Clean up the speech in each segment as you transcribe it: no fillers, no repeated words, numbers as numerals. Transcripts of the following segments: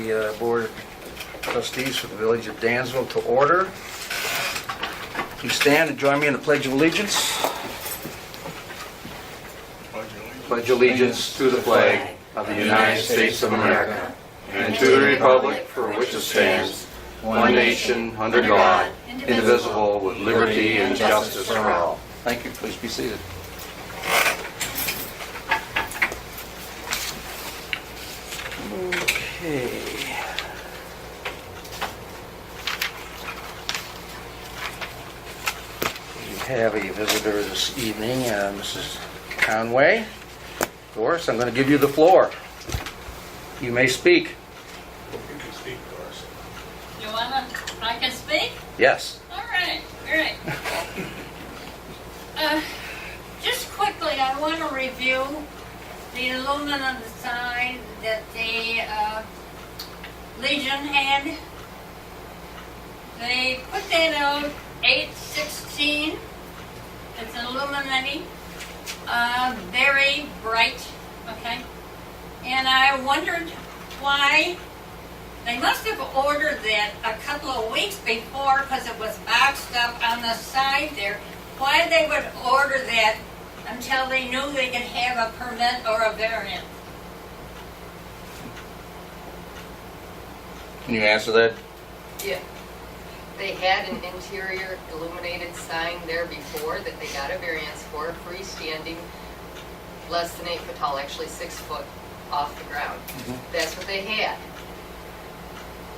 the Board of Trustees for the Village of Dansville to order. Please stand and join me in the Pledge of Allegiance. Pledge allegiance to the flag of the United States of America and to the republic for which it stands, one nation, under God, indivisible, with liberty and justice for all. Thank you. Please be seated. Okay. We have a visitor this evening, Mrs. Conway. Doris, I'm going to give you the floor. You may speak. You can speak, Doris. I can speak? Yes. All right. Just quickly, I want to review the aluminum sign that the Legion had. They put that out 8/16. It's illuminating, very bright, okay? And I wondered why. They must have ordered that a couple of weeks before because it was boxed up on the side there. Why they would order that until they knew they could have a permit or a variant. Can you answer that? Yeah. They had an interior illuminated sign there before that they got a variance for, freestanding, less than 8 foot tall, actually 6 foot off the ground. That's what they had.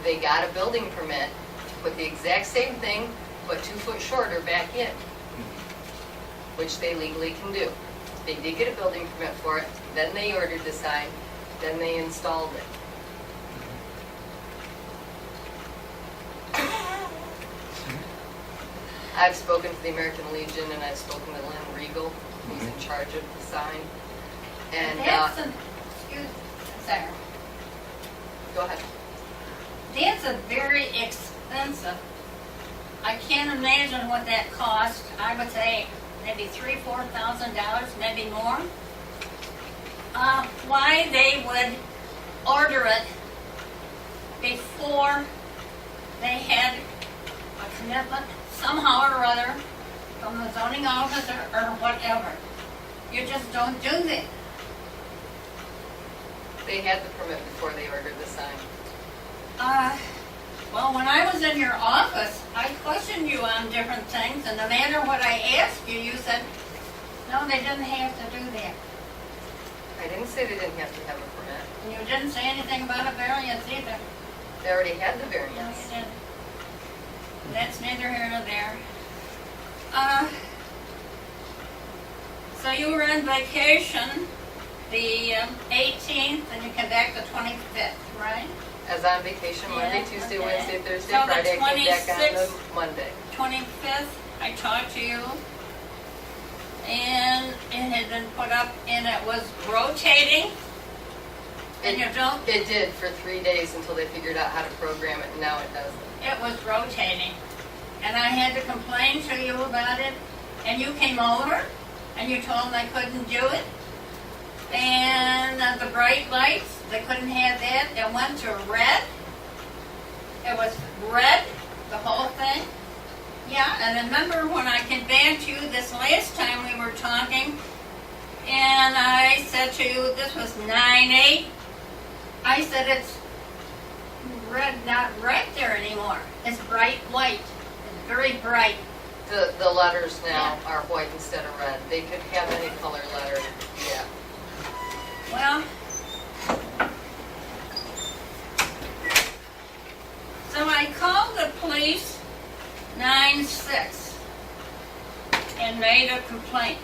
They got a building permit to put the exact same thing, but 2 foot shorter back in, which they legally can do. They did get a building permit for it, then they ordered the sign, then they installed it. I've spoken to the American Legion and I've spoken to Lynn Regal, who's in charge of the sign. And That's sorry. go ahead. That's a very expensive. I can't imagine what that cost. I would say maybe $3,000-4,000, maybe more. Why they would order it before they had a commitment somehow or other from the zoning officer or whatever. You just don't do that. They had the permit before they ordered the sign. Well, when I was in your office, I questioned you on different things, and no matter what I asked you, you said, no, they didn't have to do that. I didn't say they didn't have to have a permit. And you didn't say anything about a variance either. They already had the No, variance. you didn't. That's neither here nor there. So you were on vacation the 18th, and you came back the 25th, right? I was on vacation Monday, Yeah, Tuesday, okay. Wednesday, Thursday, So the Friday. I came back on 26th the Monday. 25th, I talked to you, and it had been put up, and it was rotating, and you don't, It did for 3 days until they figured out how to program it, and now it doesn't. it was rotating. And I had to complain to you about it, and you came over, and you told them I couldn't do it. And the bright lights, they couldn't have that. It went to red. It was red, the whole thing. Yeah, and remember when I came back to you this last time we were talking, and I said to you, this was 9/8. I said it's red, not red there anymore. It's bright white. It's very bright. The letters now are white instead of red. They could have any color letter, yeah. Well, so I called the police 9/6 and made a complaint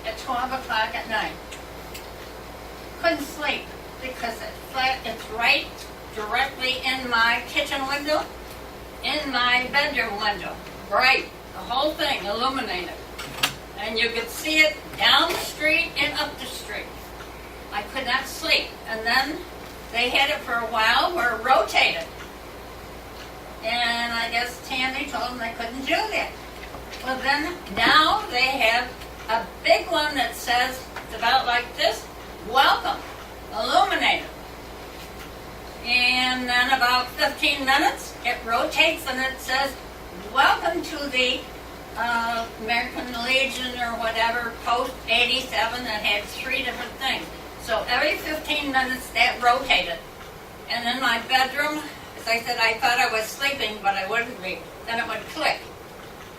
at 12 o'clock at night. Couldn't sleep because it's right directly in my kitchen window, in my bedroom window. Bright, the whole thing illuminated. And you could see it down the street and up the street. I could not sleep. And then they had it for a while where it rotated. And I guess Tammy told them they couldn't do that. Well then, now they have a big one that says, it's about like this, welcome, illuminated. And then about 15 minutes, it rotates and it says, welcome to the American Legion or whatever, post 87, that had 3 different things. So every 15 minutes that rotated. And in my bedroom, as I said, I thought I was sleeping, but I wouldn't be. Then it would click,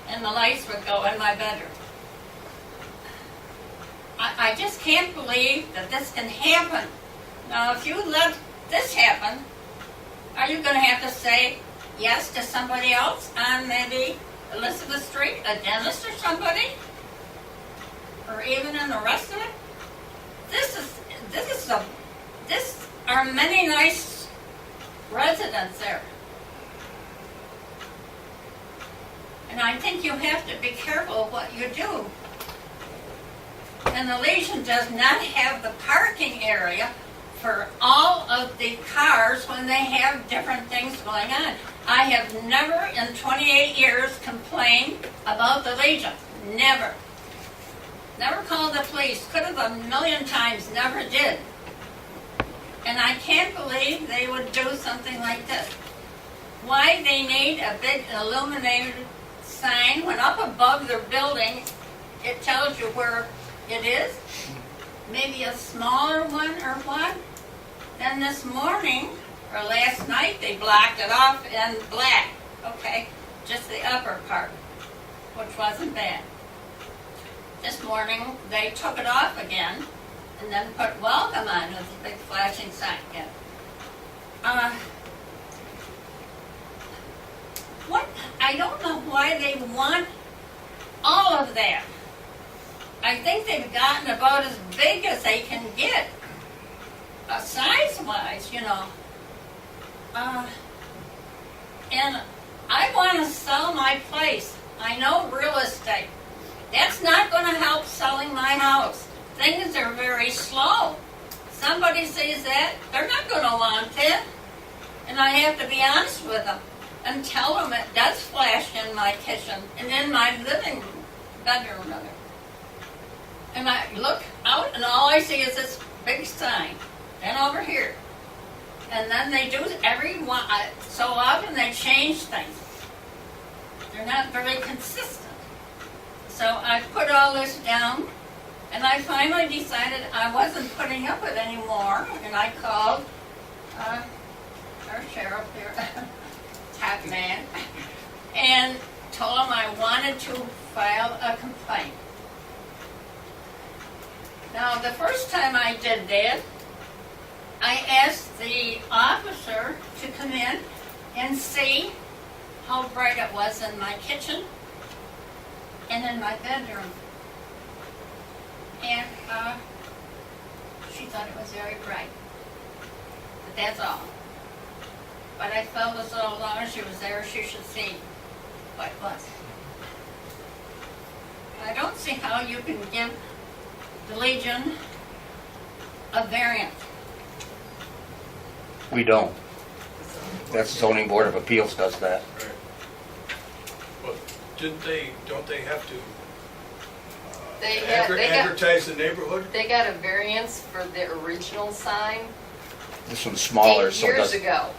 and the lights would go in my bedroom. I just can't believe that this can happen. Now, if you let this happen, are you going to have to say yes to somebody else on maybe Elizabeth Street, a dentist or somebody? Or even in the rest of it? This are many nice residents there. And I think you have to be careful of what you do. And the Legion does not have the parking area for all of the cars when they have different things going on. I have never in 28 years complained about the Legion. Never. Never called the police. Could have a million times, never did. And I can't believe they would do something like this. Why they need a big illuminated sign when up above their building it tells you where it is? Maybe a smaller one or what? Then this morning, or last night, they blocked it off in black. Okay, just the upper part, which wasn't bad. This morning, they took it off again, and then put welcome on with a big flashing sign again. What? I don't know why they want all of that. I think they've gotten about as big as they can get, size-wise, you know. And I want to sell my place. I know real estate. That's not going to help selling my house. Things are very slow. Somebody says that, they're not going to want it. And I have to be honest with them and tell them it does flash in my kitchen and in my living bedroom. And I look out and all I see is this big sign. And over here. And then they do every one, so often they change things. They're not very consistent. So I put all this down, and I finally decided I wasn't putting up with it anymore, and I called our sheriff here, top man, and told him I wanted to file a complaint. Now, the first time I did that, I asked the officer to come in and see how bright it was in my kitchen and in my bedroom. And she thought it was very bright. But that's all. But I felt as though as long as she was there, she should see what it was. I don't see how you can give the Legion a variance. We don't. That's zoning board of appeals does that. Right. Well, don't they have to They got, advertise the neighborhood? they got a variance for the original sign This one's smaller, 8 so it years doesn't. ago.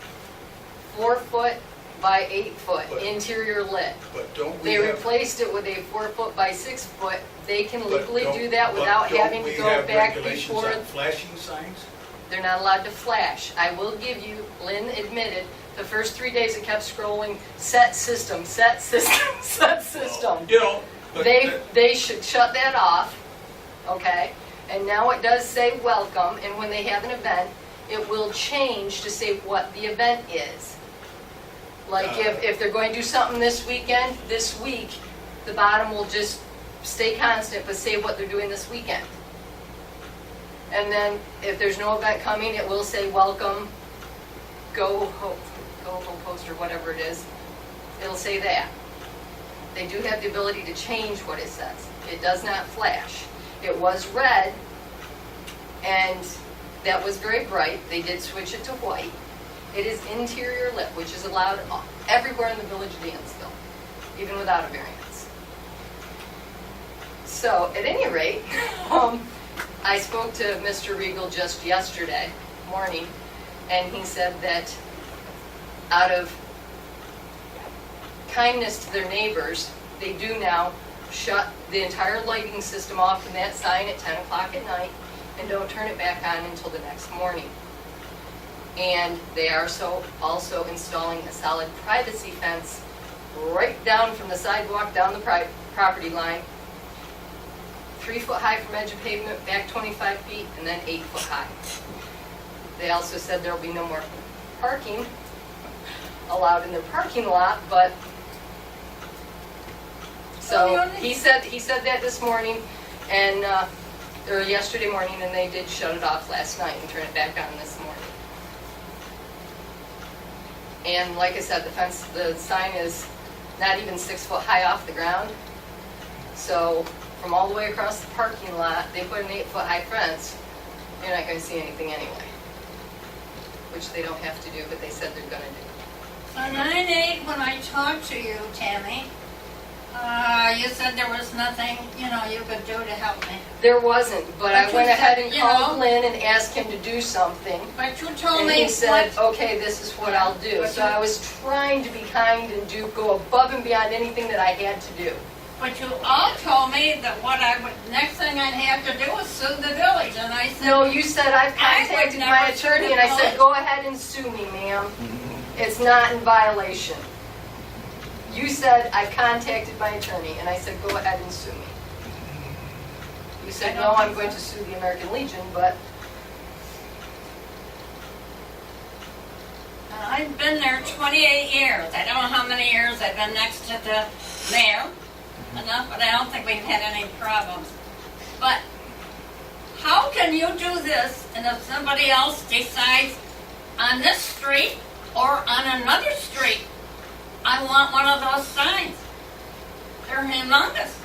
4 foot by 8 foot, But- interior lit. But don't we They have... replaced it with a 4 foot by 6 foot. They can but legally don't- do that but without don't having to we go have back regulations before. on flashing signs? They're not allowed to flash. I will give you, Lynn admitted, the first 3 days it kept scrolling, set system, set system, set system. You know, but They should shut that off, okay? And now it does say welcome, and when they have an event, it will change to say what the event is. Like if they're going to do something this weekend, this week, the bottom will just stay constant, but say what they're doing this weekend. And then if there's no event coming, it will say welcome, go home post or whatever it is. It'll say that. They do have the ability to change what it says. It does not flash. It was red, and that was very bright. They did switch it to white. It is interior lit, which is allowed everywhere in the village of Dansville, even without a variance. So, at any rate, I spoke to Mr. Regal just yesterday morning, And he said that out of kindness to their neighbors, they do now shut the entire lighting system off from that sign at 10 o'clock at night and don't turn it back on until the next morning. And they are also installing a solid privacy fence right down from the sidewalk down the property line, 3 foot high from edge of pavement, back 25 feet, and then 8 foot high. They also said there will be no more parking allowed in their parking lot, but so he said that this morning and or yesterday morning, and they did shut it off last night and turn it back on this morning. And like I said, the sign is not even 6 foot high off the ground. So from all the way across the parking lot, they put an 8 foot high fence. You're not going to see anything anyway, which they don't have to do, but they said they're going to do. So 9/8, when I talked to you, Tammy, you said there was nothing, you could do to help me. There wasn't, but I But went you ahead said, and you called know- Lynn and asked him to do something. But you told And me he said, what, okay, this is what I'll do. But So you- I was trying to be kind and go above and beyond anything that I had to do. but you all told me that next thing I'd have to do was sue the village, and I said, No, you said I've I would contacted never my sue attorney, the and I said, village. go ahead and sue me, ma'am. It's not in violation. You said, I've contacted my attorney, and I said, go ahead and sue me. You said, I no, don't I'm think going so. to sue the American Legion, but I've been there 28 years. I don't know how many years I've been next to the mayor. Enough, but I don't think we've had any problems. But how can you do this, and if somebody else decides on this street or on another street, I want one of those signs? They're humongous.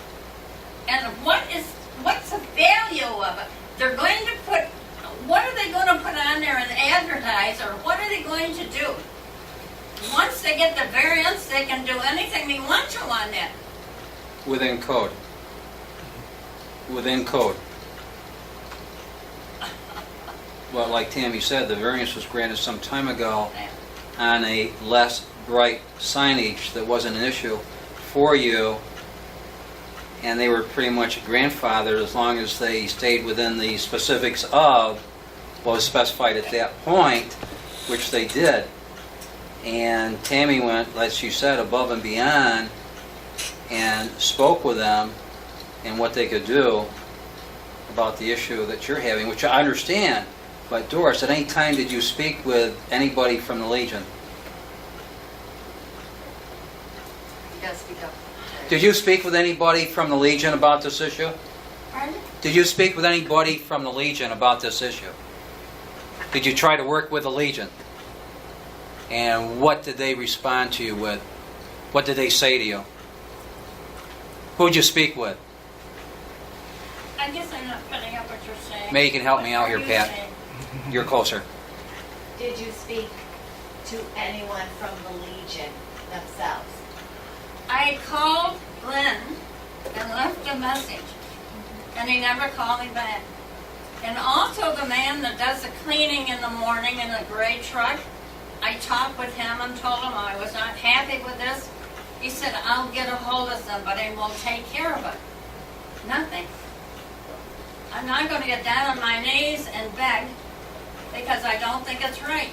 And what's the value of it? They're going to put, what are they going to put on there and advertise, or what are they going to do? Once they get the variance, they can do anything they want to on that. Within code. Within code. Well, like Tammy said, the variance was granted some time ago on a less bright signage that wasn't an issue for you, and they were pretty much grandfathered as long as they stayed within the specifics of what was specified at that point, which they did. And Tammy went, like she said, above and beyond and spoke with them and what they could do about the issue that you're having, which I understand. But Doris, at any time did you speak with anybody from the Legion? you gotta speak up. Did you speak with anybody from the Legion about this issue? Pardon? Did you speak with anybody from the Legion about this issue? Did you try to work with the Legion? And what did they respond to you with? What did they say to you? Who did you speak with? I guess I'm not putting up what you're saying. Maybe you can help me out What here, are you Pat. saying? You're closer. Did you speak to anyone from the Legion themselves? I called Glenn and left a message, and he never called me back. And also the man that does the cleaning in the morning in the gray truck, I talked with him and told him I was not happy with this. He said, I'll get a hold of somebody and we'll take care of it. Nothing. I'm not going to get down on my knees and beg because I don't think it's right.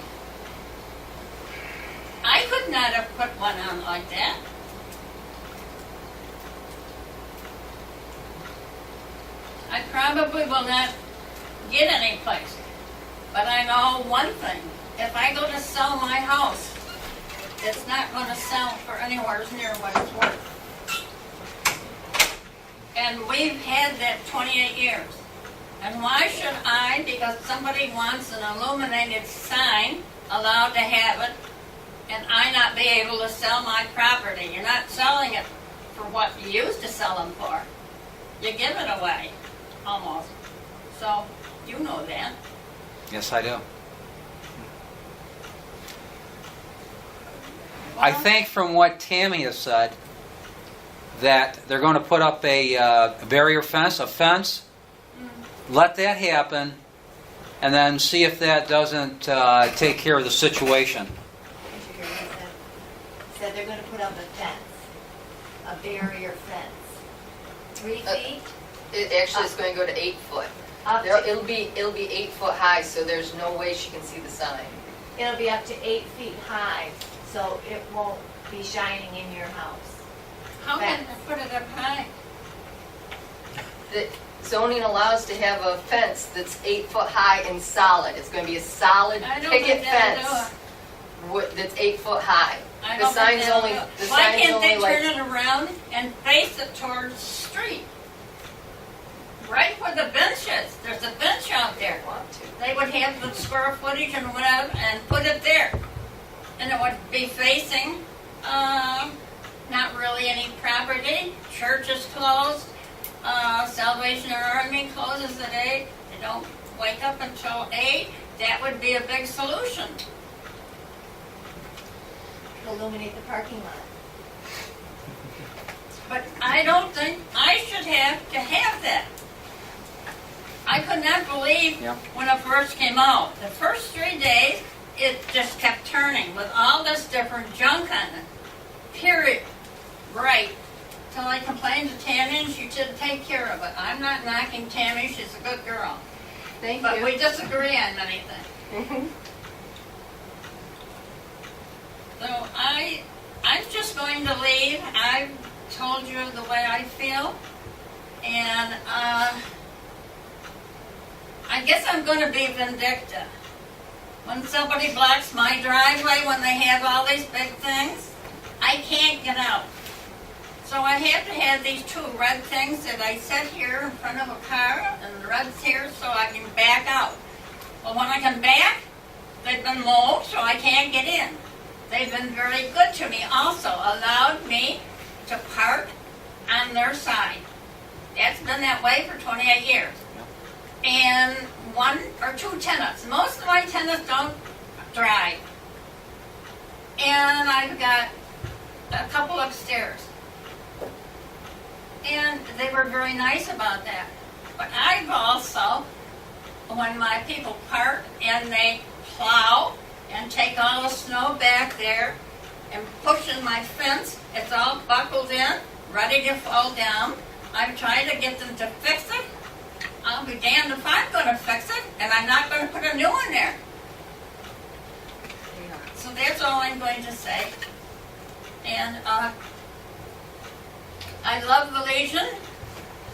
I could not have put one on like that. I probably will not get any place. But I know one thing. If I go to sell my house, it's not going to sell for anywhere near what it's worth. And we've had that 28 years. And why should I, because somebody wants an illuminated sign, allowed to have it, and I not be able to sell my property? You're not selling it for what you used to sell them for. You give it away, almost. So, you know that. Yes, I do. I think from what Tammy has said, that they're going to put up a barrier fence, a fence. Let that happen. and then see if that doesn't take care of the situation. Said they're gonna put up a fence, a barrier fence. 3 feet? It actually is going to go to 8 foot. Up There, to, it'll be 8 foot high, so there's no way she can see the sign. it'll be up to 8 feet high, so it won't be shining in your house. How can I put it up high? The zoning allows to have a fence that's 8 foot high and solid. It's going to be a solid I don't picket think that'll do fence that's 8 foot high. I The don't think sign's that'll only, do it. the Why sign's can't they only like. turn it around and face it towards the street? Right where the bench is, there's a bench out there. Want to. They would have the square footage and whatever and put it there. And it would be facing, not really any property, church is closed, Salvation Army closes at 8, they don't wake up until 8, that would be a big solution. Illuminate the parking lot. But I don't think I should have to have that. I could not believe Yeah. when it first came out. The first 3 days, it just kept turning with all this different junk on it. Period. Right. Till I complained to Tammy and she said take care of it. I'm not knocking Tammy, she's a good girl. Thank But you. we disagree on many things. Mhm. So I'm just going to leave. I've told you the way I feel. And I guess I'm going to be vindictive. When somebody blocks my driveway, when they have all these big things, I can't get out. So I have to have these 2 red things that I set here in front of a car, and the red's here so I can back out. Well, when I come back, they've been mowed, so I can't get in. They've been very good to me also, allowed me to park on their side. That's been that way for 28 years. And 1 or 2 tenants. Most of my tenants don't drive. And I've got a couple upstairs. And they were very nice about that. But I've also, when my people park and they plow and take all the snow back there and push in my fence, it's all buckled in, ready to fall down. I've tried to get them to fix it. I'll be damned if I'm going to fix it, and I'm not going to put a new one there. So that's all I'm going to say. And I love the Legion.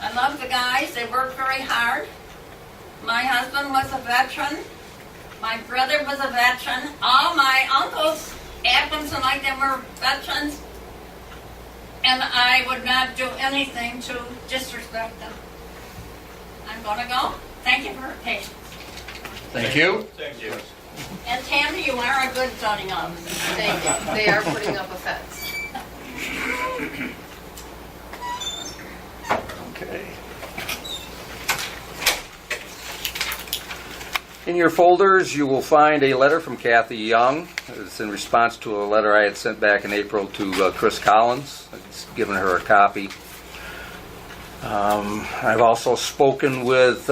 I love the guys. They work very hard. My husband was a veteran. My brother was a veteran. All my uncles, aunts and like them were veterans. And I would not do anything to disrespect them. I'm going to go. Thank you for your patience. Thank you. Thank you. And Tammy, you are a good zoning officer. Thank you. They are putting up a fence. Okay. In your folders, you will find a letter from Kathy Young. It's in response to a letter I had sent back in April to Chris Collins. I've given her a copy. I've also spoken with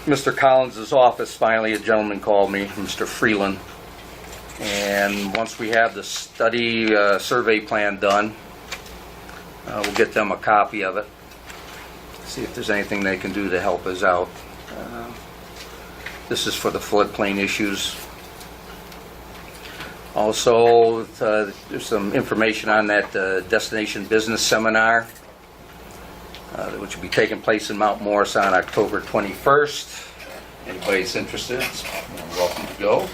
Mr. Collins' office. Finally, a gentleman called me, Mr. Freeland. And once we have the study survey plan done, we'll get them a copy of it. See if there's anything they can do to help us out. This is for the floodplain issues. Also, there's some information on that Destination Business Seminar, which will be taking place in Mount Morris on October 21st. Anybody's interested, you're welcome to go.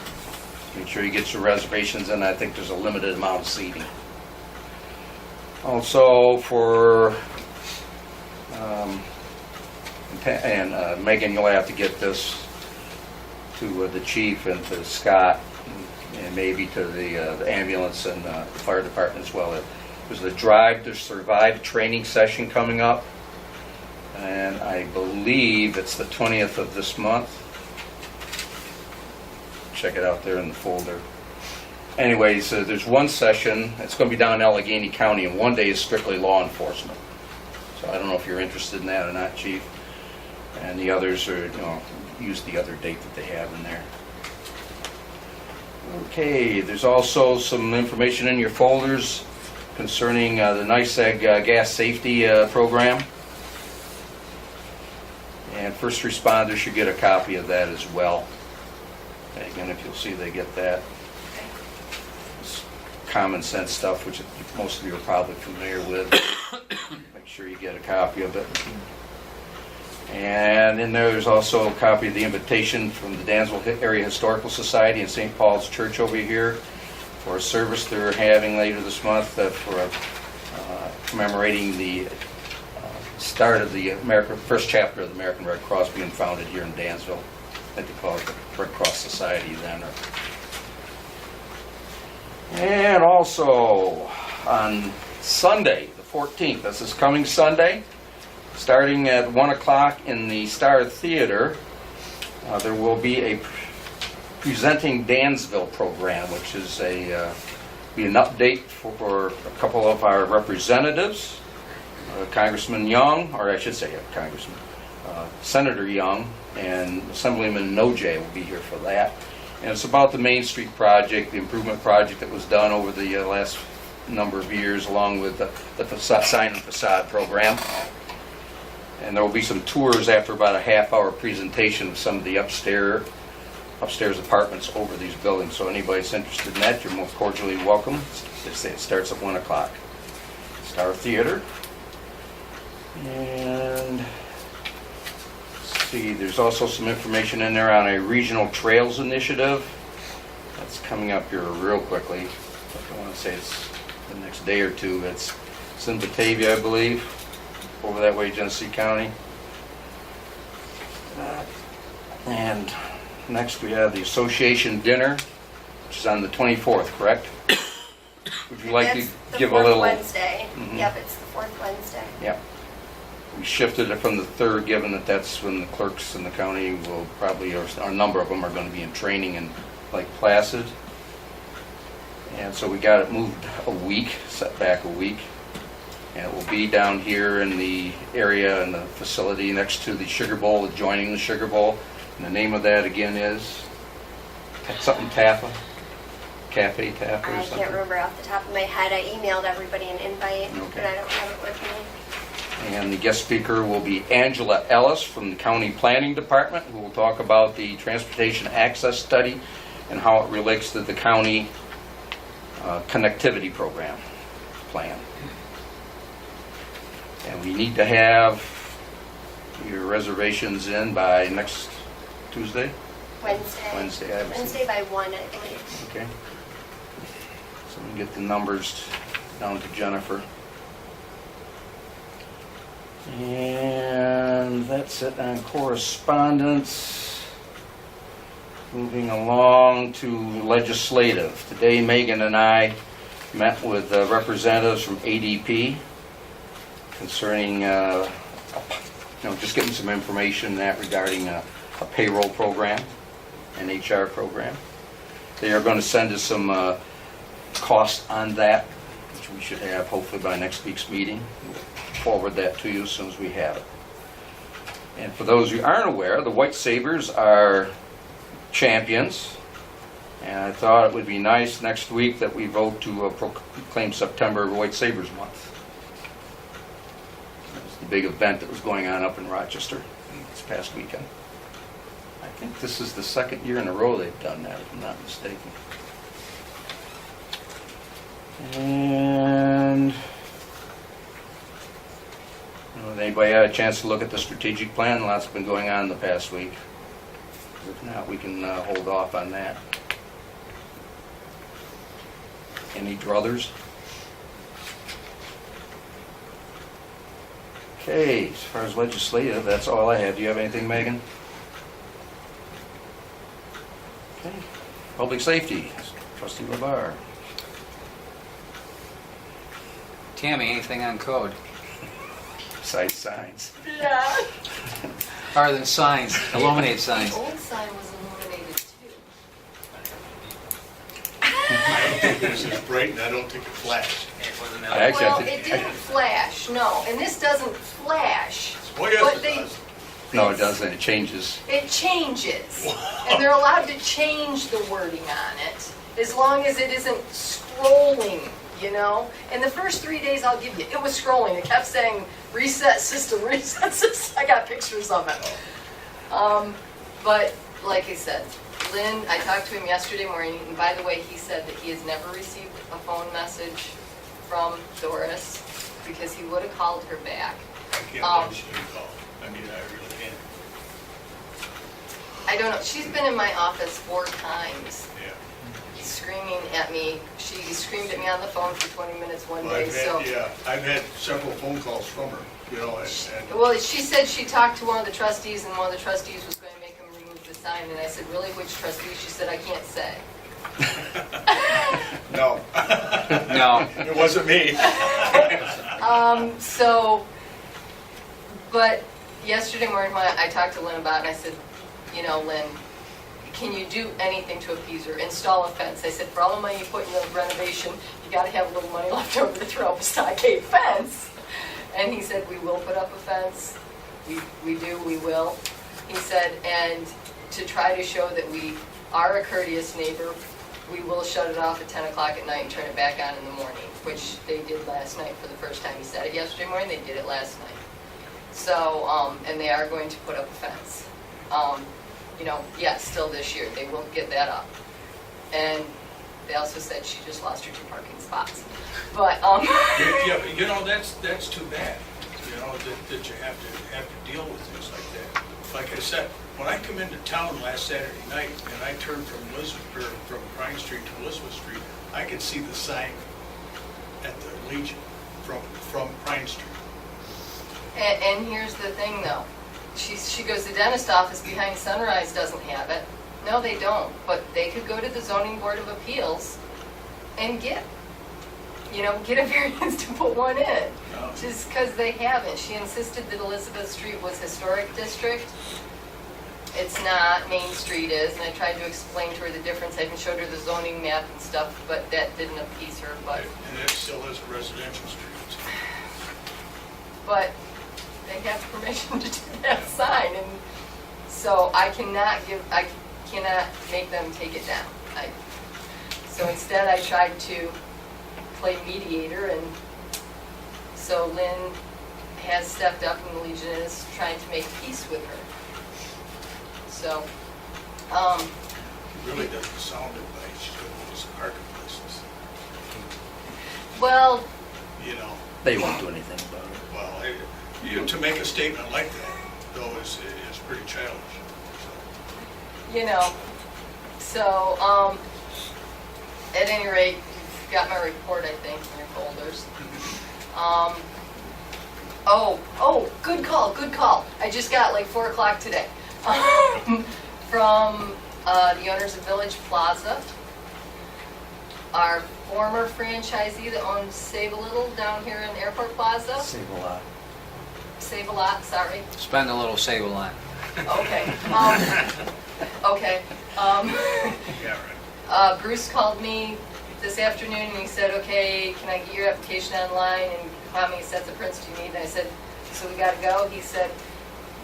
Make sure you get your reservations in. I think there's a limited amount of seating. Also, for Megan, you'll have to get this to the chief and to Scott and maybe to the ambulance and the fire department as well. There's the Drive to Survive training session coming up, and I believe it's the 20th of this month. Check it out there in the folder. Anyways, there's one session, it's going to be down in Allegheny County, and one day is strictly law enforcement. So I don't know if you're interested in that or not, Chief. And the others are, use the other date that they have in there. Okay, there's also some information in your folders concerning the NICEAG gas safety program. And first responders should get a copy of that as well. Again, if you'll see, they get that. It's common sense stuff, which most of you are probably familiar with. Make sure you get a copy of it. And in there's also a copy of the invitation from the Dansville Area Historical Society and St. Paul's Church over here for a service they're having later this month for commemorating the start of the first chapter of the American Red Cross being founded here in Dansville. I think they call it the Red Cross Society then. And also on Sunday, the 14th, this is coming Sunday, starting at 1 o'clock in the Star Theater, there will be a Presenting Dansville program, which is be an update for a couple of our representatives, Congressman Young, or I should say Congressman, Senator Young, and Assemblyman Noje will be here for that. And it's about the Main Street project, the improvement project that was done over the last number of years, along with the sign and facade program. And there will be some tours after about a half-hour presentation of some of the upstairs apartments over these buildings. So anybody that's interested in that, you're most cordially welcome. They say it starts at 1 o'clock. Star Theater. And let's see, there's also some information in there on a regional trails initiative. That's coming up here real quickly. I want to say it's the next day or two. It's in Batavia, I believe, over that way, Genesee County. And next we have the association dinner, which is on the 24th, correct? Would you like to give a little... That's the fourth Wednesday. Mhm. Yep, it's the fourth Wednesday. Yep. We shifted it from the third, given that that's when the clerks in the county will probably, or a number of them are going to be in training in Lake Placid. And so we got it moved a week, set back a week. And it will be down here in the area in the facility next to the Sugar Bowl, adjoining the Sugar Bowl. And the name of that again is something Taffa? Cafe Taffa or I something? can't remember off the top of my head. I emailed everybody an invite, Okay. but I don't have it with me. And the guest speaker will be Angela Ellis from the County Planning Department, who will talk about the Transportation Access Study and how it relates to the county connectivity program plan. And we need to have your reservations in by next Tuesday? Wednesday. Wednesday, I haven't Wednesday by 1, I believe. Okay. So we can get the numbers down to Jennifer. And that's it on correspondence. Moving along to legislative. Today Megan and I met with representatives from ADP concerning just getting some information in that regarding a payroll program, an HR program. They are going to send us some costs on that, which we should have hopefully by next week's meeting. We'll forward that to you as soon as we have it. And for those who aren't aware, the White Sabres are champions, and I thought it would be nice next week that we vote to proclaim September White Sabres Month. It's the big event that was going on up in Rochester this past weekend. I think this is the second year in a row they've done that, if I'm not mistaken. And anybody had a chance to look at the strategic plan? Lots been going on the past week. If not, we can hold off on that. Any druthers? Okay, as far as legislative, that's all I have. Do you have anything, Megan? Okay. Public safety, Trustee LeVar. Tammy, anything on code? Besides signs. Yeah. Other than signs, illuminate signs. The old sign was illuminated too. I don't think this is bright and I don't think it flashed. I actually Well, have to- it didn't flash, no, and this doesn't flash. Oh, yes, But it they, does. No, it doesn't, it changes. It changes. And they're allowed to change the wording on it, as long as it isn't scrolling, you know? And the first 3 days, I'll give you, it was scrolling. It kept saying, reset system, reset system. I got pictures of it. But, like I said, Lynn, I talked to him yesterday morning, and by the way, he said that he has never received a phone message from Doris, because he would have called her back. I can't believe she didn't call. I mean, I really can't. I don't know, she's been in my office 4 times, Yeah. screaming at me. She screamed at me on the phone for 20 minutes one Well, day, so. I've had several phone calls from her, you know, and Well, she said she talked to one of the trustees, and one of the trustees was going to make him remove the sign, and I said, really, which trustee? She said, I can't say. no, No. it wasn't me. But yesterday morning, when I talked to Lynn about it, and I said, you know, Lynn, can you do anything to appease her? Install a fence. I said, for all the money you put in the renovation, you gotta have a little money left over to throw up a stockade fence. And he said, we will put up a fence. We will. He said, and to try to show that we are a courteous neighbor, we will shut it off at 10 o'clock at night and turn it back on in the morning, which they did last night for the first time. He said it yesterday morning, they did it last night. So, and they are going to put up a fence. You know, yeah, still this year, they will get that up. And they also said she just lost her 2 parking spots. But, Yeah, but you know, that's too bad, you know, that you have to deal with things like that. Like I said, when I come into town last Saturday night and I turned from Pine Street to Elizabeth Street, I could see the sign at the Legion from Pine Street. and here's the thing though. She goes, the dentist office behind Sunrise doesn't have it. No, they don't, but they could go to the zoning board of appeals and get a variance to put one in. No. Just because they haven't. She insisted that Elizabeth Street was historic district. It's not, Main Street is, and I tried to explain to her the difference. I even showed her the zoning map and stuff, but that didn't appease her, but. And it still is a residential street. But they have permission to do that sign, and so I cannot make them take it down. So instead I tried to play mediator, and so Lynn has stepped up and the Legion is trying to make peace with her. So, It really doesn't sound it like she's going to lose some parking places, well, you know. They won't do anything about it. Well, to make a statement like that, though, is pretty childish. you know, so, at any rate, you've got my report, I think, in your folders. Good call. I just got like 4 o'clock today. From the owners of Village Plaza, our former franchisee that owns Save a Little down here in Airport Plaza. Save a lot. Save a Lot, sorry. Spend a little, save a lot. Okay. Okay. Yeah, right. Bruce called me this afternoon and he said, okay, can I get your application online and how many sets of prints do you need? And I said, so we gotta go? He said,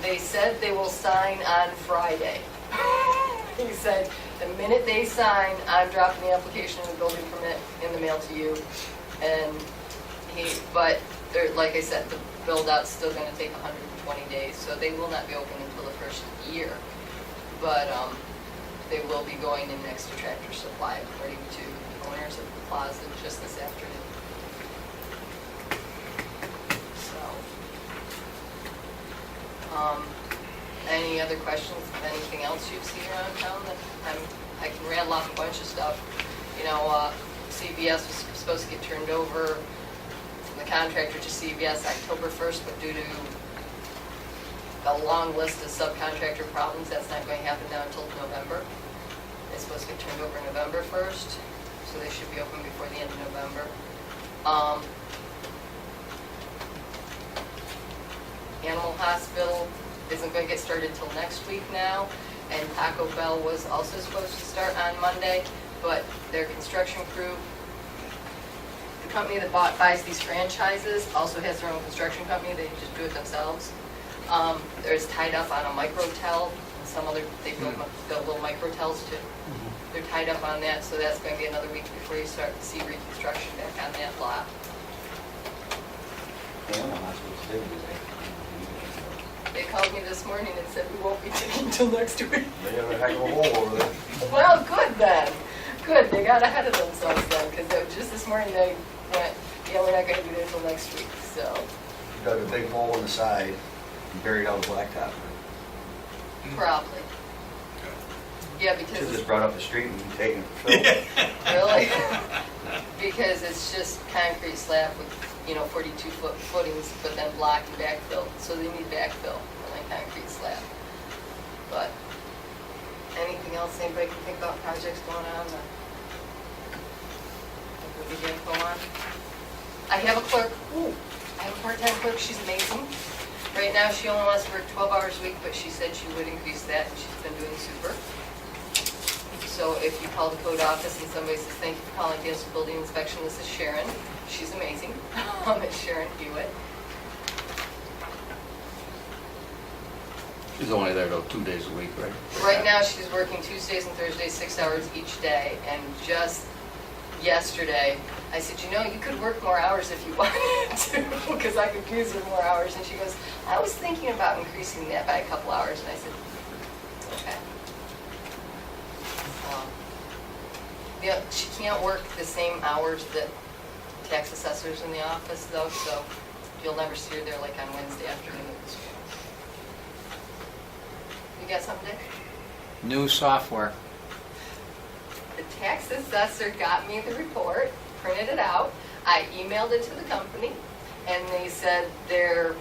they said they will sign on Friday. He said, the minute they sign, I'm dropping the application and the building permit in the mail to you. And but like I said, the build out's still gonna take 120 days, so they will not be open until the first year. But they will be going in next to Tractor Supply, according to the owners of the plaza just this afternoon. So, any other questions of anything else you've seen around town? I can rattle off a bunch of stuff. You know, CVS was supposed to get turned over from the contractor to CVS October 1st, but due to a long list of subcontractor problems, that's not going to happen now until November. It's supposed to get turned over November 1st, so they should be open before the end of November. Animal Hospital isn't going to get started until next week now, and Taco Bell was also supposed to start on Monday, but their construction crew, the company that buys these franchises, also has their own construction company. They just do it themselves. There's tied up on a microtel, and some other, they built little microtels too. They're tied up on that, so that's going to be another week before you start to see reconstruction back on that lot. They called me this morning and said we won't be digging till next week. They have a heck of a hole over there. Well, good then. Good, they got ahead of themselves then, because just this morning they went, yeah, we're not going to be there till next week, so. Dug a big hole in the side and buried all the blacktop. Probably. Yeah, Should've because just it's brought up the street and taken it for fill. really, because it's just concrete slab with, 42-foot footings, but then block and backfill, so they need backfill, and then concrete slab. But, anything else anybody can think about projects going on that we can go on? I have a clerk, I have a part-time clerk, she's amazing. Right now, she only wants to work 12 hours a week, but she said she would increase that, and she's been doing super. So if you call the code office and somebody says, thank you for calling Municipal Building Inspection, this is Sharon. She's amazing. It's Sharon Hewitt. She's only there though 2 days a week, right? Right now, she's working Tuesdays and Thursdays, 6 hours each day. And just yesterday, I said, you could work more hours if you wanted to, because I could use her more hours. And she goes, I was thinking about increasing that by a couple hours. And I said, okay. She can't work the same hours that tax assessors in the office, though, so you'll never see her there like on Wednesday afternoons. You got something, Dick? New software. The tax assessor got me the report, printed it out. I emailed it to the company, and they said they're...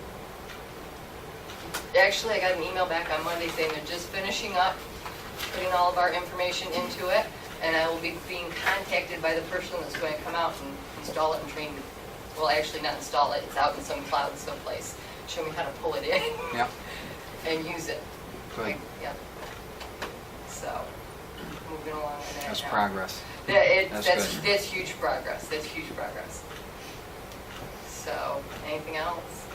Actually, I got an email back on Monday saying they're just finishing up, putting all of our information into it, and I will be being contacted by the person that's going to come out and install it and train me. Well, actually not install it, it's out in some cloud someplace. Show me how to pull it in Yep. and use it. Good. Yep. So, moving along in that That's now. progress. That's That's good. That's huge progress, that's huge progress. So, anything else?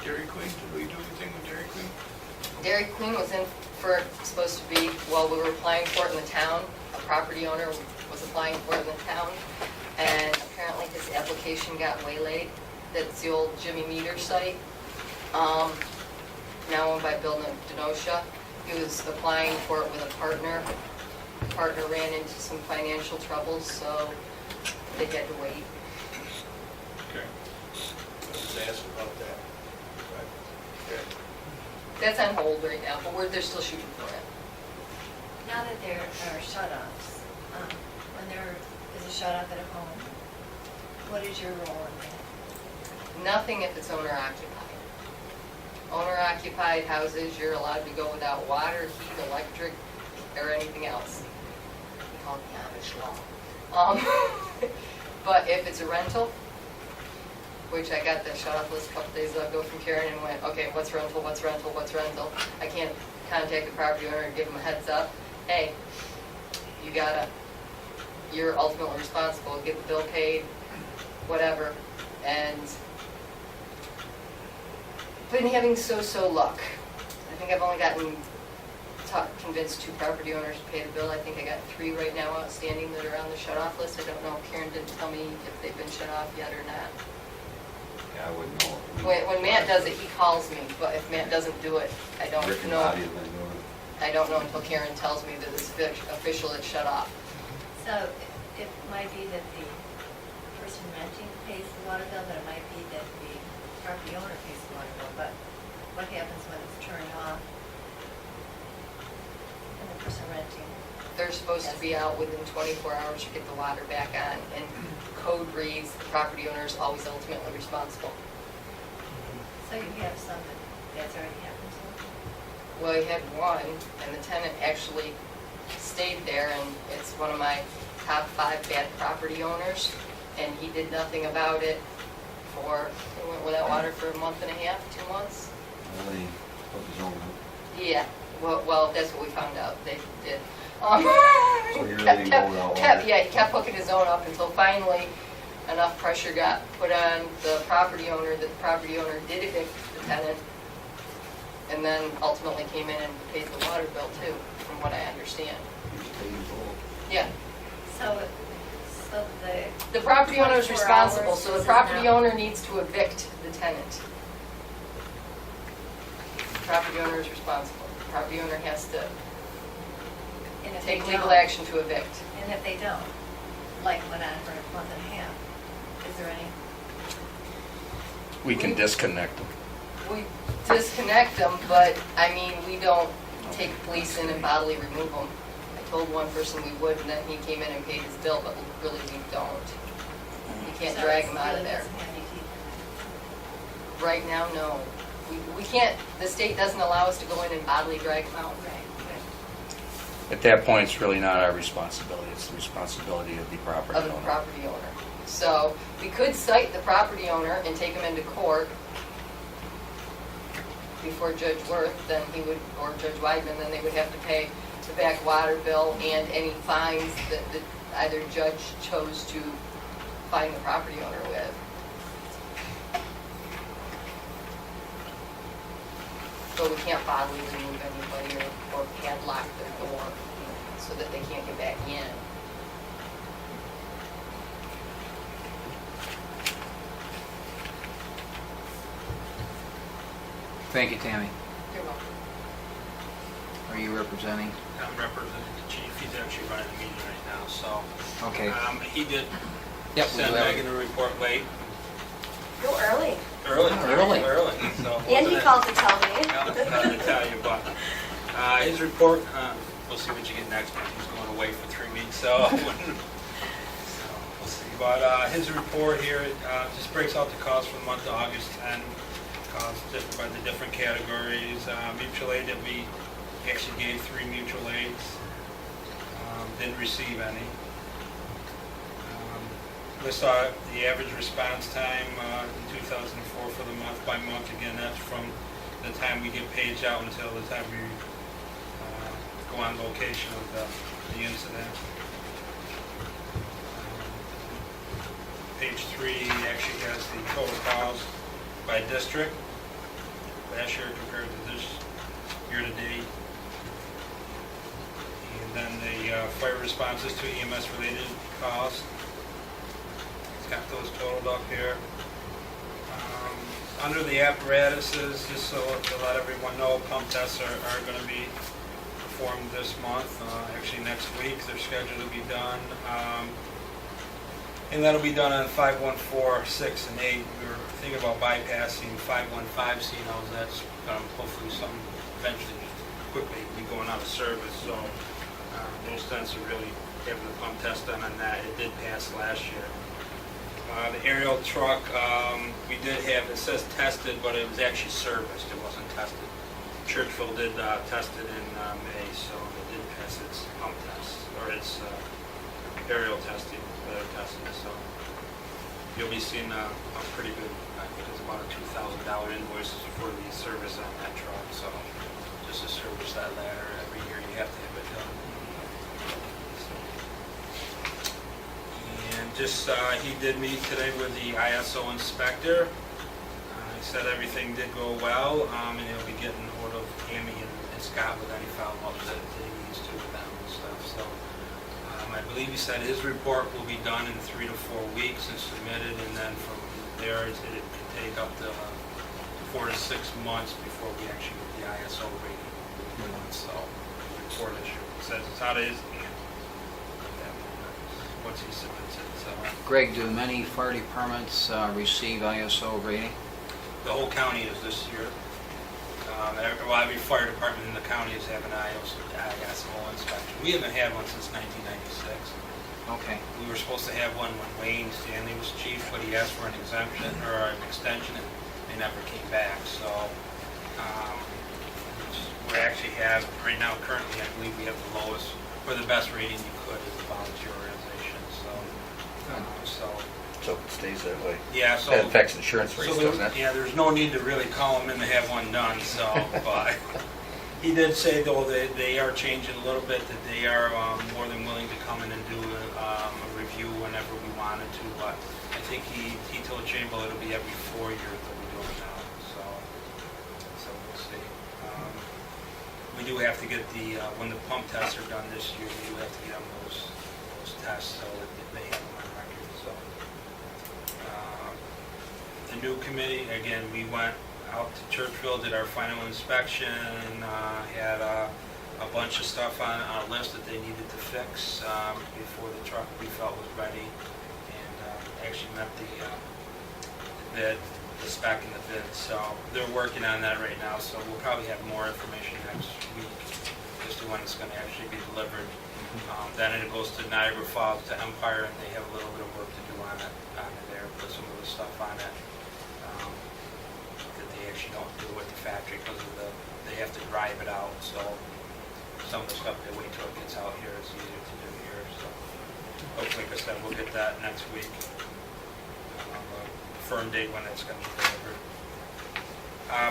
Dairy Queen, did we do anything with Dairy Queen? Dairy Queen was in for, supposed to be, well, we were applying for it in the town. A property owner was applying for it in the town. And apparently his application got waylaid. That's the old Jimmy Meter site. Now owned by Bill Denosha. He was applying for it with a partner. The partner ran into some financial troubles, so they had to wait. Okay. I was asked about that. But, okay. That's on hold right now, but they're still shooting for it. Now that there are shut-offs, when there is a shut-off at a home, what is your role in that? Nothing if it's owner-occupied. Owner-occupied houses, you're allowed to go without water, heat, electric, or anything else. We call it the Amish law. But if it's a rental, which I got the shut-off list a couple days ago from Karen and went, okay, what's rental, what's rental, what's rental? I can't contact the property owner and give them a heads up. Hey, you're ultimately responsible, get the bill paid, whatever. And been having so-so luck. I think I've only convinced 2 property owners to pay the bill. I think I got 3 right now outstanding that are on the shut-off list. I don't know, Karen didn't tell me if they've been shut off yet or not. Yeah, I wouldn't know. When Matt does it, he calls me, but if Matt doesn't do it, I don't Rick and know. Bobby have been doing it. I don't know until Karen tells me that it's official, it's shut off. So it might be that the person renting pays the water bill, but it might be that the property owner pays the water bill. But what happens when it's turned off and the person renting? They're supposed to be out within 24 hours to get the water back on, and code reads the property owner is always ultimately responsible. So you have some that's already happened to? Well, we had one, and the tenant actually stayed there, and it's one of my top 5 bad property owners, and he did nothing about it he went without water for a month and a half, 2 months. Well, he put his own up. Yeah, well, that's what we found out, they did. So he really didn't go without water? Yeah, he kept hooking his own up until finally, enough pressure got put on the property owner that the property owner did evict the tenant, and then ultimately came in and paid the water bill too, from what I understand. Yeah, So the property owner is 24 responsible, hours so the is property enough. owner needs to evict the tenant. The property owner is responsible. The property owner has to and if take they legal don't- action to evict. And if they don't, like went on for a month and a half, is there any? We can disconnect them. We disconnect them, but, I mean, we don't take police in and bodily remove them. I told one person we would, and then he came in and paid his bill, but really we don't. You can't So drag it's them out of really there. doesn't have any teeth. Right now, no. We can't, the state doesn't allow us to go in and bodily drag them out. Right, right. At that point, it's really not our responsibility, it's the responsibility of the property Of the owner. property owner. So, we could cite the property owner and take him into court before Judge Worth, then he would, or Judge Weidman, then they would have to pay the back water bill and any fines that either judge chose to fine the property owner with. So we can't bodily remove anybody or padlock their door so that they can't get back in. Thank you, Tammy. You're welcome. Are you representing? I'm representing the chief. He's actually running the meeting right now, so. Okay. He did Yep, we send do have- Megan a report late. Go early. Early. Early. So. Andy wasn't called to tell me. it- Nothing to tell you, but his report, we'll see what you get next month. He's going away for 3 weeks, so. So we'll see. But his report here just breaks out the costs for the month of August and costs different by the different categories. Mutual aid that we actually gave 3 mutual aids. Didn't receive any. List the average response time in 2004 for the month by month. Again, that's from the time we get paged out until the time we go on location of the incident. Page 3 actually has the total calls by district last year compared to this year to date. And then the fire responses to EMS related costs. Got those totaled up here. Under the apparatuses, just so to let everyone know, pump tests are going to be performed this month. Actually, next week, they're scheduled to be done. And that'll be done on 514, 6, and 8. We were thinking about bypassing 515 CNOs. That's hopefully something eventually quickly be going out of service. So those tents are really having the pump test done on that. It did pass last year. The aerial truck, we did have, it says tested, but it was actually serviced, it wasn't tested. Churchville did test it in May, so it did pass its pump test, or its aerial testing, weather testing, so you'll be seeing a pretty good, I think it's about a $2,000 invoice for the service on that truck, so just to service that ladder every year, you have to have it done. And just, he did meet today with the ISO inspector. He said everything did go well, and he'll be getting hold of Amy and Scott with any follow-ups that he needs to with them and stuff. So I believe he said his report will be done in 3 to 4 weeks and submitted, and then from there it could take up to 4 to 6 months before we actually get the ISO rating. So the report issue says it's out of his hand at that moment, once he submits it. So Greg, do many fire departments receive ISO rating? the whole county is this year. Every fire department in the county is having an ISO inspection. We haven't had one since 1996. Okay. We were supposed to have one when Wayne Stanley was chief, but he asked for an exemption or an extension, and they never came back. So we actually have right now. Currently, I believe we have the lowest or the best rating you could as a volunteer organization. So it stays that way. Yeah. So That affects insurance rates, So doesn't it? yeah, there's no need to really call them in to have one done, so, but He did say, though, that they are changing a little bit, that they are more than willing to come in and do a review whenever we wanted to, but I think he told Chamber it'll be every 4 years that we do it now, so we'll see. We do have to get when the pump tests are done this year, we do have to get them those tests so that they have them on record, so. The new committee, again, we went out to Churchville, did our final inspection, had a bunch of stuff on our list that they needed to fix before the truck we felt was ready, and actually met the bid, the spec and the bid. So they're working on that right now, so we'll probably have more information next week as to when it's going to actually be delivered. Then it goes to Niagara Falls, to Empire, and they have a little bit of work to do on it there, put some of the stuff on it. They actually don't do it at the factory because they have to drive it out, so some of the stuff they wait till it gets out here is easier to do here, so hopefully, like I said, we'll get that next week. A firm date when it's going to be delivered.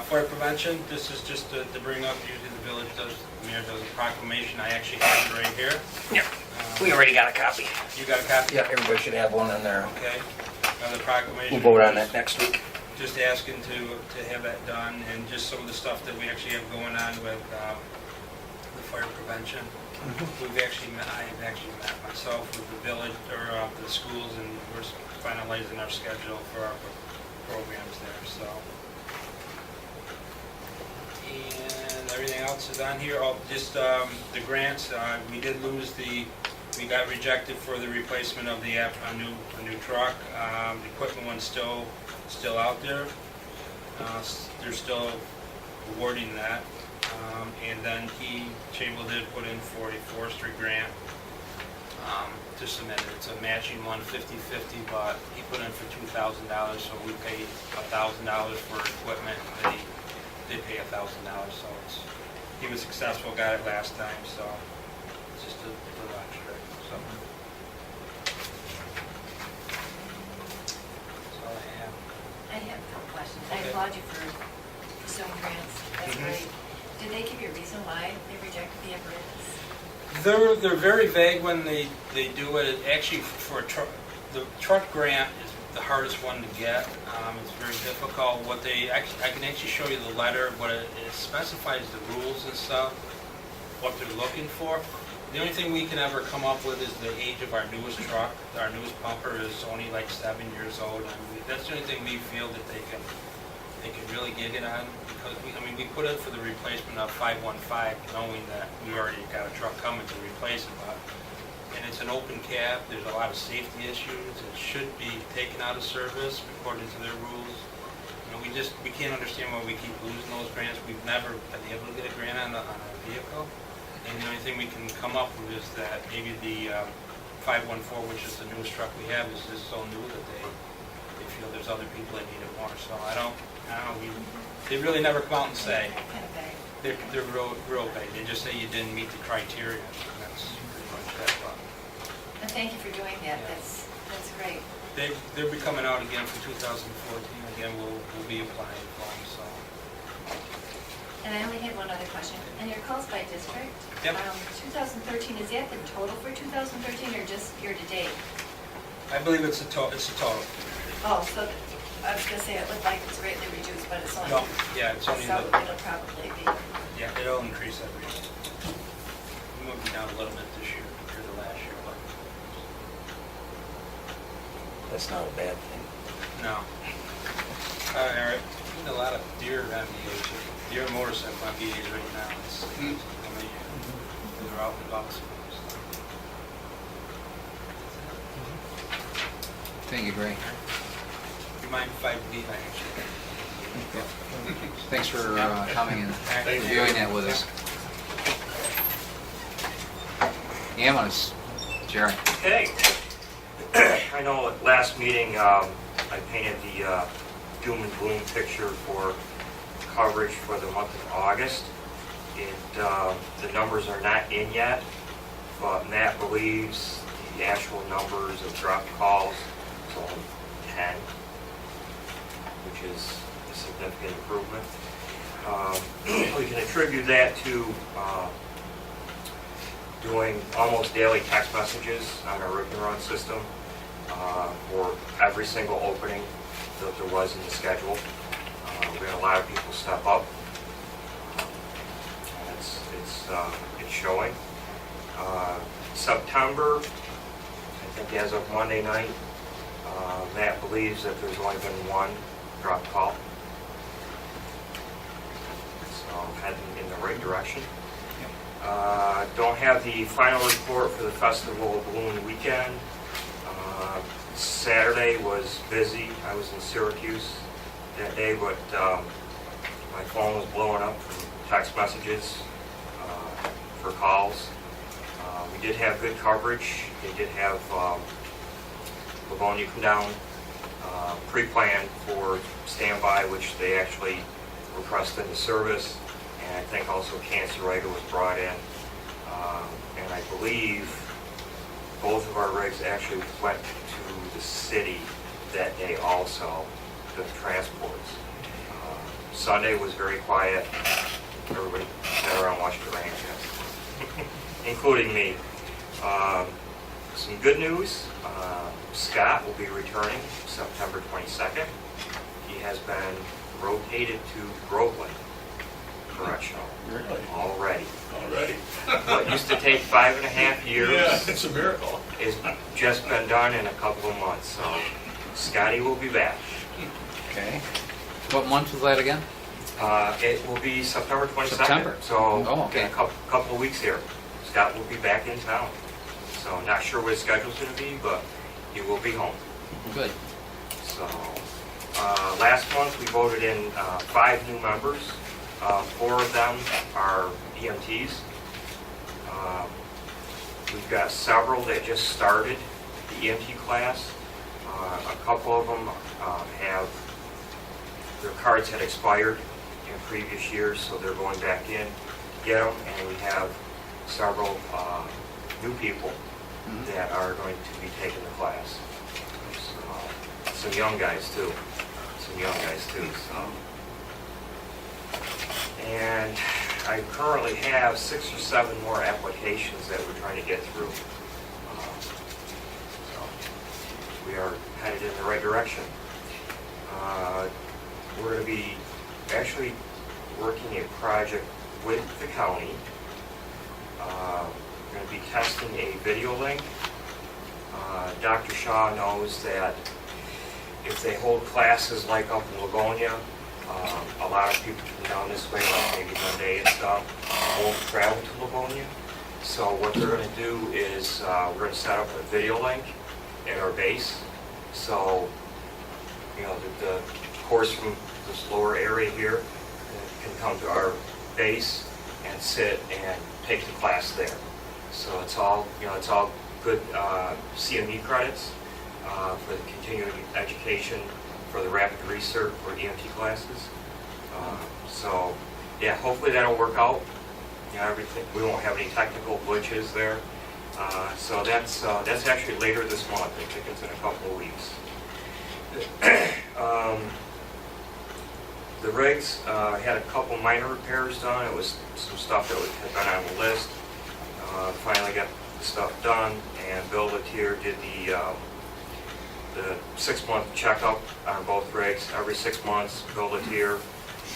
Fire prevention, this is just to bring up, usually the village does, the mayor does a proclamation, I actually have it right here. Yeah, we already got a copy. You got a copy? Yeah, everybody should have one in there. Okay. The proclamation. We'll vote on that next week. Just asking to have that done, and just some of the stuff that we actually have going on with the fire prevention. We've actually met, I've actually met myself with the village, or the schools, and we're finalizing our schedule for our programs there, so. And everything else is on here. Oh, just the grants, we did lose we got rejected for the replacement of a new truck. The equipment one's still out there. They're still awarding that. And then Chamber did put in for a forestry grant to submit it. It's a matching one, 50/50, but he put in for $2,000, so we paid $1,000 for equipment. They pay $1,000, so he was successful, got it last time, so it's just a little extra. So. That's all I have. I have a couple questions. I Okay. applaud you for pursuing grants. That's great. Did they give you a reason why they rejected the apparatus? They're very vague when they do it. Actually, for a truck, the truck grant is the hardest one to get. It's very difficult. I can actually show you the letter, but it specifies the rules and stuff, what they're looking for. The only thing we can ever come up with is the age of our newest truck. Our newest pumper is only like 7 years old, and that's the only thing we feel that they can really get it on, because we put in for the replacement of 515, knowing that we already got a truck coming to replace it, and it's an open cab. There's a lot of safety issues. It should be taken out of service according to their rules. We can't understand why we keep losing those grants. We've never been able to get a grant on a vehicle. And the only thing we can come up with is that maybe the 514, which is the newest truck we have, is just so new that they feel there's other people that need it more. So I don't know. They really never come out and say. Kind of vague. They're real vague. They just say you didn't meet the criteria. And that's pretty much that. And thank you for doing that. That's great. They'll be coming out again for 2014. Again, we'll be applying for them. So. And I only had one other question. And your calls by district? Yep. 2013, is that the total for 2013 or just year-to-date? I believe it's a total. Oh, so I was going to say it looked like it's greatly reduced, but it's only... No, yeah, it's only... So it'll probably be... Yeah, it'll increase every year. We might be down a little bit this year compared to last year, but... That's not a bad thing. No. Eric, we need a lot of deer MVAs, deer motorcycle MVAs right now. It's they're out and about. Thank you, Gray. You mind if I leave, actually? Thanks for coming and reviewing that with us. Ambulance, Jerry. Okay. I know at last meeting, I painted the doom and gloom picture for coverage for the month of August. The numbers are not in yet, but Matt believes the actual numbers of dropped calls is only 10, which is a significant improvement. We can attribute that to doing almost daily text messages on our rip and run system for every single opening that there was in the schedule. We had a lot of people step up. And it's showing. September, I think as of Monday night, Matt believes that there's only been one drop call. So heading in the right direction. Don't have the final report for the Festival of Balloon Weekend. Saturday was busy. I was in Syracuse that day, but my phone was blowing up from text messages for calls. We did have good coverage. They did have Livonia come down pre-planned for standby, which they actually requested in the service. And I think also Cancer Rider was brought in. And I believe both of our rigs actually went to the city that day also, to the transports. Sunday was very quiet. Everybody sat around and watched the rain, including me. Some good news, Scott will be returning September 22nd. He has been rotated to Groveland Correctional. Really? Already. Already? What used to take 5.5 years Yeah, it's a miracle. has just been done in a couple of months, so Scotty will be back. Okay. What month was that again? It will be September 22nd. September. So Oh, okay. in a couple of weeks here, Scott will be back in town. So not sure what his schedule's going to be, but he will be home. Good. So last month we voted in 5 new members. 4 of them are EMTs. We've got several that just started the EMT class. A couple of them have their cards had expired in previous years, so they're going back in to get them. And we have several new people that are going to be taking the class. So, some young guys too. So. And I currently have 6 or 7 more applications that we're trying to get through. So we are headed in the right direction. We're going to be actually working a project with the county. We're going to be testing a video link. Dr. Shaw knows that if they hold classes like up in Livonia, a lot of people come down this way, like maybe Monday and stuff, won't travel to Livonia. So what they're going to do is we're going to set up a video link at our base. So, you know, the course from this lower area here can come to our base and sit and take the class there. So it's all, you know, it's all good CME credits for the continuing education for the rapid research for EMT classes. So yeah, hopefully that'll work out. You know, everything, we won't have any technical glitches there. So that's actually later this month. I think it's in a couple of weeks. The rigs had a couple minor repairs done. It was some stuff that had been on the list. Finally got the stuff done, and Bill Latier did the 6-month checkup on both rigs. Every 6 months, Bill Latier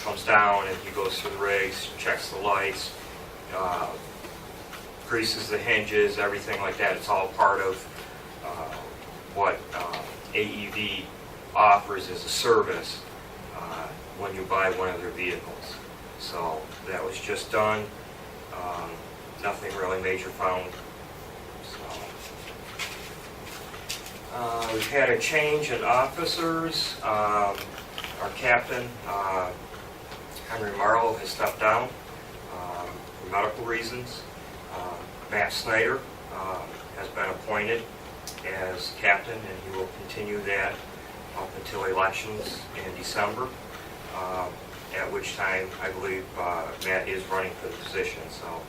comes down and he goes through the rigs, checks the lights, greases the hinges, everything like that. It's all part of what AEV offers as a service when you buy one of their vehicles. So that was just done. Nothing really major found. We've had a change in officers. Our captain, Henry Marlowe, has stepped down for medical reasons. Matt Snyder has been appointed as captain, and he will continue that up until elections in December, at which time I believe Matt is running for the position. So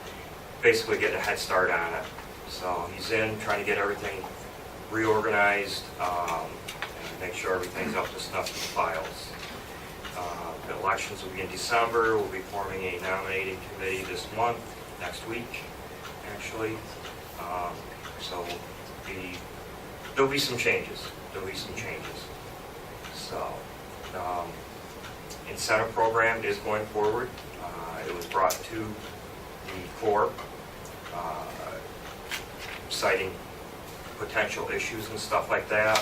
basically getting a head start on it. So he's in trying to get everything reorganized and make sure everything's up to snuff in the files. The elections will be in December. We'll be forming a nominating committee this month, next week, actually. So there'll be some changes. So, incentive program is going forward. It was brought to the Corps, citing potential issues and stuff like that.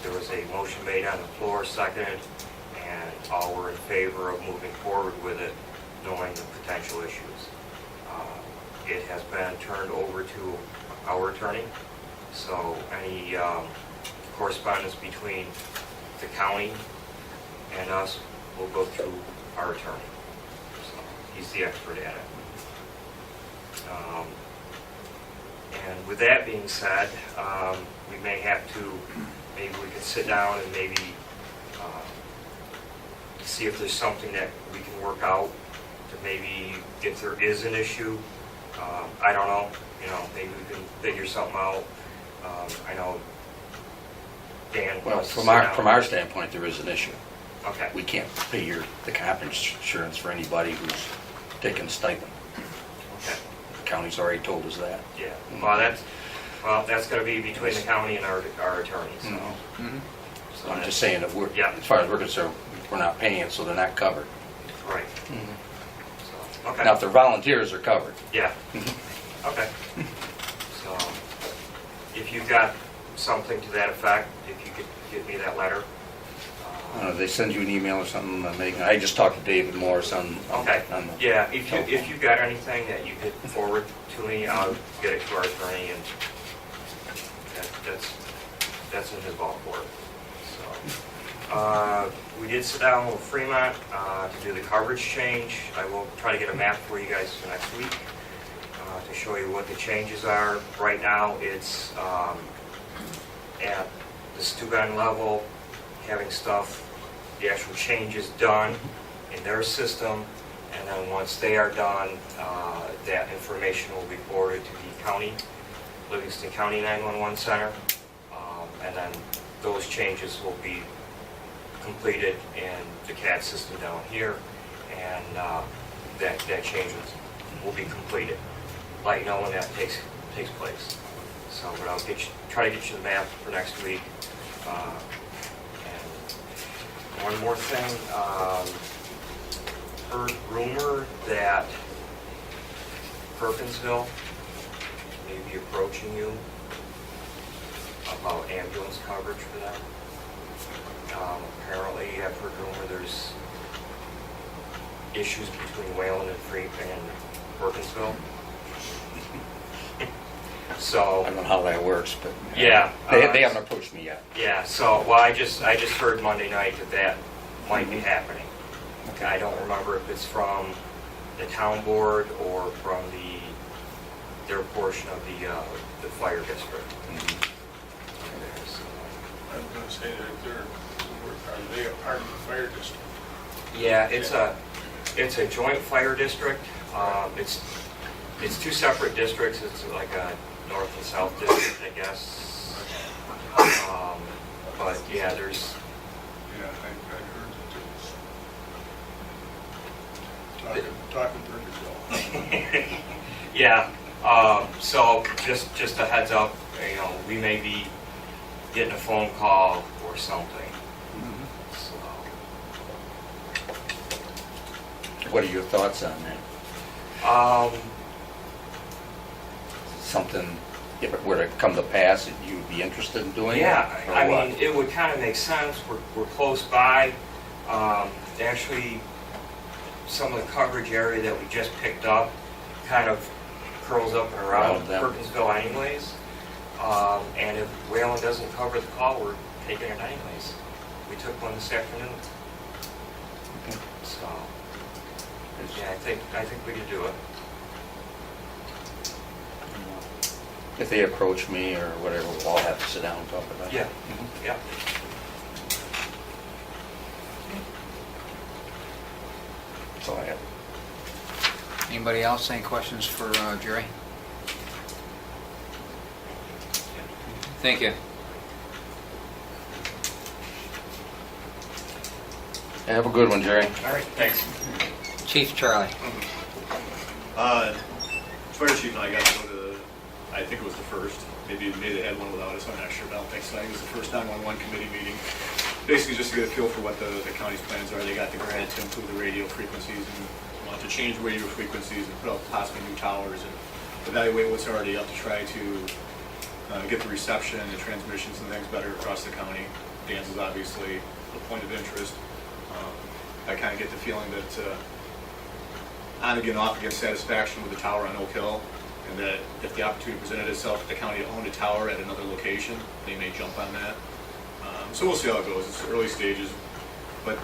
There was a motion made on the floor, seconded, and all were in favor of moving forward with it, knowing the potential issues. It has been turned over to our attorney, so any correspondence between the county and us will go through our attorney. So he's the expert at it. And with that being said, we may have to, maybe we can sit down and maybe see if there's something that we can work out to maybe, if there is an issue, I don't know, maybe we can figure something out. I know Dan Well, wants to from sit down. our standpoint, there is an issue. Okay. We can't pay the comp insurance for anybody who's taking a stipend. Okay. The county's already told us that. Yeah, well, that's gonna be between the county and our attorney, so. Mhm. So I'm just saying that Yeah. as far as we're concerned, we're not paying, so they're not covered. Right. So, okay. Now, if they're volunteers, they're covered. Yeah. Okay. So, if you've got something to that effect, if you could give me that letter. They send you an email or something, Megan. I just talked to David Morris on Okay. on the Yeah, if telephone. you've got anything that you could forward to me, I'll get it to our attorney, and that's in his ballpark. So, we did sit down with Fremont to do the coverage change. I will try to get a map for you guys for next week to show you what the changes are. Right now, it's at the Stugan level, having stuff, the actual changes done in their system, and then once they are done, that information will be forwarded to the county, Livingston County 911 Center, and then those changes will be completed in the CAD system down here, and that change will be completed. Let you know when that takes place. So, but I'll try to get you the map for next week. And one more thing, heard rumor that Perkinsville may be approaching you about ambulance coverage for them. Apparently, I've heard rumor there's issues between Wayland and Perkinsville. So I don't know how that works, but yeah, they haven't approached me yet. yeah. So well, I just heard Monday night that might be happening. Okay, I don't remember if it's from the town board or from their portion of the fire district. I was gonna say that are they a part of the fire district? Yeah, it's a joint fire district. It's two separate districts. It's like a north and south district, I guess. But yeah, there's. Yeah, I heard it. Talking Perkinsville. Yeah. So just a heads up, we may be getting a phone call or something. So. What are your thoughts on that? Something, if it were to come to pass, that you would be interested in doing? Yeah, or I what? mean, it would kind of make sense. We're close by. Actually, some of the coverage area that we just picked up kind of curls up and around Around them. Perkinsville anyways. And if Wayland doesn't cover the call, we're taking it anyways. We took one this afternoon. Okay. So, yeah, I think we can do it. If they approach me or whatever, we'll all have to sit down and talk about it. Yeah, Mhm. yeah. That's all I have. Anybody else, any questions for Jerry? Thank you. Have a good one, Jerry. All right, thanks. Chief Charlie. Fire chief and I got to go to, I think it was the first, maybe they had one without us, I'm not sure, but I don't think so. I think it was the first 911 committee meeting. Basically just to get a feel for what the county's plans are. They got the grant to improve the radio frequencies and want to change radio frequencies and put up possibly new towers and evaluate what's already up to try to get the reception and transmissions and things better across the county. Dan's is obviously a point of interest. I kind of get the feeling that on again, off again satisfaction with the tower on Oak Hill, and that if the opportunity presented itself, if the county owned a tower at another location, they may jump on that. So we'll see how it goes. It's early stages, but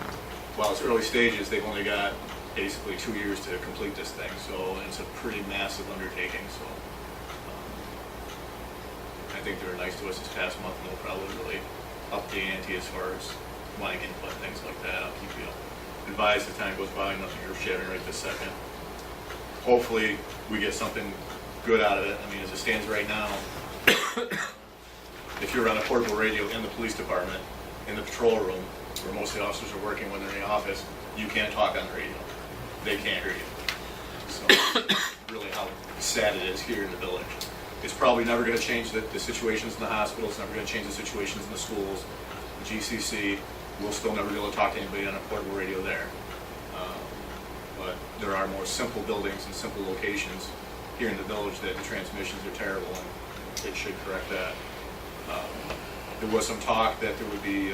while it's early stages, they've only got basically 2 years to complete this thing, so it's a pretty massive undertaking. So I think they were nice to us this past month, and they'll probably really up the ante as far as wanting input and things like that. I'll keep you advised as time goes by. Nothing earth-shattering right this second. Hopefully, we get something good out of it. I mean, as it stands right now, if you're on a portable radio in the police department, in the patrol room, where most of the officers are working when they're in the office, you can't talk on the radio. They can't hear you. So, really how sad it is here in the village. It's probably never going to change the situations in the hospitals, never going to change the situations in the schools. The GCC, we'll still never be able to talk to anybody on a portable radio there. But there are more simple buildings and simple locations here in the village that the transmissions are terrible, and it should correct that. There was some talk that there would be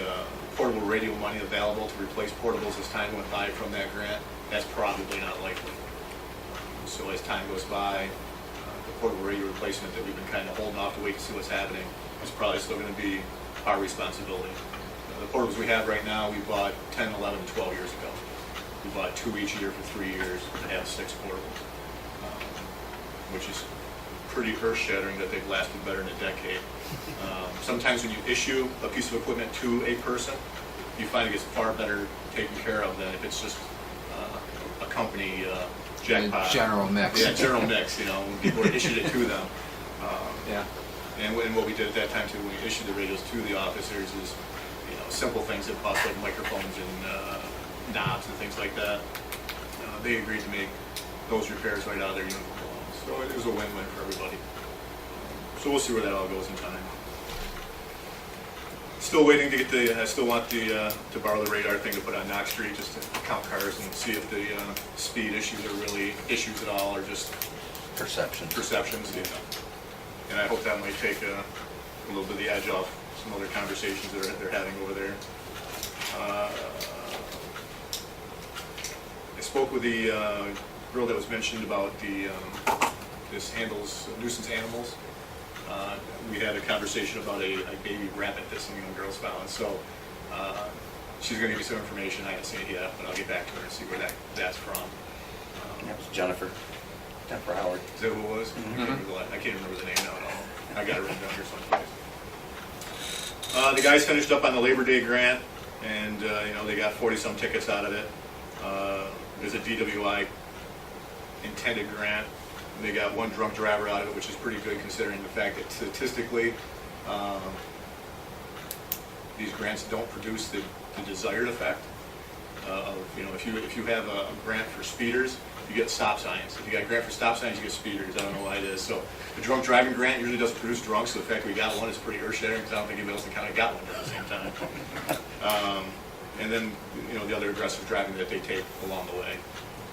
portable radio money available to replace portables as time went by from that grant. That's probably not likely. So as time goes by, the portable radio replacement that we've been kind of holding off to wait to see what's happening is probably still going to be our responsibility. The portables we have right now, we bought 10, 11, 12 years ago. We bought 2 each year for 3 years to have 6 portables, which is pretty earth-shattering that they've lasted better than a decade. Sometimes when you issue a piece of equipment to a person, you find it gets far better taken care of than if it's just a company jackpot. General mix. Yeah, general mix, you know, when people issued it to them. Yeah. And what we did at that time too, when we issued the radios to the officers is, you know, simple things that cost like microphones and knobs and things like that. They agreed to make those repairs right out of their uniform. So it was a win-win for everybody. So we'll see where that all goes in time. Still waiting to get I still want to borrow the radar thing to put on Knox Street just to count cars and see if the speed issues are really issues at all or just Perception. perceptions, you know. And I hope that might take a little bit of the edge off some other conversations that they're having over there. I spoke with the girl that was mentioned about this handles nuisance animals. We had a conversation about a baby rabbit that some young girls found. So she's going to give me some information. I haven't seen it yet, but I'll get back to her and see where that's from. That was Jennifer Howard. Is that who it was? I can't remember the name now at all. I got it written down here someplace. The guys finished up on the Labor Day grant, and you know, they got 40-some tickets out of it. There's a DWI intended grant. They got 1 drunk driver out of it, which is pretty good considering the fact that statistically these grants don't produce the desired effect. You know, if you have a grant for speeders, you get stop signs. If you got a grant for stop signs, you get speeders. I don't know why it is. So the drunk driving grant usually doesn't produce drunks, so the fact that we got one is pretty earth-shattering because I don't think anybody else in the county got one at the same time. And then, you know, the other aggressive driving that they take along the way.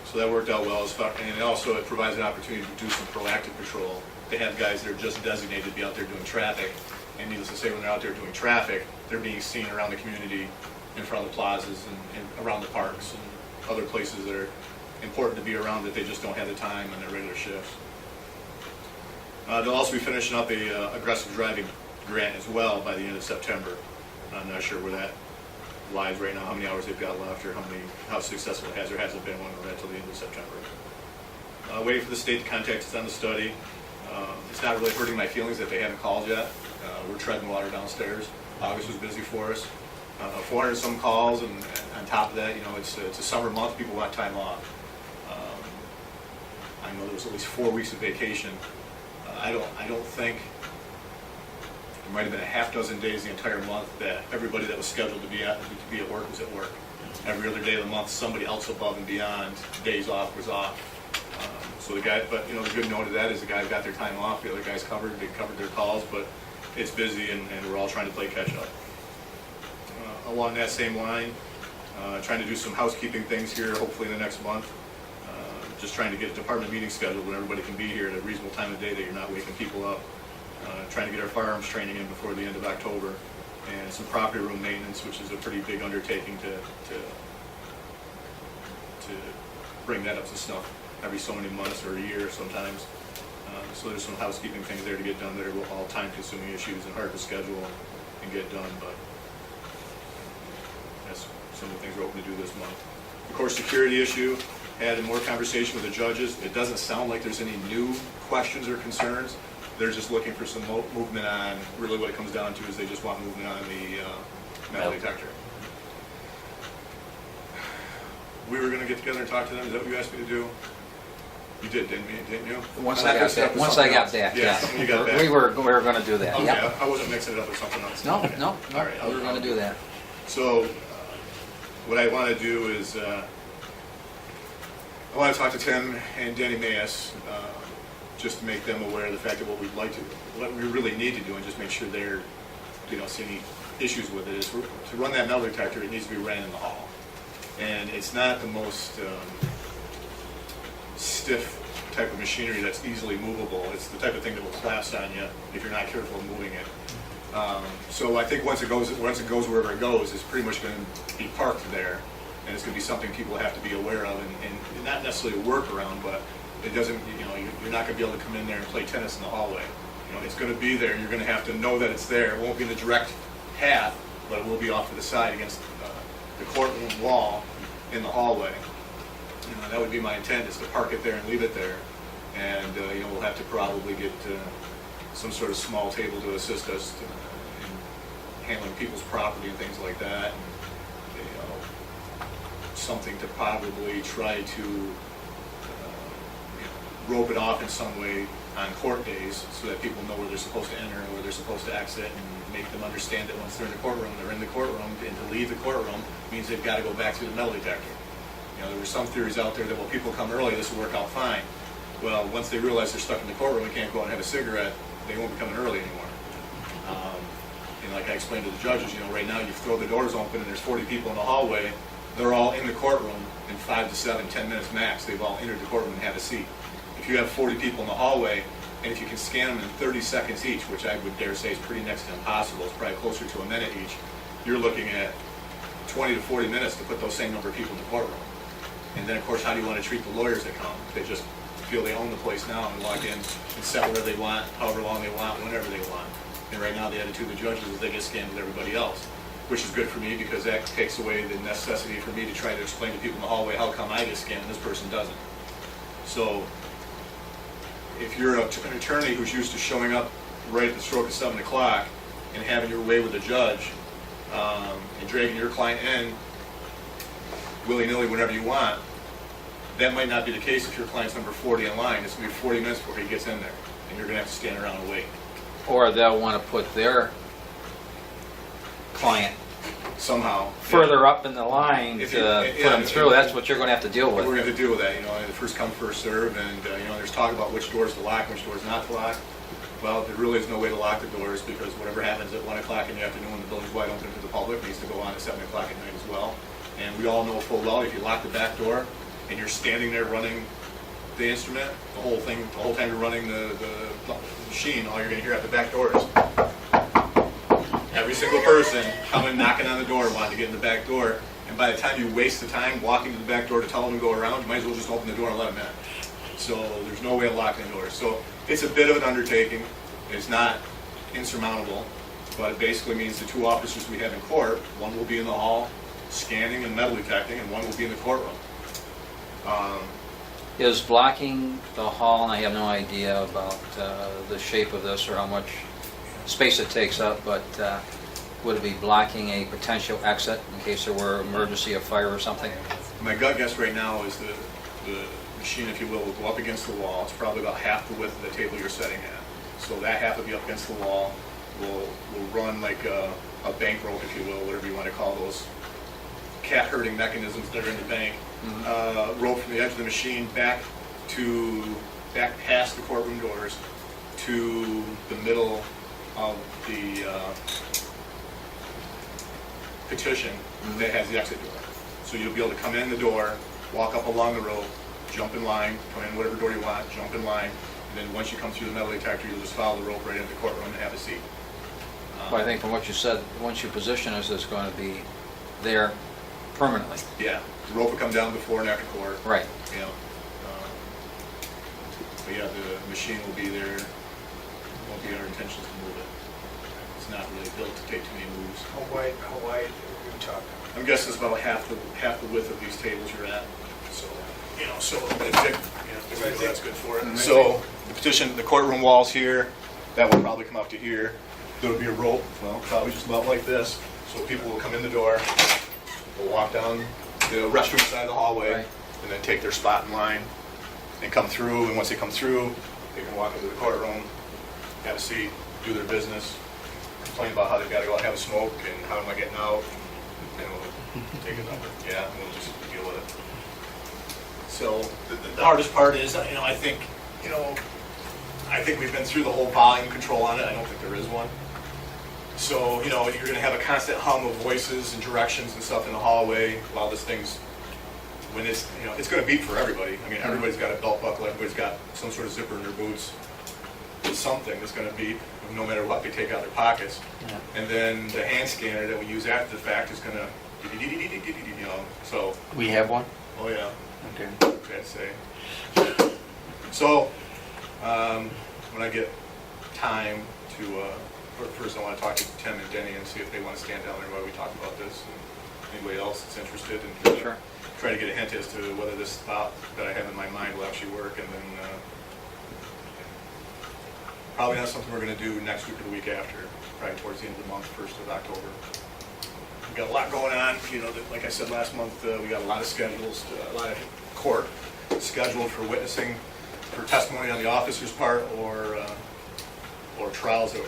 So that worked out well as far, and also it provides an opportunity to do some proactive patrol. They have guys that are just designated to be out there doing traffic, and needless to say, when they're out there doing traffic, they're being seen around the community, in front of the plazas and around the parks and other places that are important to be around that they just don't have the time on their regular shifts. They'll also be finishing up a aggressive driving grant as well by the end of September. I'm not sure where that lies right now, how many hours they've got left, or how successful it has or hasn't been when we're at till the end of September. Waiting for the state to contact us on the study. It's not really hurting my feelings that they haven't called yet. We're treading water downstairs. August was busy for us. 400 some calls, and on top of that, you know, it's a summer month. People want time off. I know there was at least 4 weeks of vacation. I don't think there might have been a half dozen days the entire month that everybody that was scheduled to be at work was at work. every other day of the month, somebody else above and beyond days off was off. So the guy, but you know, the good note of that is the guys got their time off, the other guys covered, they covered their calls, but it's busy and we're all trying to play catch up. Along that same line, trying to do some housekeeping things here, hopefully in the next month. Just trying to get a department meeting scheduled when everybody can be here at a reasonable time of day that you're not waking people up. Trying to get our firearms training in before the end of October, and some property room maintenance, which is a pretty big undertaking to bring that up to snuff every so many months or a year sometimes. So there's some housekeeping things there to get done that are all time-consuming issues and hard to schedule and get done, but that's some of the things we're hoping to do this month. Of course, security issue, had more conversation with the judges. It doesn't sound like there's any new questions or concerns. They're just looking for some movement on, really what it comes down to is they just want movement on the metal detector. We were going to get together and talk to them. Is that what you asked me to do? You did, didn't you? Once I got back, Yeah, yeah. you got back. We were going to do that, Okay, yeah. I wasn't mixing it up with something else. No, Okay. no, All right, we were going to do that. So, what I want to do is, I want to talk to Tim and Danny Mayes, just to make them aware of the fact that what we really need to do, and just make sure they're, see any issues with it, is to run that metal detector, it needs to be ran in the hall. And it's not the most stiff type of machinery that's easily movable. It's the type of thing that will collapse on you if you're not careful of moving it. So I think once it goes wherever it goes, it's pretty much going to be parked there, and it's going to be something people have to be aware of, and not necessarily a workaround, but it doesn't, you're not going to be able to come in there and play tennis in the hallway. It's going to be there. You're going to have to know that it's there. It won't be in the direct path, but it will be off to the side against the courtroom wall in the hallway. That would be my intent, is to park it there and leave it there. And we'll have to probably get some sort of small table to assist us in handling people's property and things like that. And, something to probably try to rope it off in some way on court days, so that people know where they're supposed to enter and where they're supposed to exit, and make them understand that once they're in the courtroom, they're in the courtroom, and to leave the courtroom means they've got to go back through the metal detector. There were some theories out there that, well, people come early, this will work out fine. Well, once they realize they're stuck in the courtroom and can't go out and have a cigarette, they won't be coming early anymore. Like I explained to the judges, right now you throw the doors open and there's 40 people in the hallway, they're all in the courtroom in 5 to 7, 10 minutes max. They've all entered the courtroom and had a seat. If you have 40 people in the hallway, and if you can scan them in 30 seconds each, which I would dare say is pretty next to impossible, it's probably closer to a minute each, you're looking at 20 to 40 minutes to put those same number of people in the courtroom. And then, of course, how do you want to treat the lawyers that come? They just feel they own the place now and log in and set whatever they want, however long they want, whenever they want. And right now the attitude of the judges is they get scanned with everybody else, which is good for me because that takes away the necessity for me to try to explain to people in the hallway how come I get scanned and this person doesn't. So if you're an attorney who's used to showing up right at the stroke of 7 o'clock and having your way with a judge and dragging your client in willy-nilly whenever you want, that might not be the case if your client's number 40 in line. It's going to be 40 minutes before he gets in there, and you're going to have to stand around and wait. Or they'll want to put their client Somehow. further up in the line If to you- put them through. That's what you're going to have to deal We're with. going to deal with that, the first come, first serve, and, there's talk about which doors to lock, which doors not to lock. Well, there really is no way to lock the doors because whatever happens at 1 o'clock in the afternoon when the building's wide open to the public needs to go on at 7 o'clock at night as well. And we all know full well, if you lock the back door and you're standing there running the instrument, the whole time you're running the machine, all you're going to hear at the back door is every single person coming, knocking on the door, wanting to get in the back door. And by the time you waste the time walking to the back door to tell them to go around, you might as well just open the door and let them in. So there's no way of locking the doors. So it's a bit of an undertaking. It's not insurmountable, but it basically means the 2 officers we have in court, one will be in the hall scanning and metal detecting, and one will be in the courtroom. Is blocking the hall, and I have no idea about the shape of this or how much space it takes up, but would it be blocking a potential exit in case there were emergency, a fire or something? My gut guess right now is the machine, if you will go up against the wall. It's probably about half the width of the table you're setting at. So that half will be up against the wall. Will run like a bank rope, if you will, whatever you want to call those cat herding mechanisms that are in the bank. Rope from the edge of the machine back past the courtroom doors to the middle of the petition that has the exit door. So you'll be able to come in the door, walk up along the rope, jump in line, come in whatever door you want, jump in line, and then once you come through the metal detector, you'll just follow the rope right into the courtroom and have a seat. But I think from what you said, once you position us, it's going to be there permanently. Yeah, the rope will come down before and after court. Right. You know, but yeah, the machine will be there. Won't be our intention to move it. It's not really built to take too many moves. How wide are we talking? I'm guessing it's about half the width of these tables you're at. So, you know, so that's good for it. So the petition, the courtroom walls here, that will probably come up to here. There'll be a rope, well, probably just about like this. So people will come in the door, will walk down the restroom side of the hallway, Right. and then take their spot in line and come through. And once they come through, they can walk into the courtroom, have a seat, do their business, complain about how they've got to go out and have a smoke and how am I getting out, and we'll take a number. Yeah, and we'll just deal with it. So the hardest part is, you know, I think we've been through the whole volume control on it. I don't think there is one. So, you know, you're going to have a constant hum of voices and directions and stuff in the hallway while this thing's, when it's, you know, it's going to beep for everybody. I mean, everybody's got a belt buckle, everybody's got some sort of zipper in their boots. It's something that's going to beep no matter what they take out of their pockets. Yeah. And then the hand scanner that we use after the fact is going to, you know, so, We have one? oh yeah. Okay. I'd say. So, when I get time to, first I want to talk to Tim and Denny and see if they want to stand down there while we talk about this. And anybody else that's interested, and Sure. try to get a hint as to whether this thought that I have in my mind will actually work. And then probably not something we're going to do next week or the week after, probably towards the end of the month, 1st of October. We've got a lot going on. You know, like I said last month, we got a lot of schedules, a lot of court scheduled for witnessing, for testimony on the officer's part, or trials that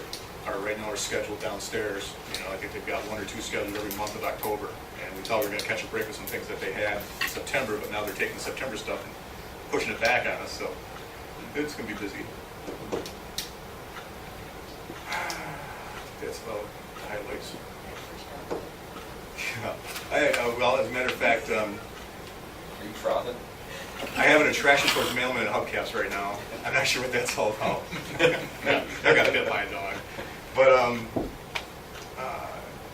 are right now are scheduled downstairs. You know, I think they've got 1 or 2 scheduled every month of October, and we thought we were going to catch a break with some things that they had in September, but now they're taking the September stuff and pushing it back on us. So it's going to be busy. That's about the highlights. Well, as a matter of fact, Are you frothing? I have an attraction towards mailmen and hubcaps right now. I'm not sure what that's all about. I got hit by a dog. But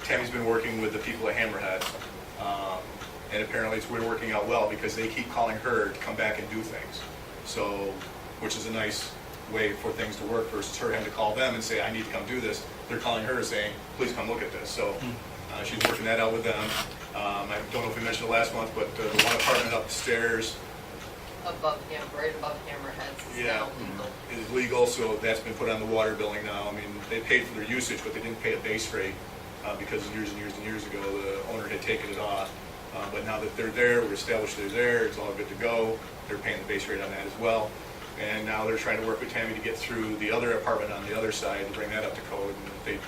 Tammy's been working with the people at Hammerhead, and apparently it's been working out well because they keep calling her to come back and do things. So, which is a nice way for things to work versus her having to call them and say, I need to come do this. They're calling her saying, please come look at this. So she's working that out with them. I don't know if we mentioned it last month, but the one apartment upstairs Above him, right above Hammerheads, is Yeah. now legal. is legal, so that's been put on the water billing now. I mean, they paid for their usage, but they didn't pay a base rate because years and years and years ago, the owner had taken it off. But now that they're there, we're established they're there, it's all good to go. They're paying the base rate on that as well. And now they're trying to work with Tammy to get through the other apartment on the other side to bring that up to code. And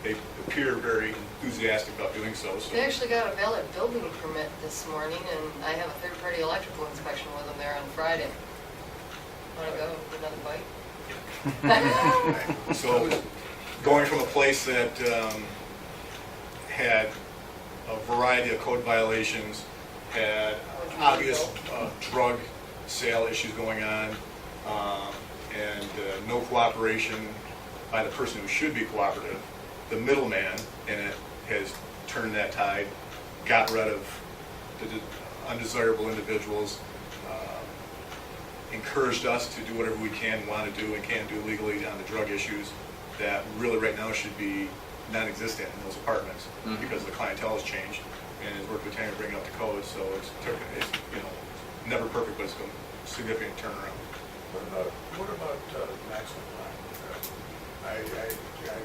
they appear very enthusiastic about doing so. They actually got a valid building permit this morning, and I have a third-party electrical inspection with them there on Friday. Want to go for another bite? So, going from a place that had a variety of code violations, had obvious drug sale issues going on, and no cooperation by the person who should be cooperative, the middleman in it has turned that tide, got rid of the undesirable individuals, encouraged us to do whatever we can, want to do, and can do legally on the drug issues that really right now should be non-existent in those apartments because the clientele has changed and has worked with Tammy to bring it up to code. So it's you know, never perfect, but it's a significant turnaround. What about maximum time? I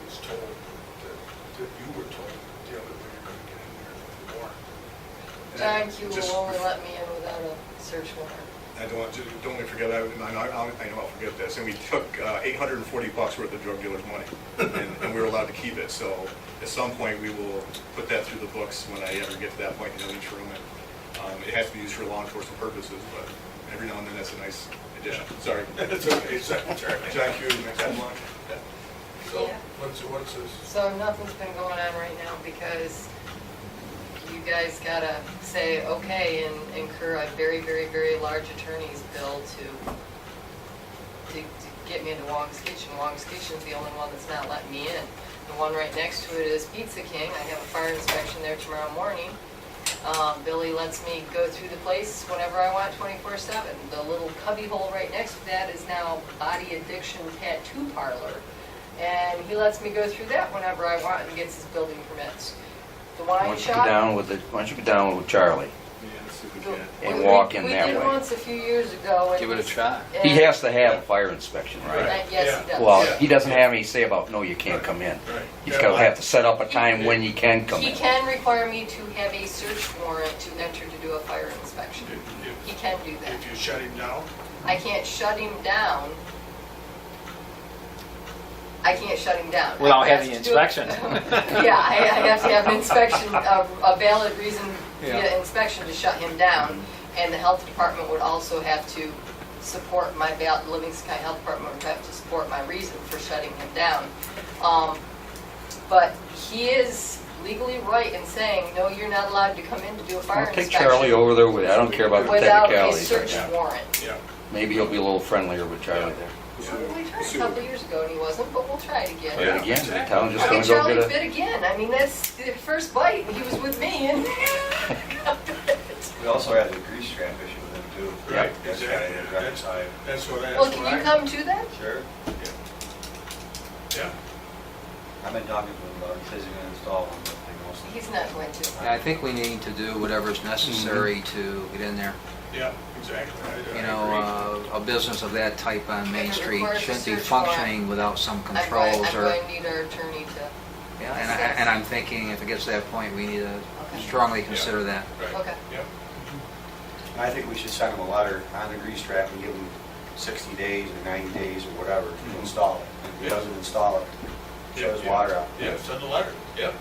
was told that you were told the other way you're going to get in there with the warrant. Thank you, Just- will only let me in without a search warrant. I don't want to forget. I know I'll forget this. And we took $840 worth of drug dealers' money, and we were allowed to keep it. So at some point, we will put that through the books when I ever get to that point, each room. And it has to be used for law enforcement purposes, but every now and then that's a nice addition. Sorry. It's okay, Secretary. John Hughes, next one. So, what's this? So nothing's been going on right now because you guys gotta say, okay, and incur a very, very, very large attorney's bill to get me into Wong's Kitchen. Wong's Kitchen's the only one that's not letting me in. The one right next to it is Pizza King. I have a fire inspection there tomorrow morning. Billy lets me go through the place whenever I want, 24/7. The little cubby hole right next to that is now Body Addiction Tattoo Parlor. And he lets me go through that whenever I want and gets his building permits. The Why wine don't you go shop. down with Charlie Yeah, let's see if we can. and walk in We that did way? once a few years ago. and Give it a shot. He and- has to have a fire inspection, right? Yes, he does. Well, Yeah. he doesn't have any say about, no, you can't come in. Right. He's got to have to set up a time when you can come He in. can require me to have a search warrant to enter to do a fire inspection. He can do that. If you shut him down, I can't shut him down. I can't shut him down. Without I have having to the do it- inspection. Yeah, I have to have an inspection, a valid reason Yeah. via inspection to shut him down. And the health department would also have to support my, Livingston County Health Department would have to support my reason for shutting him down. But he is legally right in saying, no, you're not allowed to come in to do a fire I'll take inspection. Charlie over there with, I don't care about the Without a technicalities right search now. warrant. yeah. Maybe he'll be a little friendlier with Charlie there. Well, we tried a couple years ago and he wasn't, but we'll try it again. But again, tell him just I gonna mean, go Charlie get a, bit again. I mean, that's the first bite, and he was with me, and We also had the grease trap issue with him too. Right, That's exactly. kind of reconciled. That's what well, can you come to that? Sure. Yeah. I've been talking to him about it, he says he's gonna install one, but they mostly. He's not going to. Yeah, I think we need to do whatever's necessary to get in there. Yeah, exactly. I You agree. know, a business of that type on Main It Street requires a shouldn't be search warrant. functioning without some I'm controls or... going to need our attorney to, Yeah, and I'm thinking if it gets to that point, we need to strongly consider that. Right. okay. Yeah. I think we should send him a letter on the grease trap and give him 60 days or 90 days or whatever to install it. If he doesn't install it, shut his water out. Yeah, send a letter, yeah,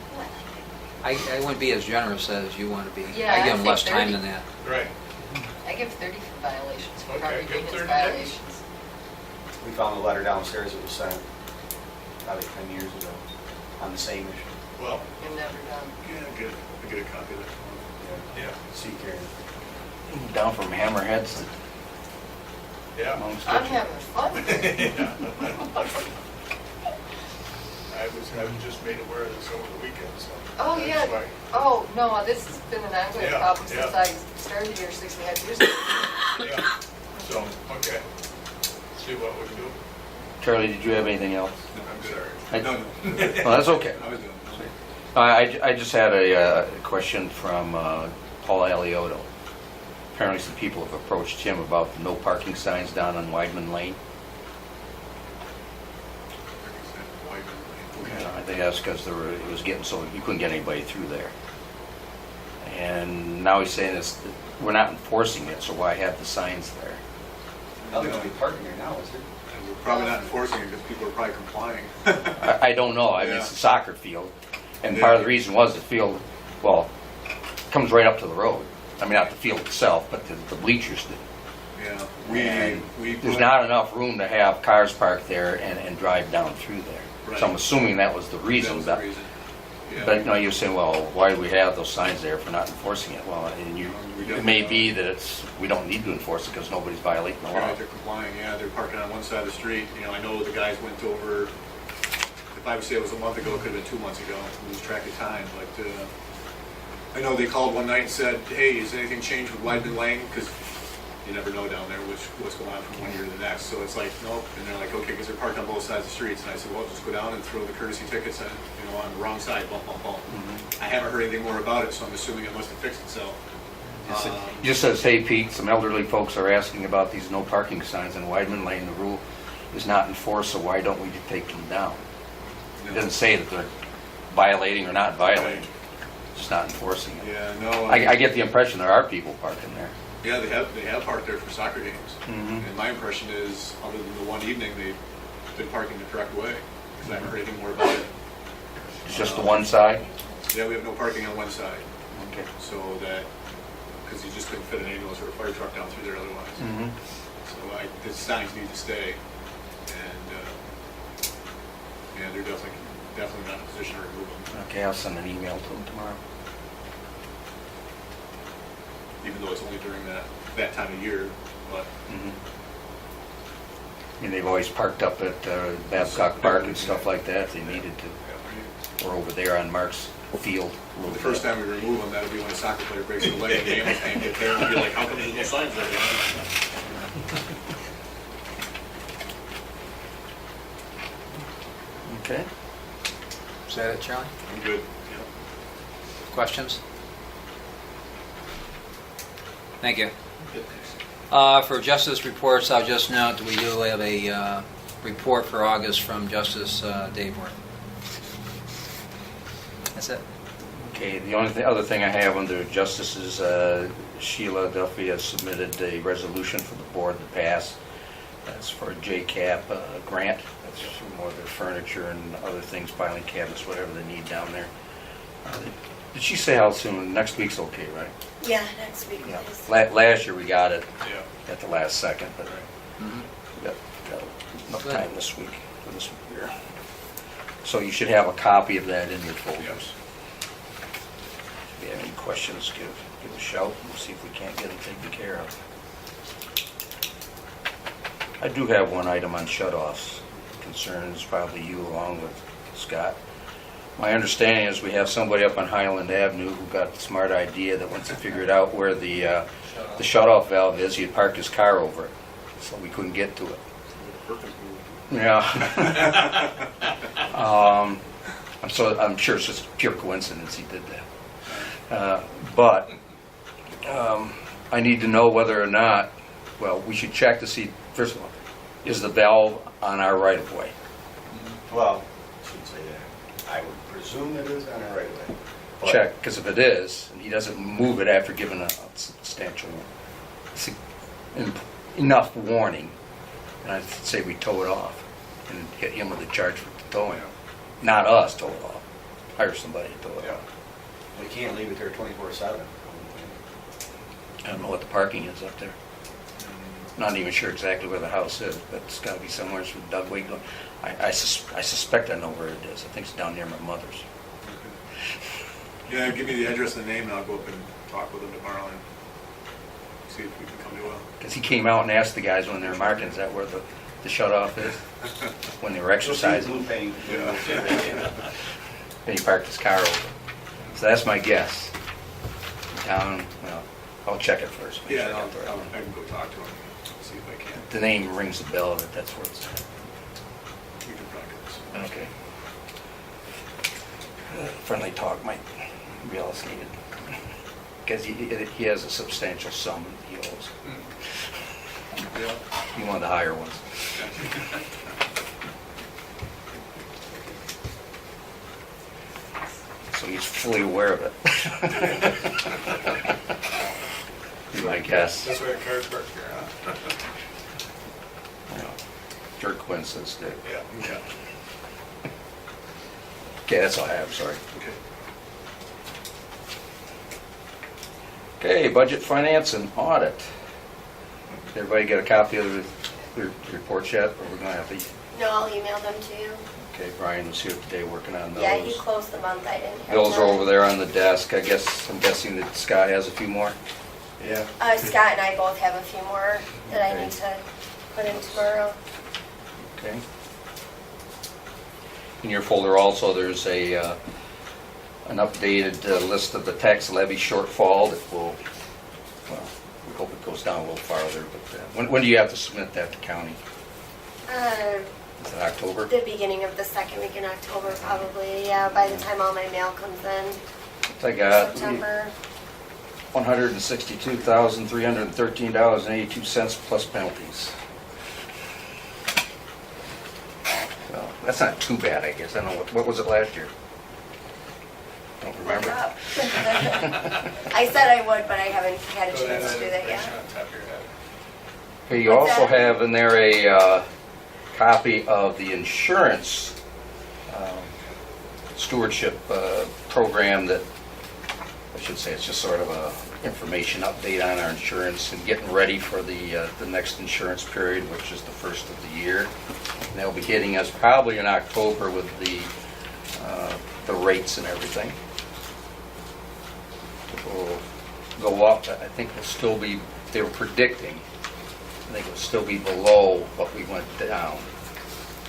I wouldn't be as generous as you want to be. Yeah, I I give them think less time 30. than that. right. I give 30 for violations, for Okay, property give maintenance 30 days. violations. We found a letter downstairs that was sent probably 10 years ago on the same issue. Well, I'm never done. Yeah, get a copy of that. yeah, Sea Carrier. down from Hammerheads to yeah. Monk's I'm Kitchen. having fun. I was just made aware of this over the weekend, so. Oh, that's yeah. why. Oh, no, this has been an ongoing Yeah, problem since yeah. I started here 6.5 years ago. Yeah, so, okay. See what we can do. Charlie, did you have anything else? No, I'm sorry. I- No, no. Well, that's okay. I was done. I just had a question from Paul Aliotto. Apparently some people have approached him about the no parking signs down on Weidman Lane. I think that's because it was getting so, you couldn't get anybody through there. And now he's saying we're not enforcing it, so why have the signs there? Now they're gonna be parking there now, is it? And we're probably not enforcing it because people are probably complying. I don't know. I mean, it's a soccer field, and part of the reason was the field, well, comes right up to the road. I mean, not the field itself, but the bleachers do. Yeah, And we. there's put- not enough room to have cars parked there and drive down through there. Right. So I'm assuming that was the That reason. was the reason. Yeah. But no, you're saying, well, why do we have those signs there if we're not enforcing it? Well, and it may be that we don't need to enforce it because nobody's violating the law. Right, they're complying, yeah, they're parking on one side of the street. You know, I know the guys went over, if I would say it was a month ago, it could have been 2 months ago, lose track of time, but I know they called one night and said, hey, has anything changed with Weidman Lane? Because you never know down there what's going on from one year to the next. So it's like, nope, and they're like, okay, because they're parked on both sides of the streets. And I said, well, just go down and throw the courtesy tickets in, on the wrong side, bump, bump, bump. I haven't heard anything more about it, so I'm assuming it must have fixed itself. It just says, hey, Pete, some elderly folks are asking about these no parking signs in Weidman Lane. The rule is not enforced, so why don't we take them down? It doesn't say that they're violating or not violating, just not enforcing it. Yeah, no. I get the impression there are people parking there. Yeah, they have parked there for soccer games. Mhm. And my impression is, other than the one evening, they've been parking the correct way, because I haven't heard anything more about it. just the one side? Yeah, we have no parking on one side, Okay. so that, because you just couldn't fit an ambulance or a fire truck down through there otherwise. Mhm. So the signs need to stay, and, yeah, they're definitely not in a position to remove them, Okay, I'll send an email to them tomorrow. even though it's only during that time of year, but Mhm. I mean, they've always parked up at Babcock Park and stuff like that if they needed to. yeah, Or over there on Mark's Field. a little the first bit. time we remove them, that'll be when a soccer player breaks their leg and the ambulance can't get there, and be like, how come there's no signs there? Okay. Is that it, Charlie? I'm good, yeah. Questions? Thank you. For Justice reports, I'll just note we do have a report for August from Justice Dayworth. That's it. Okay, the only other thing I have under justice is Sheila Duffy has submitted a resolution for the board to pass. That's for a JCAP grant. That's for more of their furniture and other things, filing cabinets, whatever they need down there. Did she say how soon? Next week's okay, right? Yeah, next week Yeah. is. Last year we got it Yeah. at the last second, but Mhm. we got enough time this week for this year. So you should have a copy of that in your folders. If you have any questions, give a shout. We'll see if we can't get them taken care of. I do have one item on shut-offs. Concerns probably you along with Scott. My understanding is we have somebody up on Highland Avenue who got the smart idea that once he figured out where the shut-off valve is, he'd park his car over it, so we couldn't get to it. Perfect move. Yeah. I'm sure it's just pure coincidence he did that. But I need to know whether or not, well, we should check to see, first of all, is the valve on our right-of-way? Well, I shouldn't say that. I would presume it is on the right way. But Check, because if it is, and he doesn't move it after giving a substantial, enough warning, and I'd say we tow it off and hit him with a charge for towing. Not us tow it off. Hire somebody to tow it off. We can't leave it there 24/7. I don't know what the parking is up there. Not even sure exactly where the house is, but it's got to be somewhere from Doug Wade. I suspect I know where it is. I think it's down near my mother's. Yeah, give me the address and the name, and I'll go up and talk with them tomorrow and see if we can come to a... Because he came out and asked the guys when they were marking, is that where the shut-off is? When they were exercising. Blue paint. And he parked his car over. So that's my guess. Down, well, I'll check it first. make Yeah, sure I got the right one. I can go talk to them and see if I can. The name rings a bell that that's where it's at. We can talk to this. Okay. Friendly talk might be all that's needed. Because he has a substantial sum he owes. Yeah. He wanted the higher ones. So he's fully aware of it. Be my guess. That's why a car's parked here, huh? Pure coincidence, Dick. Yeah. Okay, that's all I have, sorry. Okay. Okay, budget, finance, and audit. Everybody get a copy of the report yet, or we're gonna have to? No, I'll email them to you. Okay, Brian was here today working on those. Yeah, he closed the month, I didn't have Bills are time. over there on the desk. I'm guessing that Scott has a few more. Yeah. Scott and I both have a few more that I Okay. need to put in tomorrow. Okay. In your folder also, there's an updated list of the tax levy shortfall that will, well, we hope it goes down a little farther, but when do you have to submit that to county? Is it October? The beginning of the second week in October, probably, yeah, by the time all my mail comes in, I got September. $162,313.82 plus penalties. Well, that's not too bad, I guess. I don't know, what was it last year? Don't remember. Look up. I said I would, but I haven't had a chance to do that yet. On top of your head. Okay, you What's also that? have in there a copy of the insurance stewardship program that, I should say, it's just sort of a information update on our insurance and getting ready for the next insurance period, which is the first of the year. And they'll be hitting us probably in October with the rates and everything. Will go up, I think will still be, they were predicting, I think it'll still be below what we went down.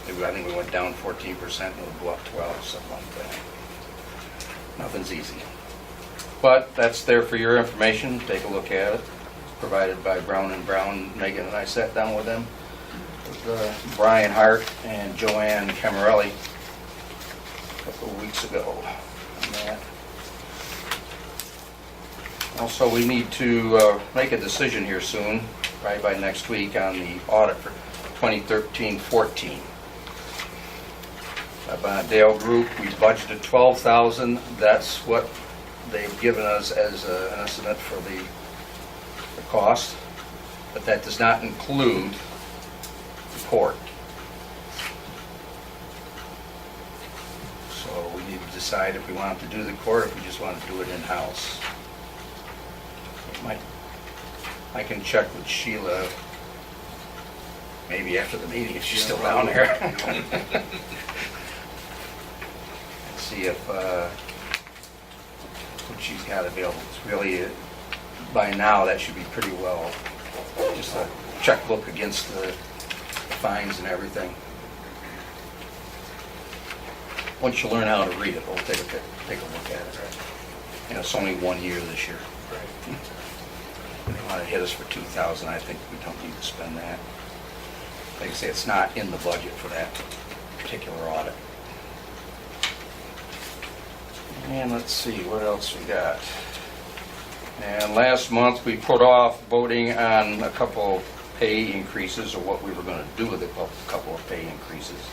I think we went down 14% and it'll go up 12, something like that. Nothing's easy. But that's there for your information, take a look at it. It's provided by Brown & Brown. Megan and I sat down with them, with Brian Hart and Joanne Camarelli a couple of weeks ago on that. Also, we need to make a decision here soon, probably by next week, on the audit for 2013-14. Dale Group, we budgeted $12,000. That's what they've given us as an estimate for the cost, but that does not include the court. So we need to decide if we want to do the court or if we just want to do it in-house. I can check with Sheila maybe after the meeting if she's still down there. See if what she's got available. It's really, by now, that should be pretty well, just a checkbook against the fines and everything. Once you learn how to read it, we'll take a look at it. You know, it's only 1 year this year. They want to hit us for $2,000. I think we don't need to spend that. Like I say, it's not in the budget for that particular audit. And let's see, what else we got? And last month, we put off voting on a couple pay increases, or what we were going to do with a couple of pay increases.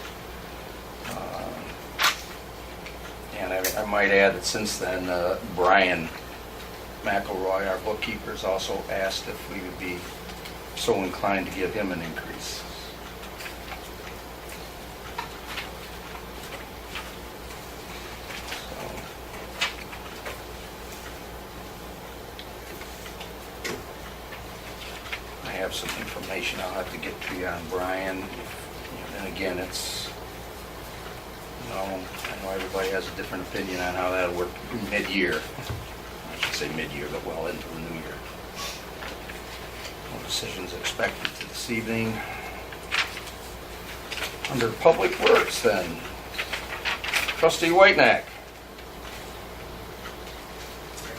And I might add that since then, Brian McElroy, our bookkeeper, has also asked if we would be so inclined to give him an increase. I have some information I'll have to get to you on Brian. And again, it's, I know everybody has a different opinion on how that'll work mid-year. I should say mid-year, but well into the new year. No decisions expected this evening. Under Public Works then, Trustee Whitenack.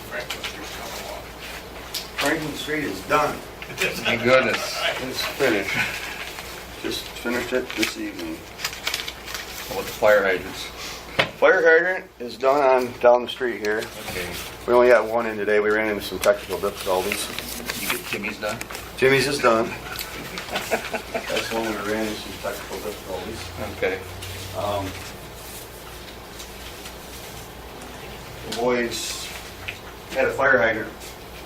Franklin Street's coming along. Franklin Street is done. Thank goodness. It's finished. Just finished it this evening. With the fire hydrants. Fire hydrant is done on down the street here. Okay. We only got one in today. We ran into some technical difficulties. You get Jimmy's done? Jimmy's is done. That's when we ran into some technical difficulties. Okay. The boys had a fire hydrant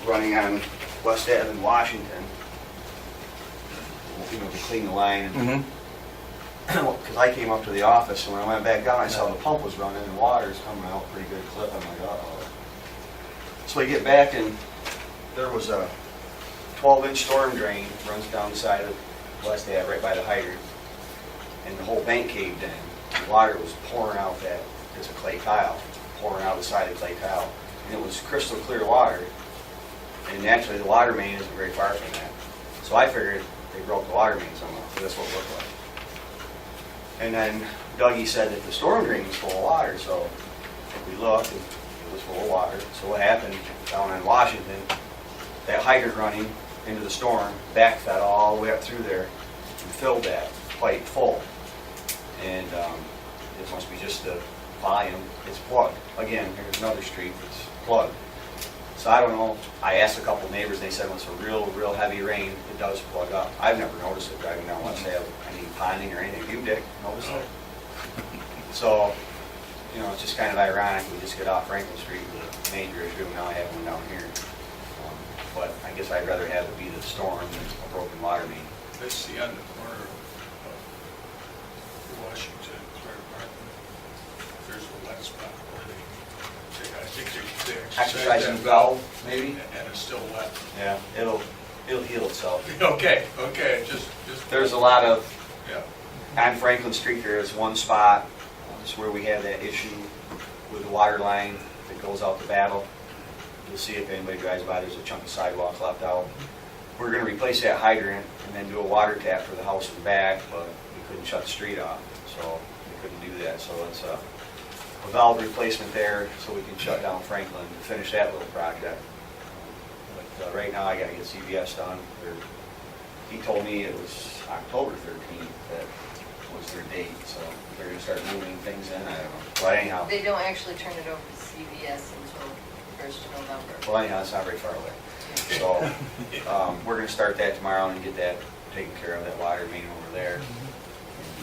running on West Ave in Washington. To clean the line. Mm-hmm. Because I came up to the office, and when I went back down, I saw the pump was running and water is coming out pretty good clip. I'm like, uh-oh. So I get back, and there was a 12-inch storm drain runs down the side of West Ave right by the hydrant, and the whole bank caved in. The water was pouring out that, it's a clay tile, pouring out the side of the clay tile. And it was crystal clear water, and naturally the water main isn't very far from that. So I figured they broke the water main somehow, so that's what it looked like. And then Dougie said that the storm drain was full of water, so we looked and it was full of water. So what happened down in Washington, that hydrant running into the storm backfed all the way up through there and filled that pipe full. And it must be just the volume, it's plugged. Again, here's another street that's plugged. So I don't know, I asked a couple of neighbors, they said when it's a real heavy rain, it does plug up. I've never noticed it driving down West Ave, any ponding or anything. You, Dick, noticed it? So, it's just kind of ironic, we just get off Franklin Street, the major issue, now I have one down here. But I guess I'd rather have it be the storm than a broken water main. This is on the corner of Washington, Fire Department. There's a last spot where I think they Exercising that valve, maybe? and it's still wet. Yeah, it'll heal itself. Okay, just. There's a lot of, Yeah, on Franklin Street, there is one spot, it's where we have that issue with the water line that goes out to Battle. You'll see if anybody drives by, there's a chunk of sidewalk left out. We're gonna replace that hydrant and then do a water tap for the house in the back, but we couldn't shut the street off, so we couldn't do that. So it's a valve replacement there, so we can shut down Franklin to finish that little project. But right now, I gotta get CBS done. He told me it was October 13th that was their date, so they're gonna start moving things in, I don't know. But anyhow, They don't actually turn it over to CVS until 1st of November. well anyhow, it's not very far away. So, we're gonna start that tomorrow and get that taken care of, that water main over there.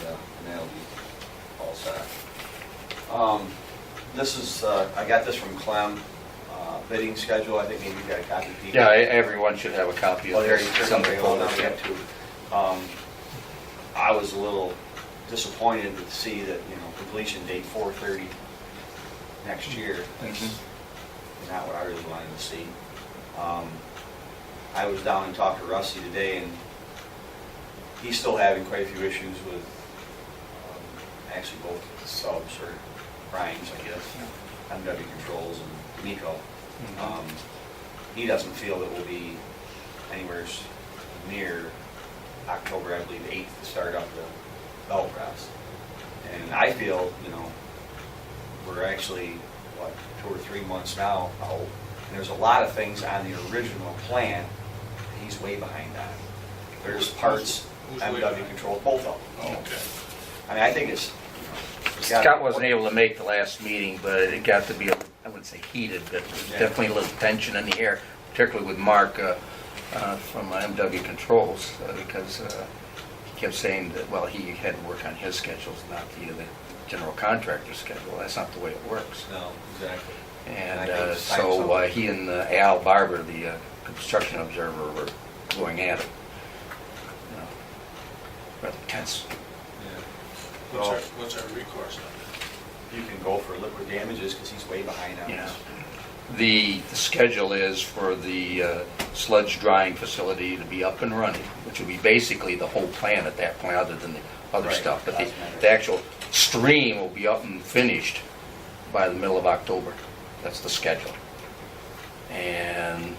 And that'll be all set. This is, I got this from Clem, bidding schedule, I think maybe you got a copy, Pete? Yeah, everyone should have a copy Oh, of there this. you It's on the go. Now folder. we got two. I was a little disappointed to see that, completion date 4/30 next year. That's not what I really wanted to see. I was down and talked to Rusty today, and he's still having quite a few issues with, actually both subs or primes, I guess, MW controls and Nico. He doesn't feel that we'll be anywhere near October, I believe, 8th to start up the belt press. And I feel, we're actually, 2 or 3 months now out, and there's a lot of things on the original plan he's way behind on. There's parts, Who's way MW behind? control, both of them. Oh, okay. I mean, I think it's. Scott wasn't able to make the last meeting, but it got to be, I wouldn't say heated, but Yeah. definitely a little tension in the air, particularly with Mark from MW Controls, because he kept saying that, well, he had to work on his schedules, not the general contractor's schedule. That's not the way it works. No, exactly. And I think it's time so somebody- he and Al Barber, the construction observer, were going at it. Rather tense. Well, What's our recourse on you can go for liquid damages because he's way behind on Yeah. this. The schedule is for the sludge drying facility to be up and running, which will be basically the whole plan at that point, other than the other Right, stuff. But doesn't matter. the actual stream will be up and finished by the middle of October. That's the schedule. And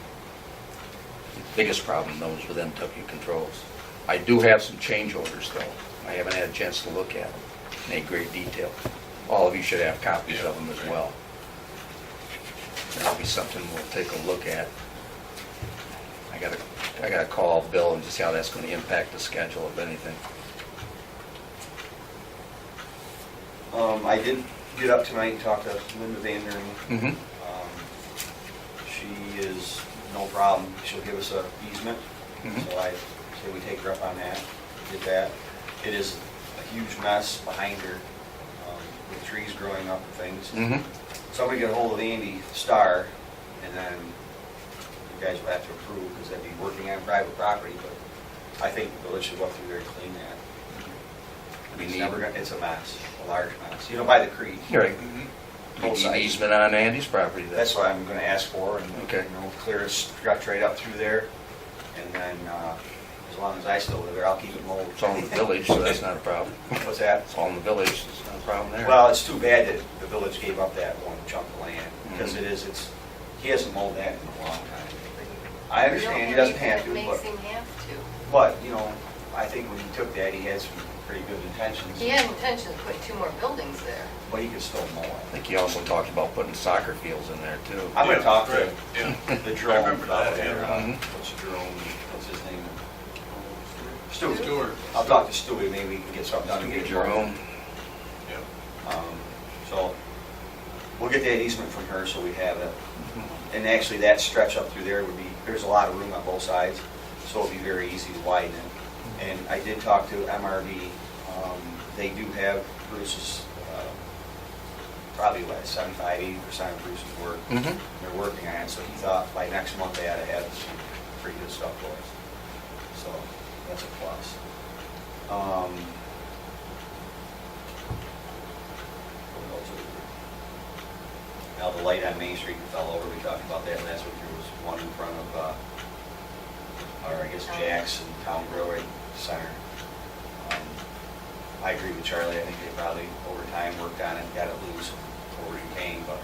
the biggest problem, though, is with MW Controls. I do have some change orders, though. I haven't had a chance to look at them in any great detail. All of you should have copies of them as well. That'll be something we'll take a look at. I gotta call Bill and just see how that's gonna impact the schedule, if anything. I did get up tonight and talk to Linda Vander. Mm-hmm. She is no problem. She'll give us a easement. Mhm. So I say we take her up on that, get that. It is a huge mess behind her, with trees growing up and things. Mm-hmm. Somebody get a hold of Andy Starr, and then you guys will have to approve, because they'd be working on private property, but I think the village should go through there and clean that. It's a mess, a large mess, by the creek. Right. Both You need sides. easement on Andy's property. That's what I'm gonna ask for, and, Okay. clear a stretch right up through there, and then, as long as I still live there, I'll keep it mowed. It's all in the village, so that's not a problem. What's that? It's all in the village, it's not a problem there. Well, it's too bad that the village gave up that one chunk of land, because Mhm. he hasn't mowed that in a long time. I understand, he doesn't have to, It makes him have to. but, I think when he took that, he had some pretty good intentions, He had intention of putting 2 more buildings there. but he could still mow I it. think he also talked about putting soccer fields in there, too. I'm gonna Yeah, talk to right, yeah. the I drone remember fellow that, there, yeah. Mhm. what's his name? Stuart. Stewart. I'll talk to Stewie, maybe we can get something done and get it going. Jerome. Yeah. So, we'll get that easement from her so we have it. And actually, that stretch up through there would be, there's a lot of room on both sides, so it'll be very easy to widen it. And I did talk to MRB, they do have Bruce's, probably 75–80% of Bruce's work. Mhm. They're working on it, so he thought by next month they ought to have some pretty good stuff for us. So, that's a plus. What else is there? Now, the light on Main Street fell over, we talked about that last week, there was one in front of, or I guess Jack's and Town Railroad Center. I agree with Charlie, I think they probably over time worked on it, got it loose, over in Kane, but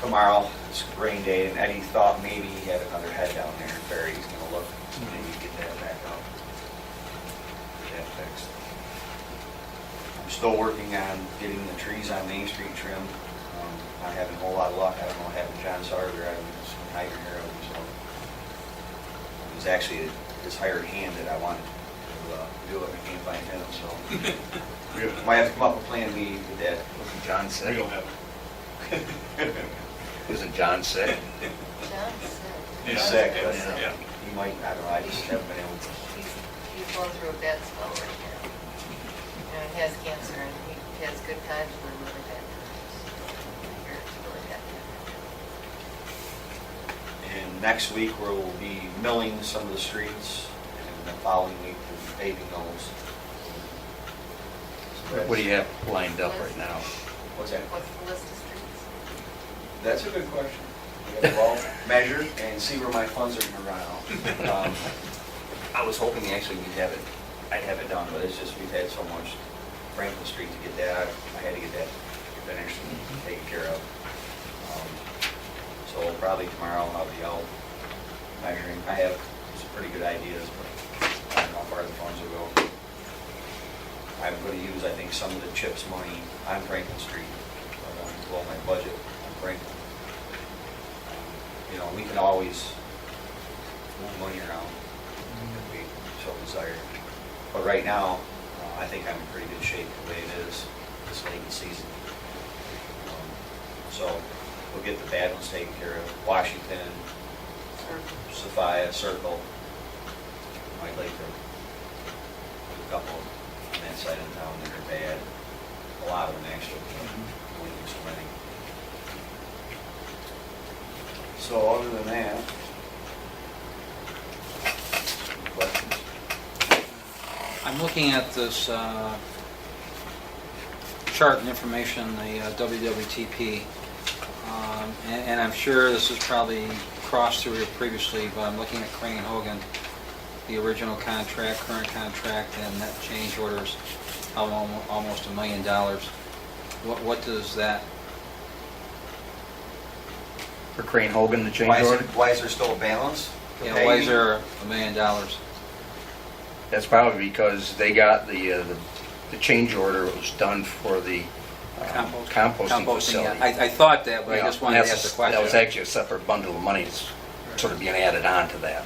tomorrow, it's a rain day, and Eddie thought maybe he had another head down there, and Barry's gonna look, maybe get that back up. Get that fixed. I'm still working on getting the trees on Main Street trimmed. Not having a whole lot of luck. I don't know what happened to John Sarver. I was hiding here. So it was actually his hired hand that I wanted to do it. I can't find him, so might have to come up with Plan B with that. Wasn't John We sick? don't have it. Wasn't John sick? John said. He's sick, but Yeah. he might. I don't know. I just haven't been able to. He's going through a bad spell right now. He has cancer and he has good times and then really bad times. I hear it's really bad. And next week we'll be milling some of the streets, and the following week we'll be paving those. What do you have lined up right now? What's that? What's the list of streets? That's a good question. We have to all measure and see where my funds are gonna run out. I was hoping actually I'd have it done, but it's just, we've had so much Franklin Street to get that, I had to get that finished and taken care of. So probably tomorrow I'll be out measuring. I have some pretty good ideas, but I don't know how far the funds will go. I'm gonna use, I think, some of the CHIPS money on Franklin Street, below my budget on Franklin. You know, we can always move money around if we so desire. But right now, I think I'm in pretty good shape the way it is this late in the season. So we'll get the bad ones taken care of. Washington, Sophia, Circle. I'd like to put a couple on that side of town that are bad. A lot of them actually. Only use so many. So other than that, any questions? I'm looking at this chart and information, the WWTP, and I'm sure this is probably crossed through here previously, but I'm looking at Crane Hogan, the original contract, current contract, and net change orders of almost $1 million. What does that? For Crane Hogan, the change order? Why is there still a balance? Yeah, why is there $1 million? That's probably because they got the change order was done for the composting facility. Yeah. I thought that, but I Yeah, just wanted to that's ask the question. That was actually a separate bundle of money that's sort of being added on to that.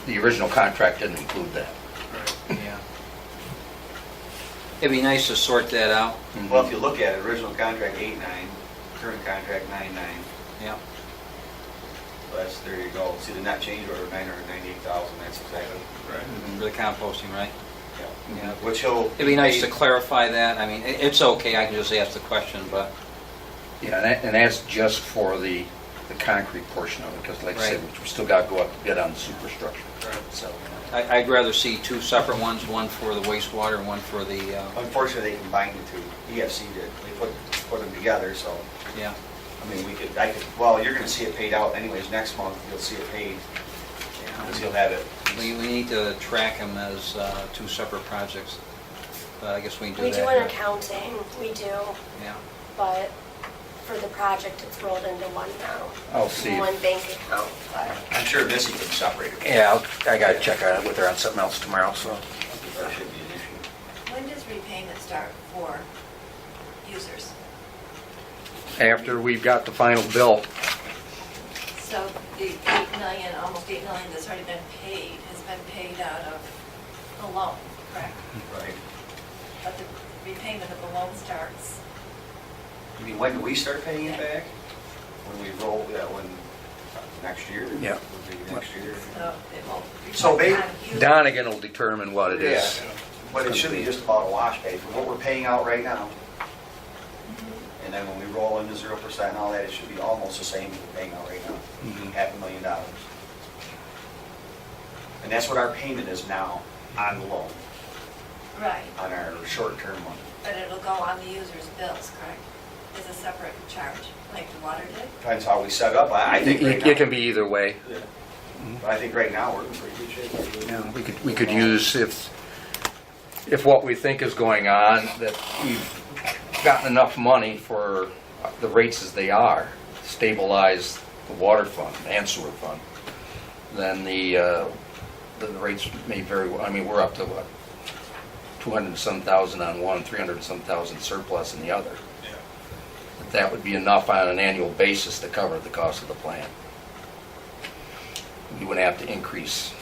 The original contract didn't include that. Yeah. It'd be nice to sort that out. Well, if you look at it, original contract 8.9, current contract 9.9. Yeah. So that's, there you go. See the net change order, 998,000, that's exactly. Right. For the composting, right? Yeah. Which he'll. It'd be nice to clarify that. I mean, it's okay, I can just ask the question, but, Yeah, and that's just for the concrete portion of it, because like I said, Right. we still got to go up to bid on the superstructure. So, I'd rather see two separate ones, one for the wastewater and one for the, Unfortunately, they combined the two. EFC did. They put them together, so, yeah. I mean, well, you're gonna see it paid out anyways next month. You'll see it paid. Because you'll have it. We need to track them as two separate projects. But I guess we can do We that. do an here. accounting, we do, Yeah. but for the project, it's rolled into one now. I'll see. One bank account, but I'm sure Missy can separate it. Yeah, I got to check on it with her on something else tomorrow, so. That should be an issue. When does repayment start for users? After we've got the final bill, So the 8 million, almost 8 million that's already been paid has been paid out of the loan, correct? Right. But the repayment of the loan starts, You mean, when do we start paying it back? When we roll, next year? Yeah. Would be next year. so it will So reflect on you. Donegan will determine what it is. But it should be just about a wash pay for what we're paying out right now. And then when we roll into 0% and all that, it should be almost the same as we're paying out right now, $500,000. And that's what our payment is now on the loan, Right, on our short-term money. but it'll go on the user's bills, correct? is a separate charge, like the water did? Depends how we set up. I think right now. It can be either way. Yeah. But I think right now we're in pretty good shape. Yeah, we could use, if what we think is going on, that we've gotten enough money for the rates as they are, stabilize the water fund and sewer fund, then the rates may very well, I mean, we're up to what, 200 and some thousand on one, 300 and some thousand surplus in the other. Yeah. That would be enough on an annual basis to cover the cost of the plant. You wouldn't have to increase,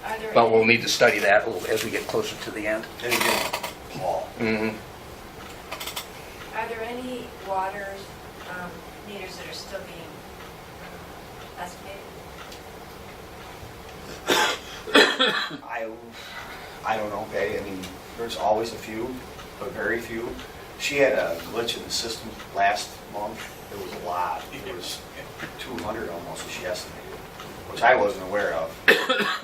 Are there but we'll any, need to study that a little as we get closer to the end. Then again, Paul, Mm-hmm. are there any water meters that are still being estimated? I don't know, okay, I mean, there's always a few, but very few. She had a glitch in the system last month. There was a lot. It was 200 almost, that she estimated, which I wasn't aware of.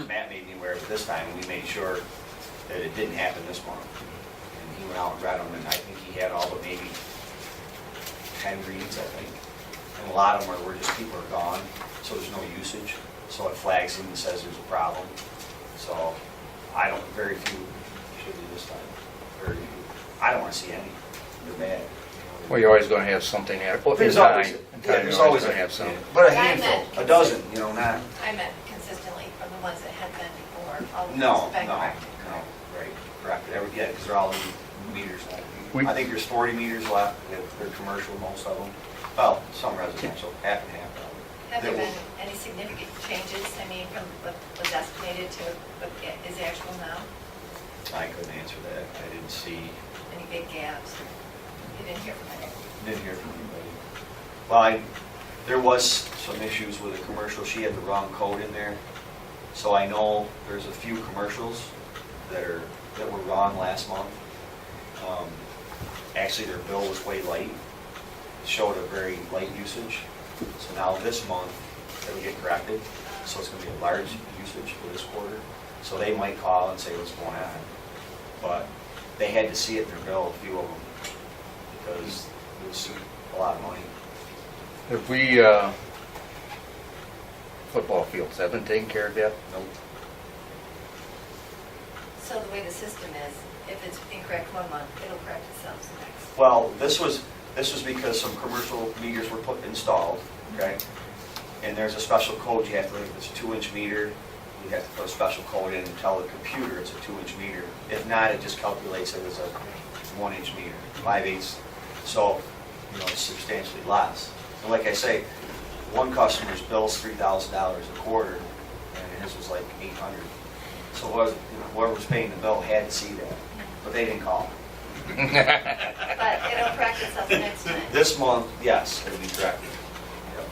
Matt made me aware of it this time, and we made sure that it didn't happen this month. And he went out and read them, and I think he had all but maybe 10 reads, I think. And a lot of them are where just people are gone, so there's no usage. So it flags him and says there's a problem. So I don't, very few should be this time, very few. I don't want to see any. They're bad. Well, you're always going to have something there. Well, in There's time, always, in yeah, time, there's you're always always going to have some. But a I handful, meant a dozen, you know, not, I meant consistently from the ones that had been before. All of no, those have been no, corrected. no, right, correct. Yeah, because they're all in meters now. We- I think there's 40 meters left. They're commercial, most of them. Well, some residential, half and half probably. Have there That been any significant changes, I mean, from what was estimated to what is actual now? I couldn't answer that. I didn't see, Any big gaps? You didn't hear from anyone? didn't hear from anybody. Well, there was some issues with a commercial. She had the wrong code in there. So I know there's a few commercials that were wrong last month. Actually, their bill was way light. It showed a very light usage. So now this month, it'll get corrected. So it's going to be a large usage for this quarter. So they might call and say what's going on. But they had to see it in their bill, a few of them, because it was a lot of money. Have we, football fields, have been taken care of yet? Nope. So the way the system is, if it's incorrect one month, it'll correct itself the next. Well, this was because some commercial meters were installed, okay? And there's a special code you have to, if it's a 2-inch meter, you have to put a special code in and tell the computer it's a 2-inch meter. If not, it just calculates it as a 1-inch meter, 5/8. So, you know, it's substantially less. And like I say, one customer's bill's $3,000 a quarter, and his was like $800. So whoever was paying the bill had to see that, but they didn't call. But it'll correct itself the next time. This month, yes, it'll be corrected. Yep.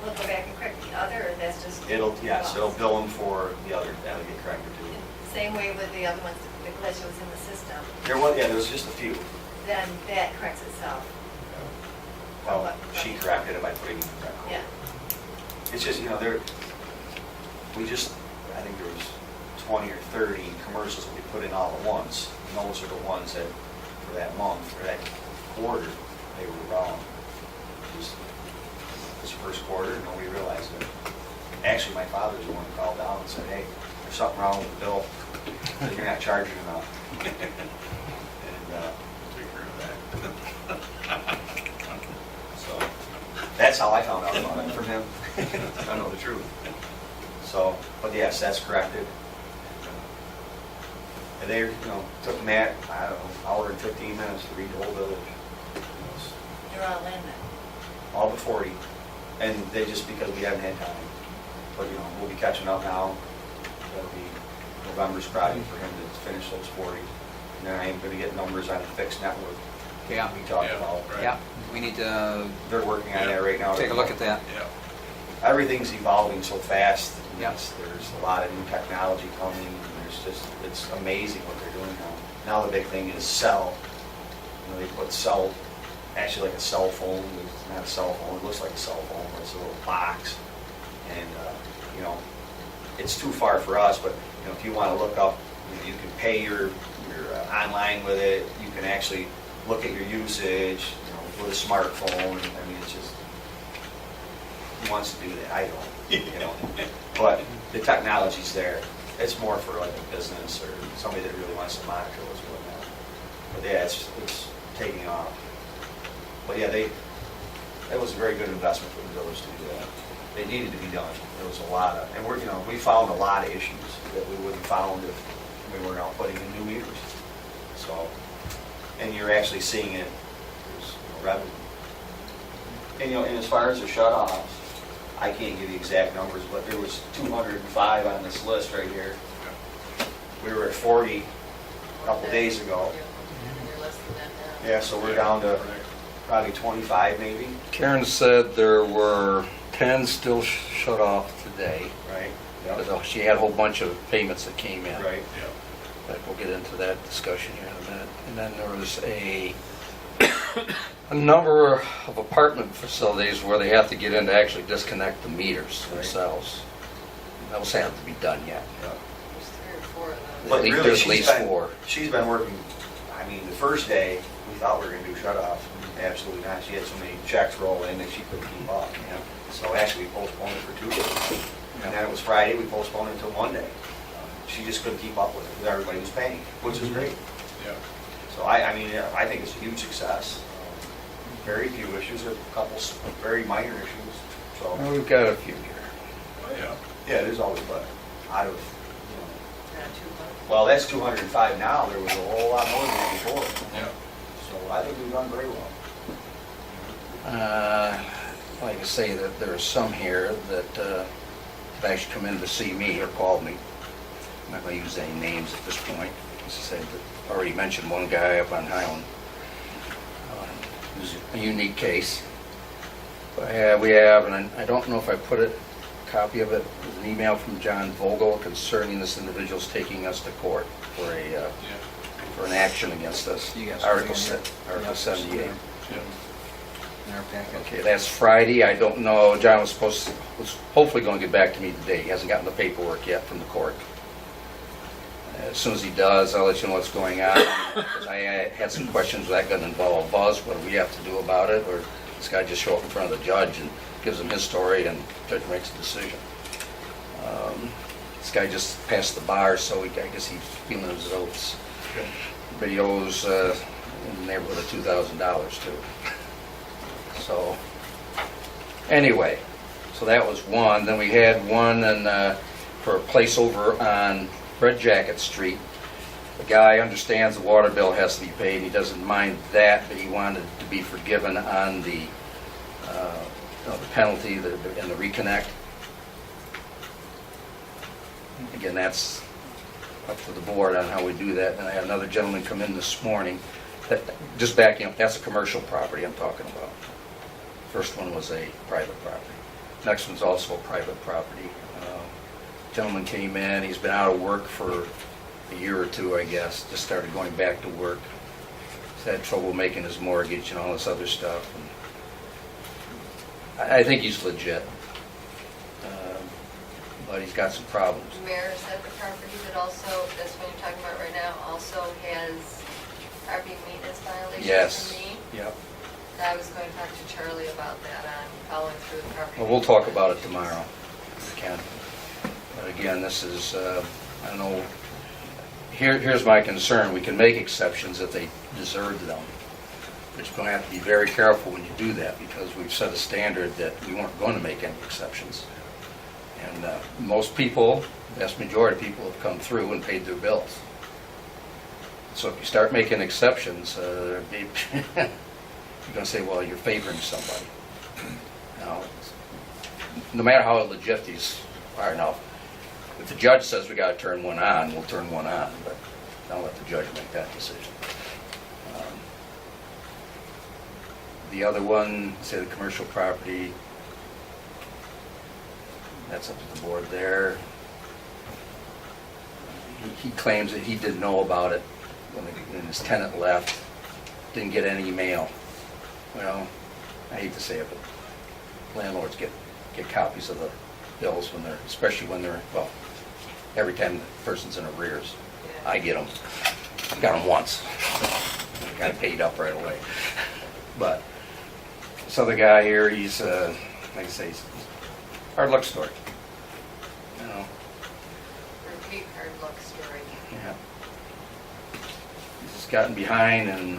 We'll go back and correct the other, or that's just? Yes, it'll bill them for the other, that'll get corrected too. Same way with the other ones, the glitch was in the system, There was just a few. then that corrects itself. Well, she corrected it by putting in the correct code. Yeah. It's just, I think there was 20 or 30 commercials that we put in all at once. And those are the ones that, for that month, or that quarter, they were wrong. Just this first quarter, nobody realized it. Actually, my father's the one who called down and said, hey, there's something wrong with the bill. You're not charging enough. And, Take care of that. so, that's how I found out about it, from him. I know the truth. So, but yes, that's corrected. And they, took Matt, I don't know, hour and 15 minutes to read the whole village. You're all in then. All but 40. And they just, because we haven't had time. But, we'll be catching up now. That'll be November's project for him to finish those 40. And then I am gonna get numbers on the fixed network Yeah, we talked Yeah, about. right. yeah, we need to They're working on that right now. take a look at that. Yeah. Everything's evolving so fast. Yes. There's a lot of new technology coming. It's amazing what they're doing now. Now the big thing is cell. They put cell, actually like a cell phone. It's not a cell phone. It looks like a cell phone, but it's a little box. And, it's too far for us, but, if you want to look up, you can pay your online with it. You can actually look at your usage, you know, with a smartphone. I mean, it's just, who wants to do that? I don't, you know. But the technology's there. It's more for like a business or somebody that really wants to monitor what's going on. But yeah, it's taking off. But yeah, that was a very good investment for the village to do that. They needed to be done. There was a lot of, and we found a lot of issues that we wouldn't found if we weren't out putting in new meters. So, and you're actually seeing it, there's revenue. And and as far as the shut-offs, I can't give you exact numbers, but there was 205 on this list right here. We were at 40 a couple days ago. And you're less than that now. Yeah, so we're down to probably 25 maybe, Karen said there were 10 still shut off today. right? Because she had a whole bunch of payments that came in. Right. But we'll get into that discussion here in a minute. And then there was a number of apartment facilities where they have to get in to actually disconnect the meters Right. themselves. Those haven't to be done yet. There's 3 or 4 of them. But really, There's at least 4. She's been working, I mean, the first day, we thought we were gonna do shut-offs. Absolutely not. She had so many checks roll in that she couldn't keep up. You know? So actually, we postponed it for 2 days. And then it was Friday, we postponed it until Monday. She just couldn't keep up with it, because everybody was paying, which is great. Yeah. So I mean, yeah, I think it's a huge success. Very few issues, a couple very minor issues. So, Well, we've got a few here. Oh, yeah. yeah, there's always, but out of, you know, Not too much. well, that's 205 now. There was a whole lot more than that before. Yeah. So I think we've done very well. Like I say, that there are some here that have actually come in to see me or called me. I'm not going to use any names at this point. As I said, I already mentioned one guy up on Highland. It was a unique case. But we have, and I don't know if I put a copy of it, an email from John Vogel concerning this individual's taking us to court for for an action against us. You got Article something on there? 78. Yeah. In our packet. Okay, that's Friday. I don't know. John was hopefully going to get back to me today. He hasn't gotten the paperwork yet from the court. As soon as he does, I'll let you know what's going on. Because I had some questions that going to involve Buzz. What do we have to do about it? Or this guy just show up in front of the judge and gives him his story and the judge makes a decision. This guy just passed the bar, so I guess he's feeling his oats. But he owes in the neighborhood of $2,000 too. So, anyway, so that was one. Then we had one for a place over on Red Jacket Street. The guy understands the water bill has to be paid, and he doesn't mind that, but he wanted to be forgiven on the penalty and the reconnect. Again, that's up to the board on how we do that. And I had another gentleman come in this morning. Just backing up, that's a commercial property I'm talking about. First one was a private property. Next one's also a private property. Gentleman came in, he's been out of work for a year or two, I guess, just started going back to work. He's had trouble making his mortgage and all this other stuff. And I think he's legit, but he's got some problems. Mayor, is that the property that also, that's what you're talking about right now, also has property maintenance violations Yes. from me? Yep. I was going to talk to Charlie about that on following through the property. Well, we'll talk maintenance about it violations. tomorrow, if we can. But again, this is, I don't know, here's my concern. We can make exceptions if they deserve them. But you're going to have to be very careful when you do that, because we've set a standard that we weren't going to make any exceptions. And most people, the vast majority of people have come through and paid their bills. So if you start making exceptions, you're going to say, well, you're favoring somebody. Now, no matter how legit these are, now, if the judge says we got to turn one on, we'll turn one on, but don't let the judge make that decision. The other one, say the commercial property, that's up to the board there. He claims that he didn't know about it when his tenant left, didn't get any mail. Well, I hate to say it, but landlords get copies of the bills when they're, especially when they're, well, every time the person's in arrears. I get them. Got them once. Got paid up right away. But this other guy here, he's, like I say, he's hard luck story. You know, Repeat hard luck story. yeah. He's just gotten behind, and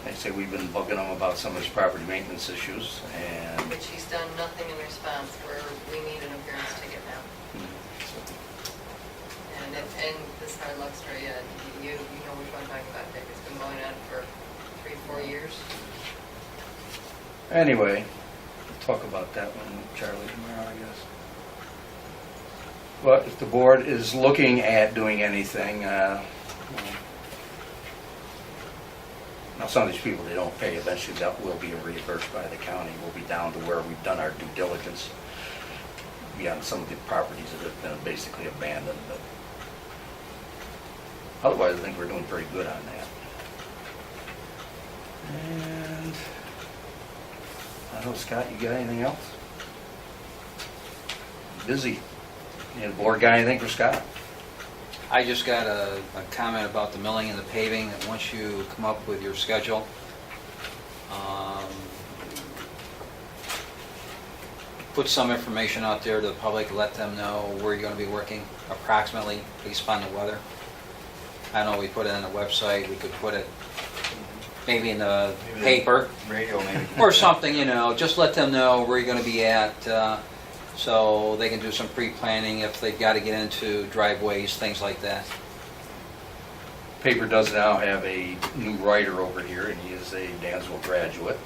like I say, we've been bugging him about some of his property maintenance issues, and Which he's done nothing in response, where we need an appearance ticket now. And this hard luck story, you know which one I'm talking about, Dick. It's been going on for 3-4 years. anyway, we'll talk about that one with Charlie tomorrow, I guess. But if the board is looking at doing anything, now some of these people, they don't pay, eventually that will be reimbursed by the county. We'll be down to where we've done our due diligence beyond some of the properties that have been basically abandoned, but otherwise I think we're doing pretty good on that. And I don't know, Scott, you got anything else? Busy. You have board got anything for Scott? I just got a comment about the milling and the paving, that once you come up with your schedule, put some information out there to the public, let them know where you're going to be working approximately, based upon the weather. I know we put it on the website, we could put it maybe in the paper, Radio maybe. or something, you know, just let them know where you're going to be at, so they can do some pre-planning if they've got to get into driveways, things like that. Paper does now have a new writer over here, and he is a Dansville graduate.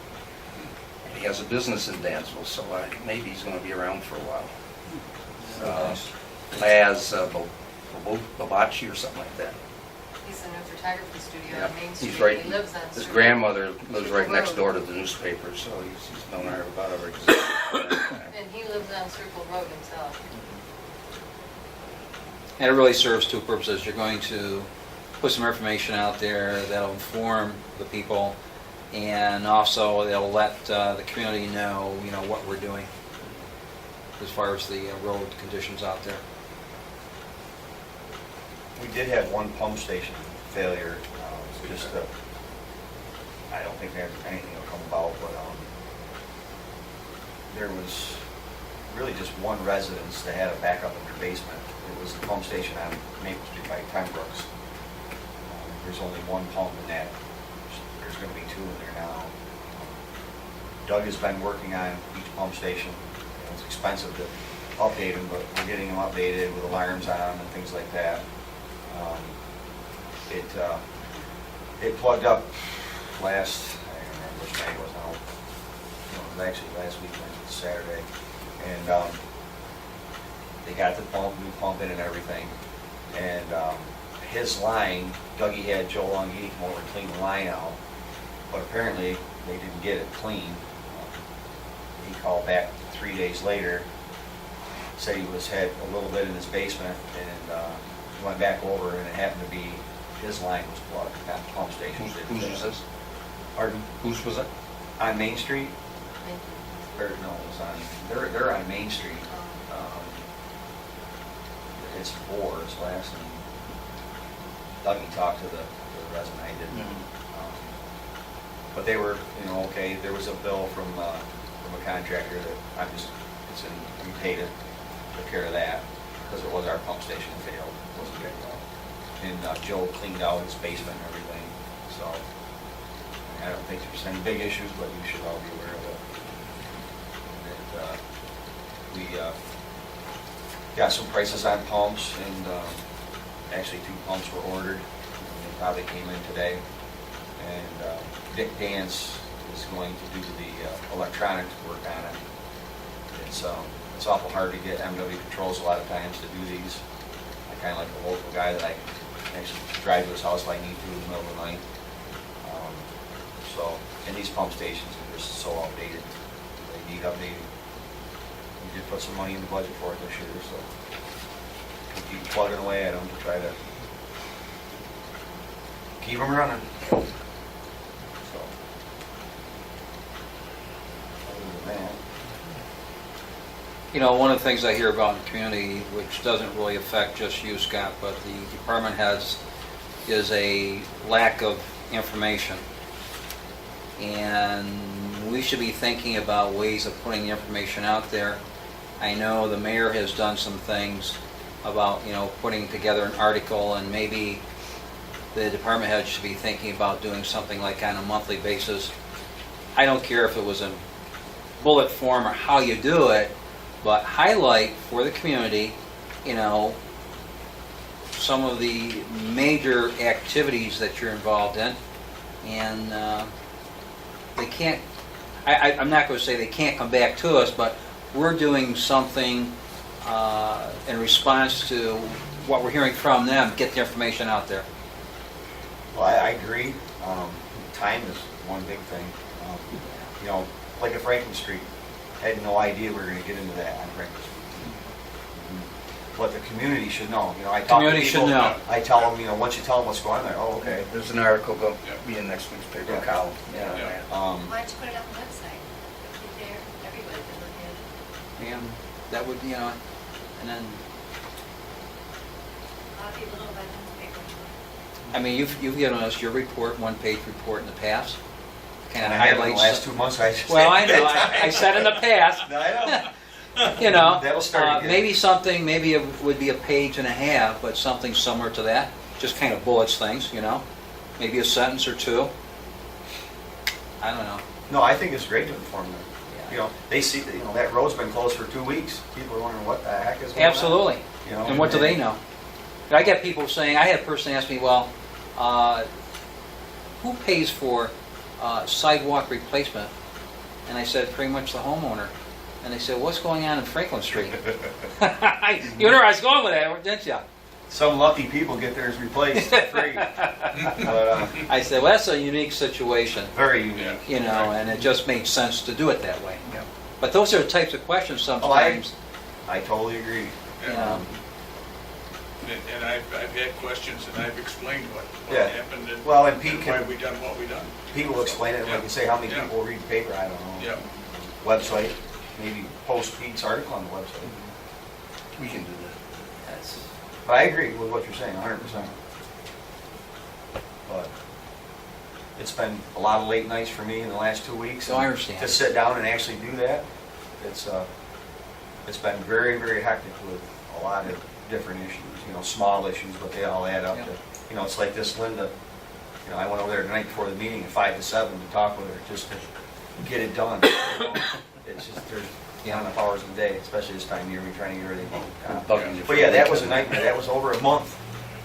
And he has a business in Dansville, so maybe he's going to be around for a while. Laz Babachi or something like that. He's in a photography studio Yeah, on Main Street. he's right. He lives on His Circle- grandmother lives Circle right next Road. door to the newspaper, so he's known her about ever. And he lives on Circle Road himself. And it really serves two purposes. You're going to put some information out there that'll inform the people, and also they'll let the community know, you know, what we're doing as far as the road conditions out there. We did have one pump station failure, just, I don't think anything will come about, but there was really just one residence that had a backup in their basement. It was the pump station on Maple Street by Pembroke's. There's only one pump in that. There's going to be two in there now. Doug has been working on each pump station. It's expensive to update them, but we're getting them updated with alarms on them and things like that. It plugged up last, I don't remember which day it was now. No, it was actually last weekend, Saturday. And they got the new pump in and everything. And his line, Dougie had Joe Longy come over and clean the line out, but apparently they didn't get it clean. He called back 3 days later, said he had a little bit in his basement, and went back over, and it happened to be his line was plugged, not the pump station. Whose was this? Pardon? Whose was it? On Main Street? Thank you. Or no, it was on, they're on Main Street. It's Bohr's last name. Dougie talked to the resident, I didn't. But they were, okay, there was a bill from a contractor that we paid it, took care of that, because it was our pump station failed, it wasn't very well. And Joe cleaned out his basement and everything, so I don't think there's any big issues, but you should all be aware of it. And, we got some prices on pumps, and actually 2 pumps were ordered. They probably came in today. And Dick Dance is going to do the electronic work on it. It's awful hard to get MW Controls a lot of times to do these. I kind of like a local guy that I can actually drive to his house if I need to in the middle of the night. And these pump stations are just so outdated. They need updating. We did put some money in the budget for it this year, so we'll keep plugging away at them to try to keep them running. So, other than that, You know, one of the things I hear about in the community, which doesn't really affect just you, Scott, but the department heads is a lack of information. And we should be thinking about ways of putting the information out there. I know the mayor has done some things about, putting together an article, and maybe the department head should be thinking about doing something like on a monthly basis. I don't care if it was in bullet form or how you do it, but highlight for the community, some of the major activities that you're involved in. And they can't, I'm not going to say they can't come back to us, but we're doing something in response to what we're hearing from them, get the information out there. Well, I agree. Time is one big thing. Like at Franklin Street, I had no idea we were going to get into that on Franklin Street. What the community should know. I talk to Community should people, know. I tell them, once you tell them what's going on, they're, oh, okay. There's an article going to be in next week's paper, Yeah. column. Yeah. Why don't you put it on the website? It's there, everybody can look at it. And that would, and then, A lot of people know about the newspaper. I mean, you've given us your report, one-page report in the past. Kind And of I have in the highlights. last 2 months, I just... Well, I know, I said in the past, No, I know. That'll start again. maybe it would be a page and a half, but something similar to that, just kind of bullets things, maybe a sentence or two. I don't know. No, I think it's great to inform them. Yeah. They see, that road's been closed for 2 weeks. People are wondering what the heck is going on. Absolutely. And what do they know? I get people saying, I had a person ask me, well, who pays for sidewalk replacement? And I said, pretty much the homeowner. And they said, what's going on in Franklin Street? You know where I was going with that, didn't you? Some lucky people get theirs replaced for free. But, I said, well, that's a unique situation, very unique. and it just made sense to do it that way. Yeah. But those are the types of questions Oh, sometimes, I totally agree. And I've had questions, and I've explained what Yeah. happened and Well, and Pete why can, we done what we done. people explain it, like you say, how many Yeah. people read the paper, I don't know. Yeah. Website, maybe post Pete's article on the website. We can do that. that's, But I agree with what you're saying, 100%. But it's been a lot of late nights for me in the last 2 weeks. So I understand. To sit down and actually do that, it's been very, very hectic with a lot of different issues, small issues, but they all add up Yeah. to, it's like this Linda, I went over there the night before the meeting at 5 to 7 to talk with her, just to get it done. It's just, there's not enough hours in the day, especially this time of year, we're trying to get everything done. Bugging you But for yeah, the that was a weekend. nightmare. That was over a month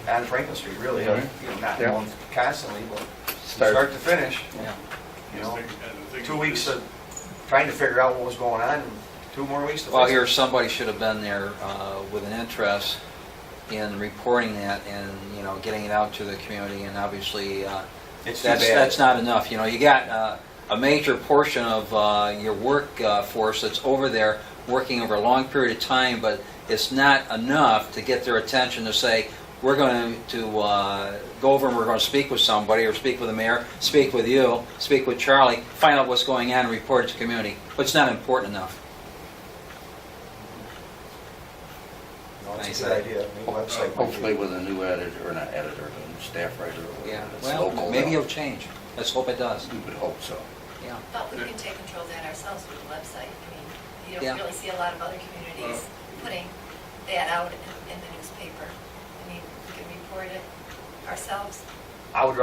on Franklin Street, really. Mhm. Not Yeah. a month constantly, but Start- start to finish. yeah. You know, And the thing 2 is- weeks of trying to figure out what was going on, and 2 more weeks to Well, fix it. here, somebody should have been there with an interest in reporting that and, getting it out to the community, and obviously, It's too bad. that's not enough. You got a major portion of your workforce that's over there working over a long period of time, but it's not enough to get their attention to say, we're going to go over and we're going to speak with somebody, or speak with the mayor, speak with you, speak with Charlie, find out what's going on and report it to the community. But it's not important enough. No, it's Nice. a good idea. Maybe website might be- Hopefully with a new editor, or not editor, but a new staff writer. or Yeah, that's well, local maybe now. it'll change. Let's hope it does. We would hope so. Yeah. But we can take control of that ourselves with the website. I mean, you Yeah. don't really see a lot of other communities putting that out in the newspaper. I mean, we can report it ourselves. I'd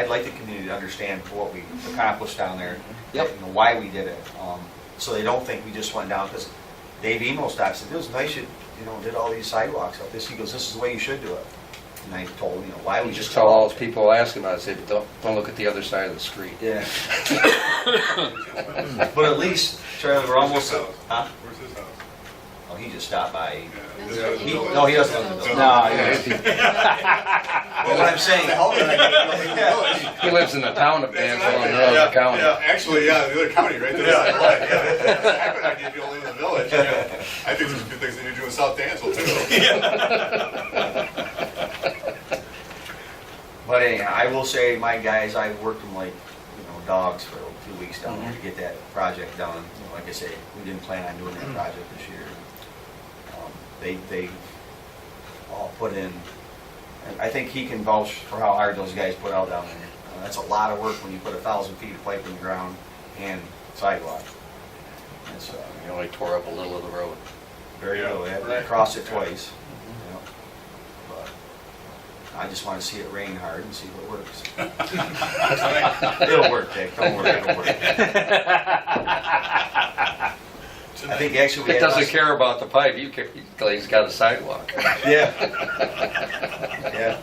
like the community to understand what we accomplished down there, Yep. why we did it, so they don't think we just went down, because Dave Emo stopped, said, it was nice you did all these sidewalks up this. He goes, this is the way you should do it. And I told him, why We we just tell all those people asking about it, say, but don't look at the other side of the street. Yeah. But at least, Charlie, we're almost, Where's his house? huh? Where's his house? Oh, he just stopped by. Yeah, this is the village. No, he doesn't live in the village. No, But what I'm saying, The hell did I get from the village? He lives in the town of Dansville in Royal County. Yeah, actually, yeah, the other county, right there. Yeah. I could idea if you don't live in the village. Yeah. I think there's good things that you do in South Dansville, too. but anyhow, I will say, my guys, I worked them like, dogs for 2 weeks down there to get that project done. Like I say, we didn't plan on doing that project this year. They all put in And I think he can vouch for how hard those guys put out down there. That's a lot of work when you put 1,000 feet of pipe in the ground and sidewalk. It's We only tore up a little of the road. very Yeah, low. They right. crossed it twice. You know. But I just want to see it rain hard and see what works. It'll work, Dick. Don't worry, it'll work. I think actually we It had doesn't less- care about the pipe, he's got a sidewalk. Yeah. Yeah.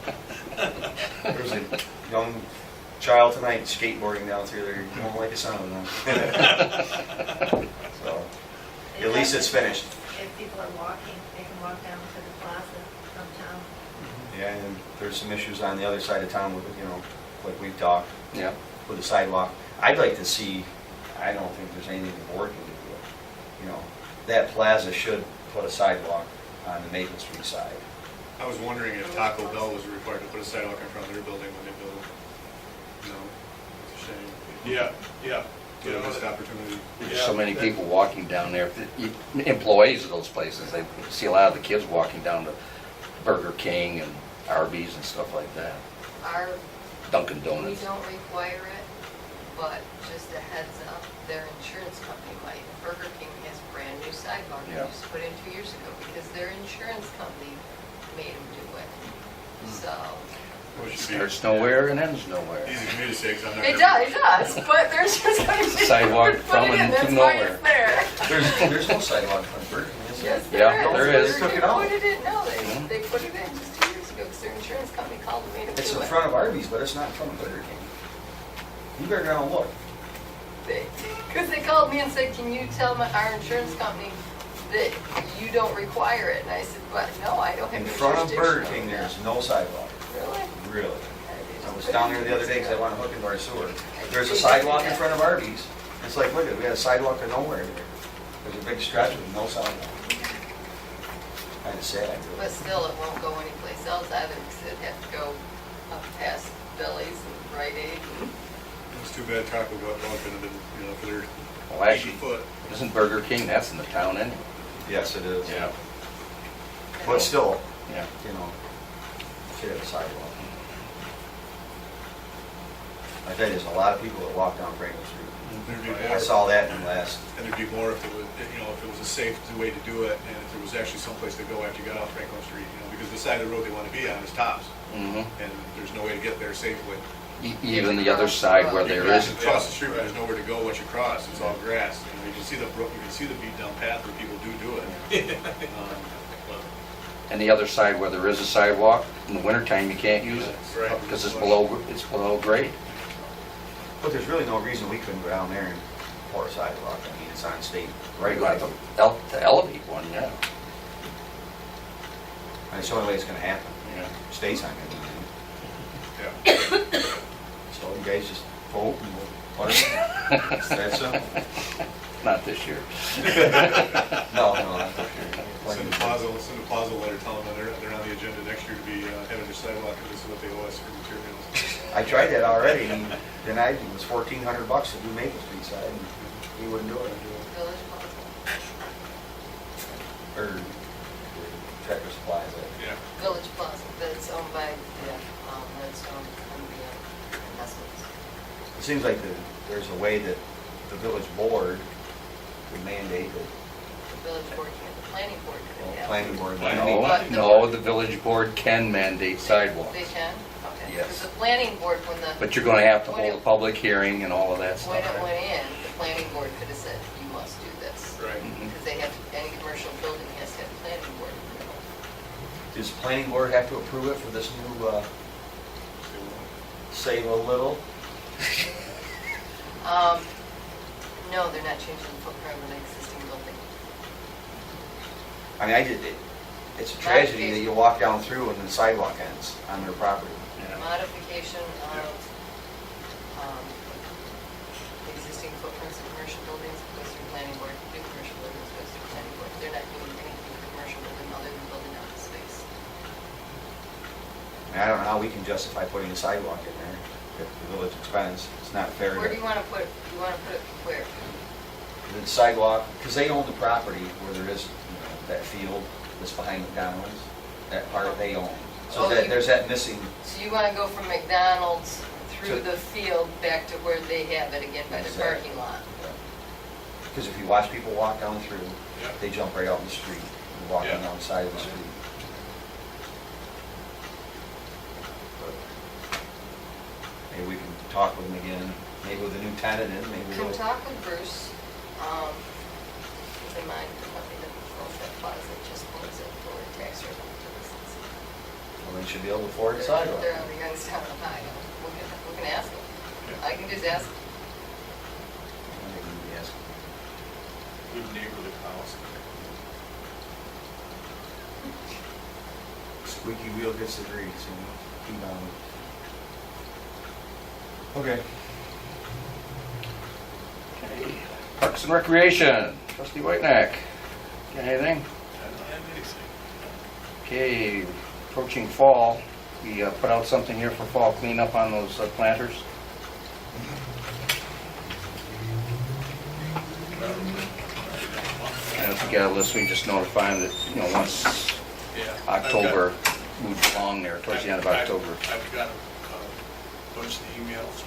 There's a young child tonight skateboarding down through there. You won't like the sound of them. So, at least it's finished. If people are walking, they can walk down to the plaza from town. Yeah, and there's some issues on the other side of town with, like we've talked, Yeah. with the sidewalk. I'd like to see, I don't think there's anything the board can do. That plaza should put a sidewalk on the Maple Street side. I was wondering if Taco Bell was required to put a sidewalk in front of their building when they build. No, it's a shame. Yeah, yeah. Get a missed opportunity. There's so many people walking down there, employees of those places, they see a lot of the kids walking down to Burger King and Arby's and stuff like that, Our, Dunkin' we Donuts. don't require it, but just a heads up, their insurance company might. Burger King has brand new sidewalk they Yeah. just put in 2 years ago because their insurance company made them do it. So, Well, it should be- Starts nowhere and ends nowhere. Easy for me to say, because I'm not. it does, but their insurance company Sidewalk put from it in, and to that's why nowhere. it's there. There's no sidewalk on Burger King, is there? Yes, Yeah, there there is. is. Took it Burger out. King put it in, no, Mhm. they put it in just 2 years ago because their insurance company called and made them do it. It's in front of Arby's, but it's not in front of Burger King. You better go and look. Because they called me and said, can you tell our insurance company that you don't require it? And I said, but no, I don't have In any front of jurisdiction Burger over King, that." there's no sidewalk. Really? Really. I was down there the other day because I want to hook into our sewer. There's a sidewalk in front of Arby's. It's like, look, we had a sidewalk to nowhere there. There's a big stretch with no sidewalk. Kind of sad, But really. still, it won't go anyplace else either because it'd have to go up past Billy's and Rite Aid. It's too bad Taco Bell couldn't have been, for their Well, 80 actually, foot. isn't Burger King, that's in the town anyway? Yes, it is. Yeah. But still, Yeah. should have a sidewalk. I tell you, there's a lot of people that walk down Franklin Street. There'd be I more, saw that in the last, and there'd be more if it was, if it was a safe way to do it, and if there was actually someplace to go after you got off Franklin Street, because the side of the road they want to be on is Tops, Mhm. and there's no way to get there safely. Even the other side where there is. Across the street, there's nowhere to go once you cross, it's all grass. You can see the beat down path where people do it. But And the other side where there is a sidewalk, in the wintertime, you can't use it. Right. Because it's below grade. but there's really no reason we couldn't go down there and pour a sidewalk. I mean, it's on state right Right, away. the elevate one, yeah. And it's the only way it's gonna happen. Yeah. State's not gonna do anything. Yeah. So you guys just vote and we'll put it in. It's that simple. Not this year. No, not this year. Send a plaza letter telling them they're on the agenda next year to be having their sidewalk, and this is what they owe us for materials. I tried that already, and denied me. It was $1,400 to do Maple Street side, and he wouldn't do it. Village Plaza. Or Tractor Supply, is it? Yeah. Village Plaza, that's owned by, that's owned by the investments. It seems like there's a way that the village board would mandate that The village board can't, the planning board could have. planning board. No, the village board can mandate sidewalks. They can? Okay. Yes. Because the planning board, when But you're gonna have to hold a public hearing and all of that when stuff. it went in, the planning board could have said, you must do this. Right. Because they have, any commercial building has to have planning board approval. Does the planning board have to approve it for this new, save a little? No, they're not changing the footprint of an existing building. I mean, it's a tragedy that you walk down through and the sidewalk ends on their property. Modification of existing footprints of commercial buildings goes through planning board, new commercial buildings goes through planning board. They're not doing anything with commercial building other than building out the space. I mean, I don't know how we can justify putting a sidewalk in there at the village expense. It's not fair Where do to you want to put it? You want to put it where? the sidewalk, because they own the property where there is, that field that's behind McDonald's. That part they own. So that, there's that missing, So you want to go from McDonald's through To- the field back to where they have it again by the Exactly. parking lot? because if you watch people walk down through, Yeah. they jump right out in the street, and walking Yeah. down the side of the street. Maybe we can talk with them again, maybe with a new tenant in, maybe Can we'll. talk with Bruce. Keep in mind, nothing that close that plaza, just close it for tax revenue purposes. Well, they should be able to afford a sidewalk. They're on the Youngstown, Ohio. We can ask them. I can just ask them. Maybe we ask. Good neighborly policy. Squeaky wheel gets the grease, you know, keep on. Okay. Okay. Parks and Recreation, trustee Whitenack, got anything? I don't have anything. Okay, approaching fall, we put out something here for fall cleanup on those planters. And if you got a list, we just notify them that, you know, once Yeah. October moves along there, towards the end of October. I've got a bunch of emails.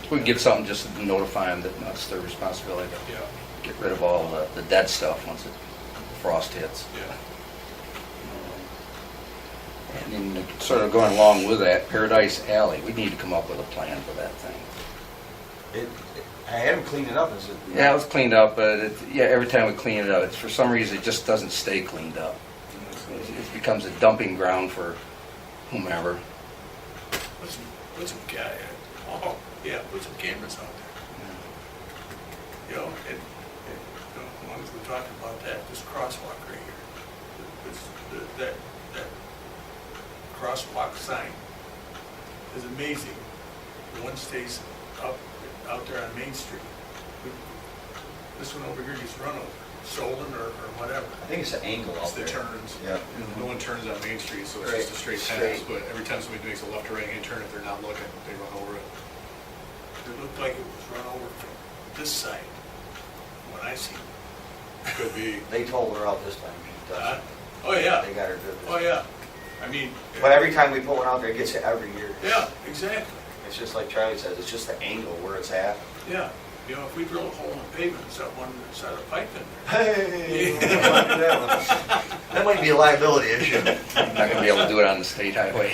We can get something just to notify them that that's their responsibility Yeah, to get rid of all the dead stuff once frost hits. yeah. And then sort of going along with that, Paradise Alley, we need to come up with a plan for that thing. I had them clean it up, is it? Yeah, it was cleaned up, but yeah, every time we clean it up, it's, for some reason, it just doesn't stay cleaned up. It becomes a dumping ground for whomever. Put some put some cameras out there. You know, as long as we're talking about that, this crosswalk right here, that crosswalk sign is amazing. The one stays up, out there on Main Street. This one over here gets run over, stolen or whatever. I think it's the angle It's out the there. turns. Yeah. No one turns on Main Street, so it's Right. just a straight Straight. pass, but every time somebody makes a left or right hand turn, if they're not looking, they run over it. It looked like it was run over from this side when I seen it. Could be. They told her out this time. She doesn't. Oh, yeah. They got her good. Oh, yeah. I mean. But every time we put one out there, it gets hit every year. Yeah, exactly. It's just like Charlie says, it's just the angle where it's at. Yeah. You know, if we drill a hole in the pavement, set one side of the pipe in there. Hey, that might be a liability issue. Not gonna be able to do it on the state highway.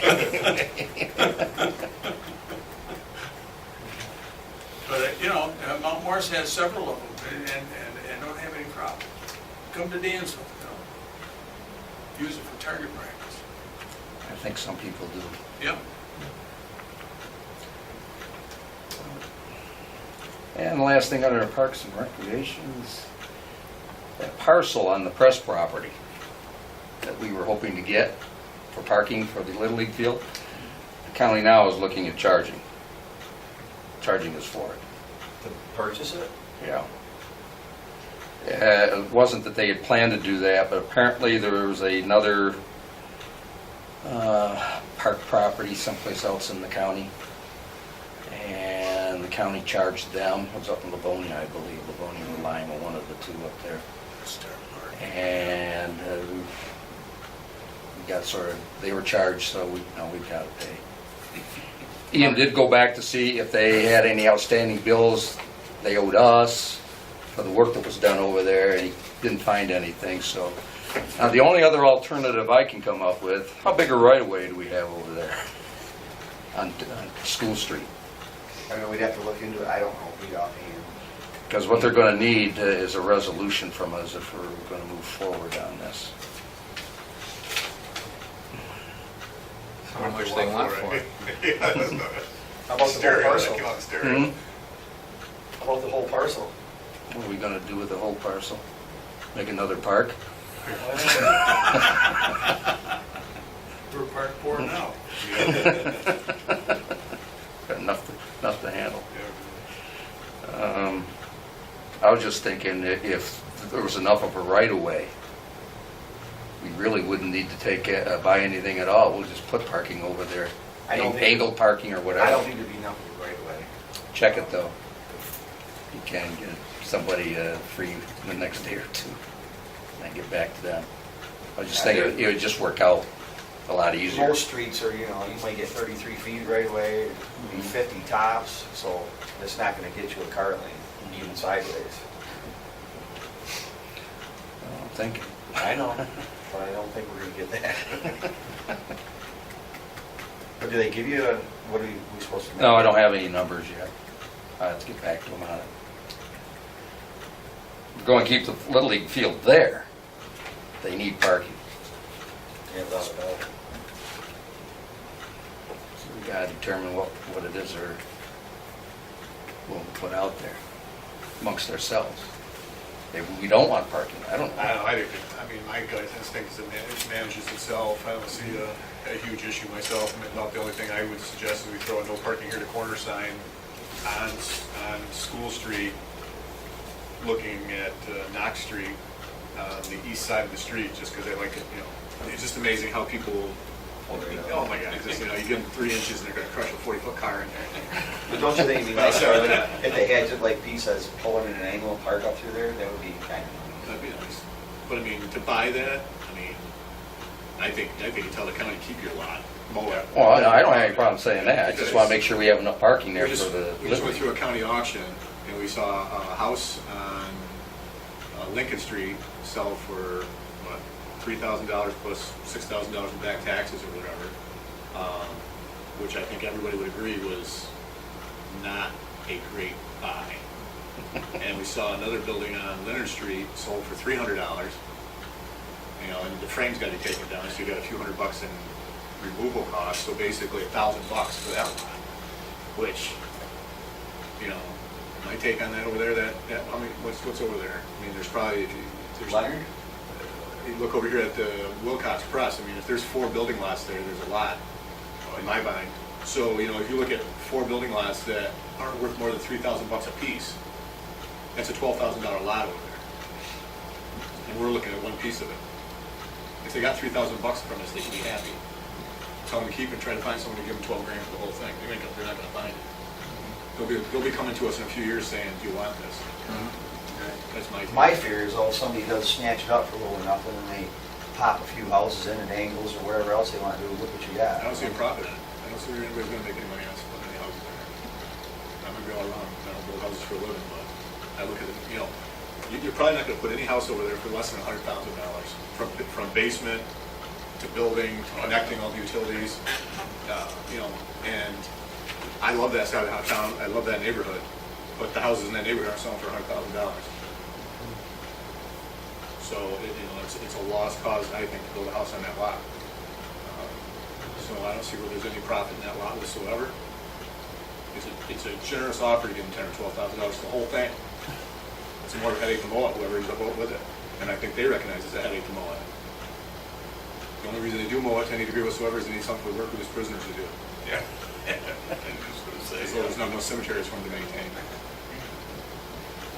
But, you know, Mount Morris has several of them and don't have any problem. Come to Dansville, you know. Use it for target practice. I think some people do. Yeah. And the last thing under Parks and Recreations, that parcel on the press property that we were hoping to get for parking for the Little League field, the county now is looking at charging us for it. To purchase it? Yeah. It wasn't that they had planned to do that, but apparently there was another park property someplace else in the county. And the county charged them, it was up in Livonia, I believe, Livonia or Lima, one of the two up there. Start parking. And we got sort of, they were charged, so we've got to pay. Ian did go back to see if they had any outstanding bills they owed us for the work that was done over there, and he didn't find anything, so. Now, the only other alternative I can come up with, how big a right-of-way do we have over there on School Street? I mean, we'd have to look into it, I don't know, we offhand. Because what they're going to need is a resolution from us if we're going to move forward on this. How much they want for it. How about the whole Stereo, parcel? that came out stereo. Hmm? How about the whole parcel? What are we going to do with the whole parcel? Make another park? We're park poor now. Got enough to handle. I was just thinking that if there was enough of a right-of-way, we really wouldn't need to buy anything at all. We'll just put parking over there. I don't think- Angled parking or whatever. I don't think there'd be enough of it right away. Check it though. You can get somebody free the next day or two, and then get back to them. I was just thinking it would just work out a lot easier. Most streets are, you might get 33 feet right away, maybe 50 tops, so it's not gonna get you a car lane, even sideways. I'm thinking. I know, but I don't think we're gonna get that. But do they give you what are we supposed to make? No, I don't have any numbers yet. I have to get back to them on it. We're going to keep the Little League field there. They need parking. Yeah, without a doubt. So we got to determine what it is we'll put out there amongst ourselves. Maybe we don't want parking. I don't know. I mean, my gut instinct is it manages itself. I don't see a huge issue myself. I mean, about the only thing I would suggest is we throw a no parking here to corner sign on School Street, looking at Knox Street, the east side of the street, just because I like it, it's just amazing how people, oh my God, just, you give them 3 inches and they're gonna crush a 40-foot car in there. But don't you think it'd be nice, Charlie, if they had to, like Pete says, pull in an angle and park up through there? That would be kind of That'd be nice. But I mean, to buy that, I mean, I think you tell the county to keep your lot, mow it. Well, I don't have any problem saying that. I just want to make sure we have enough parking there We for the just went Little through a League. county auction, and we saw a house on Lincoln Street sell for, what, $3,000 plus $6,000 in back taxes or whatever, which I think everybody would agree was not a great buy. And we saw another building on Leonard Street sold for $300, and the frame's got to be taken down, so you got a few $100 in removal costs, so basically $1,000 for that lot, which, my take on that over there, I mean, what's over there? I mean, there's probably, there's, Leonard? you look over here at the Wilcox Press, I mean, if there's 4 building lots there, there's a lot, in my mind. So, if you look at 4 building lots that aren't worth more than $3,000 a piece, that's a $12,000 lot over there. And we're looking at one piece of it. If they got $3,000 from us, they should be happy. Tell them to keep and try to find someone to give them 12 grand for the whole thing. They're not gonna find it. They'll be coming to us in a few years saying, do you want this? That's my take. My fear is, somebody does snatch it up for a little nothing and they pop a few houses in at angles or wherever else they want to do. Look what you got. I don't see a profit in it. I don't see where anybody's gonna make any money on putting any houses in there. I might be all wrong. I don't build houses for a living, but I look at it, you're probably not gonna put any house over there for less than $100,000 from basement to building, to connecting all the utilities, and I love that side of town. I love that neighborhood, but the houses in that neighborhood are selling for $100,000. So it's a lost cause, I think, to build a house on that lot. So I don't see where there's any profit in that lot whatsoever. It's a generous offer to give them $10,000 or $12,000 for the whole thing. It's more of a headache to mow it, whoever ends up with it. And I think they recognize it's a headache to mow it. The only reason they do mow it to any degree whatsoever is they need something to work with his prisoners to do. Yeah. As though there's not no cemeteries for them to maintain.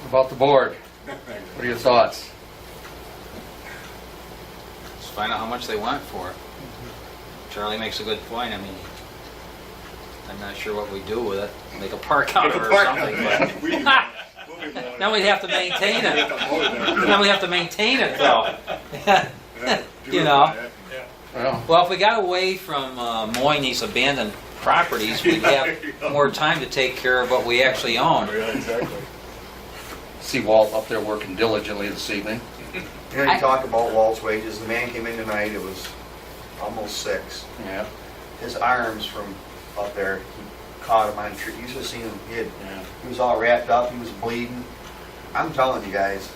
About the board, what are your thoughts? Let's find out how much they want for it. Charlie makes a good point. I mean, I'm not sure what we do with it. Make a park out of it or something. But then we'd have to maintain it. Then we have to maintain it, though. Well, if we got away from mowing these abandoned properties, we'd have more time to take care of what we actually own. Yeah, exactly. See Walt up there working diligently this evening. You talk about Walt's wages. The man came in tonight, it was almost 6. Yeah. His arms from up there, he caught him on a tree. You should have seen him. He was all wrapped up, he was bleeding. I'm telling you guys,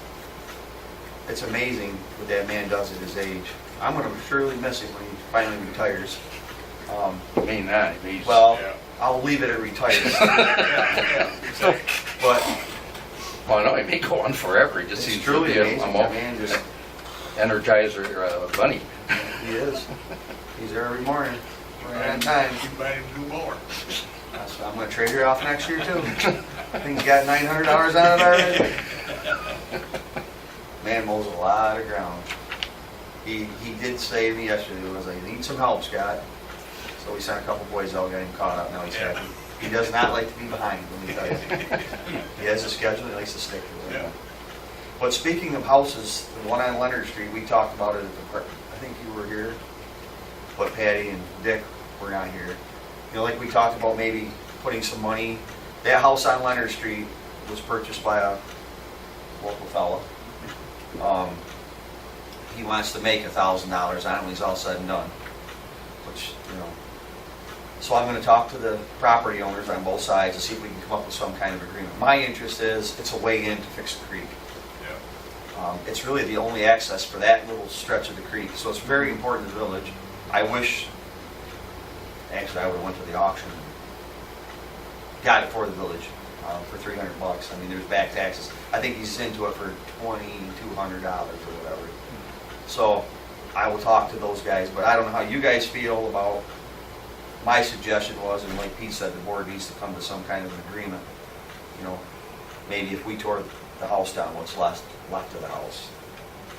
it's amazing what that man does at his age. I'm going to surely miss him when he finally retires. I mean that. Well, I'll leave it at retires. But well, I know he may go on forever. He just it's seems to truly be amazing. That man just, energizer bunny. he is. He's there every morning. Right on time. Keep buying new mower. I'm going to trade her off next year too. I think he's got $900 on it already. Man mows a lot of ground. He did say to me yesterday, he was like, "I need some help, Scott." So we sent a couple boys out, got him caught up. Now he's happy. He does not like to be behind when he does. He has a schedule. He likes to stick to it. Yeah. But speaking of houses, the one on Leonard Street, we talked about it at I think you were here, but Patty and Dick were not here. You know, like we talked about maybe putting some money, that house on Leonard Street was purchased by a local fella. He wants to make $1,000 on it when he's all said and done, which, you know. So I'm gonna talk to the property owners on both sides to see if we can come up with some kind of agreement. My interest is, it's a way in to fix the creek. It's really the only access for that little stretch of the creek, so it's very important to the village. I wish, actually, I would've went to the auction, and got it for the village, for $300. I mean, there's back taxes. I think he's into it for $2,200 or whatever. So, I will talk to those guys, but I don't know how you guys feel about, my suggestion was, and like Pete said, the board needs to come to some kind of an agreement. You know, maybe if we tore the house down, what's left of the house,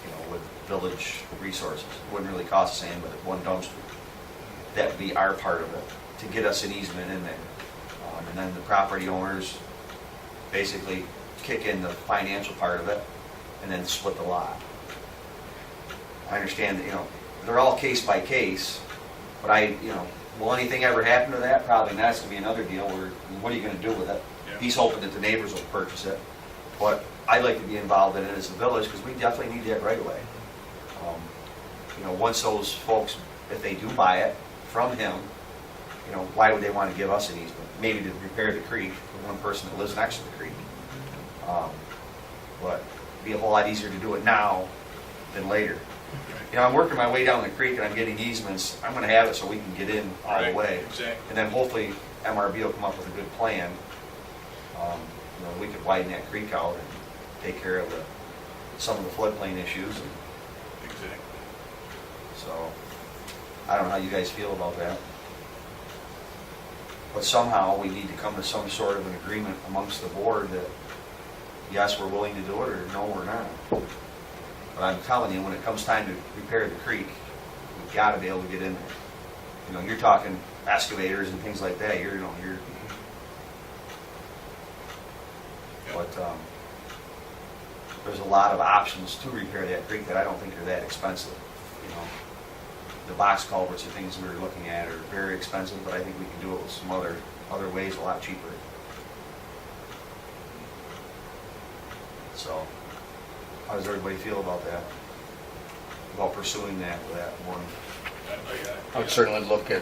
you know, with village resources. It wouldn't really cost us anything but one dumpster. That would be our part of it, to get us an easement in there. And then the property owners basically kick in the financial part of it, and then split the lot. I understand that, you know, they're all case by case, but you know, will anything ever happen to that? Probably not. It's gonna be another deal where, what are you gonna do with it? Yeah. He's hoping that the neighbors will purchase it, but I'd like to be involved in it as a village, because we definitely need that right away. You know, once those folks, if they do buy it from him, you know, why would they want to give us an easement? Maybe to repair the creek for one person that lives next to the creek. But it'd be a whole lot easier to do it now than later. You know, I'm working my way down the creek and I'm getting easements. I'm gonna have it so we can get in all the Right, way. exactly. And then hopefully MRB will come up with a good plan. You know, we could widen that creek out and take care of some of the floodplain issues. Exactly. So, I don't know how you guys feel about that. But somehow we need to come to some sort of an agreement amongst the board that, yes, we're willing to do it, or no, we're not. But I'm telling you, when it comes time to repair the creek, we've got to be able to get in there. You know, you're talking excavators and things like that, you're. But there's a lot of options to repair that creek that I don't think are that expensive, you know. The box culverts and things we were looking at are very expensive, but I think we can do it with some other ways a lot cheaper. So, how does everybody feel about that? About pursuing that one? I would certainly look at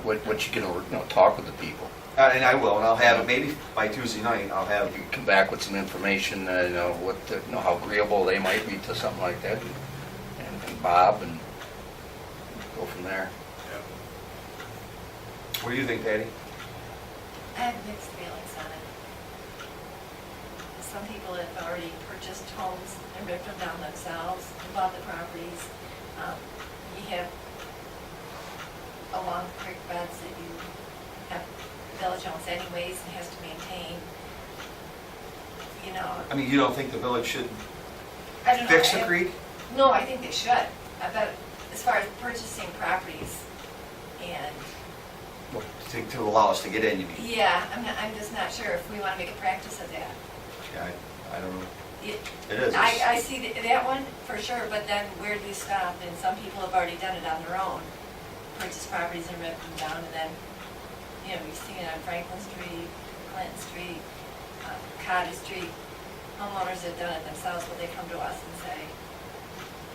what you can, you know, talk with the people. And I will, and I'll have it, maybe by Tuesday night, I'll have, You come back with some information, you know, you know, how agreeable they might be to something like that, and Bob, and go from there. what do you think, Patty? I have mixed feelings on it. Some people have already purchased homes and ripped them down themselves and bought the properties. You have along creek beds that you have village owns anyways and has to maintain. You know, I mean, you don't think the village should I don't know. fix the creek? No, I think they should. I bet as far as purchasing properties and, To allow us to get in, you mean? yeah, I'm just not sure if we want to make a practice of that. Yeah, I don't know. It- It is. I see that one for sure, but then where do you stop? And some people have already done it on their own. Purchase properties and rip them down, and then, you know, we've seen it on Franklin Street, Clinton Street, Cottage Street. Homeowners have done it themselves, but they come to us and say,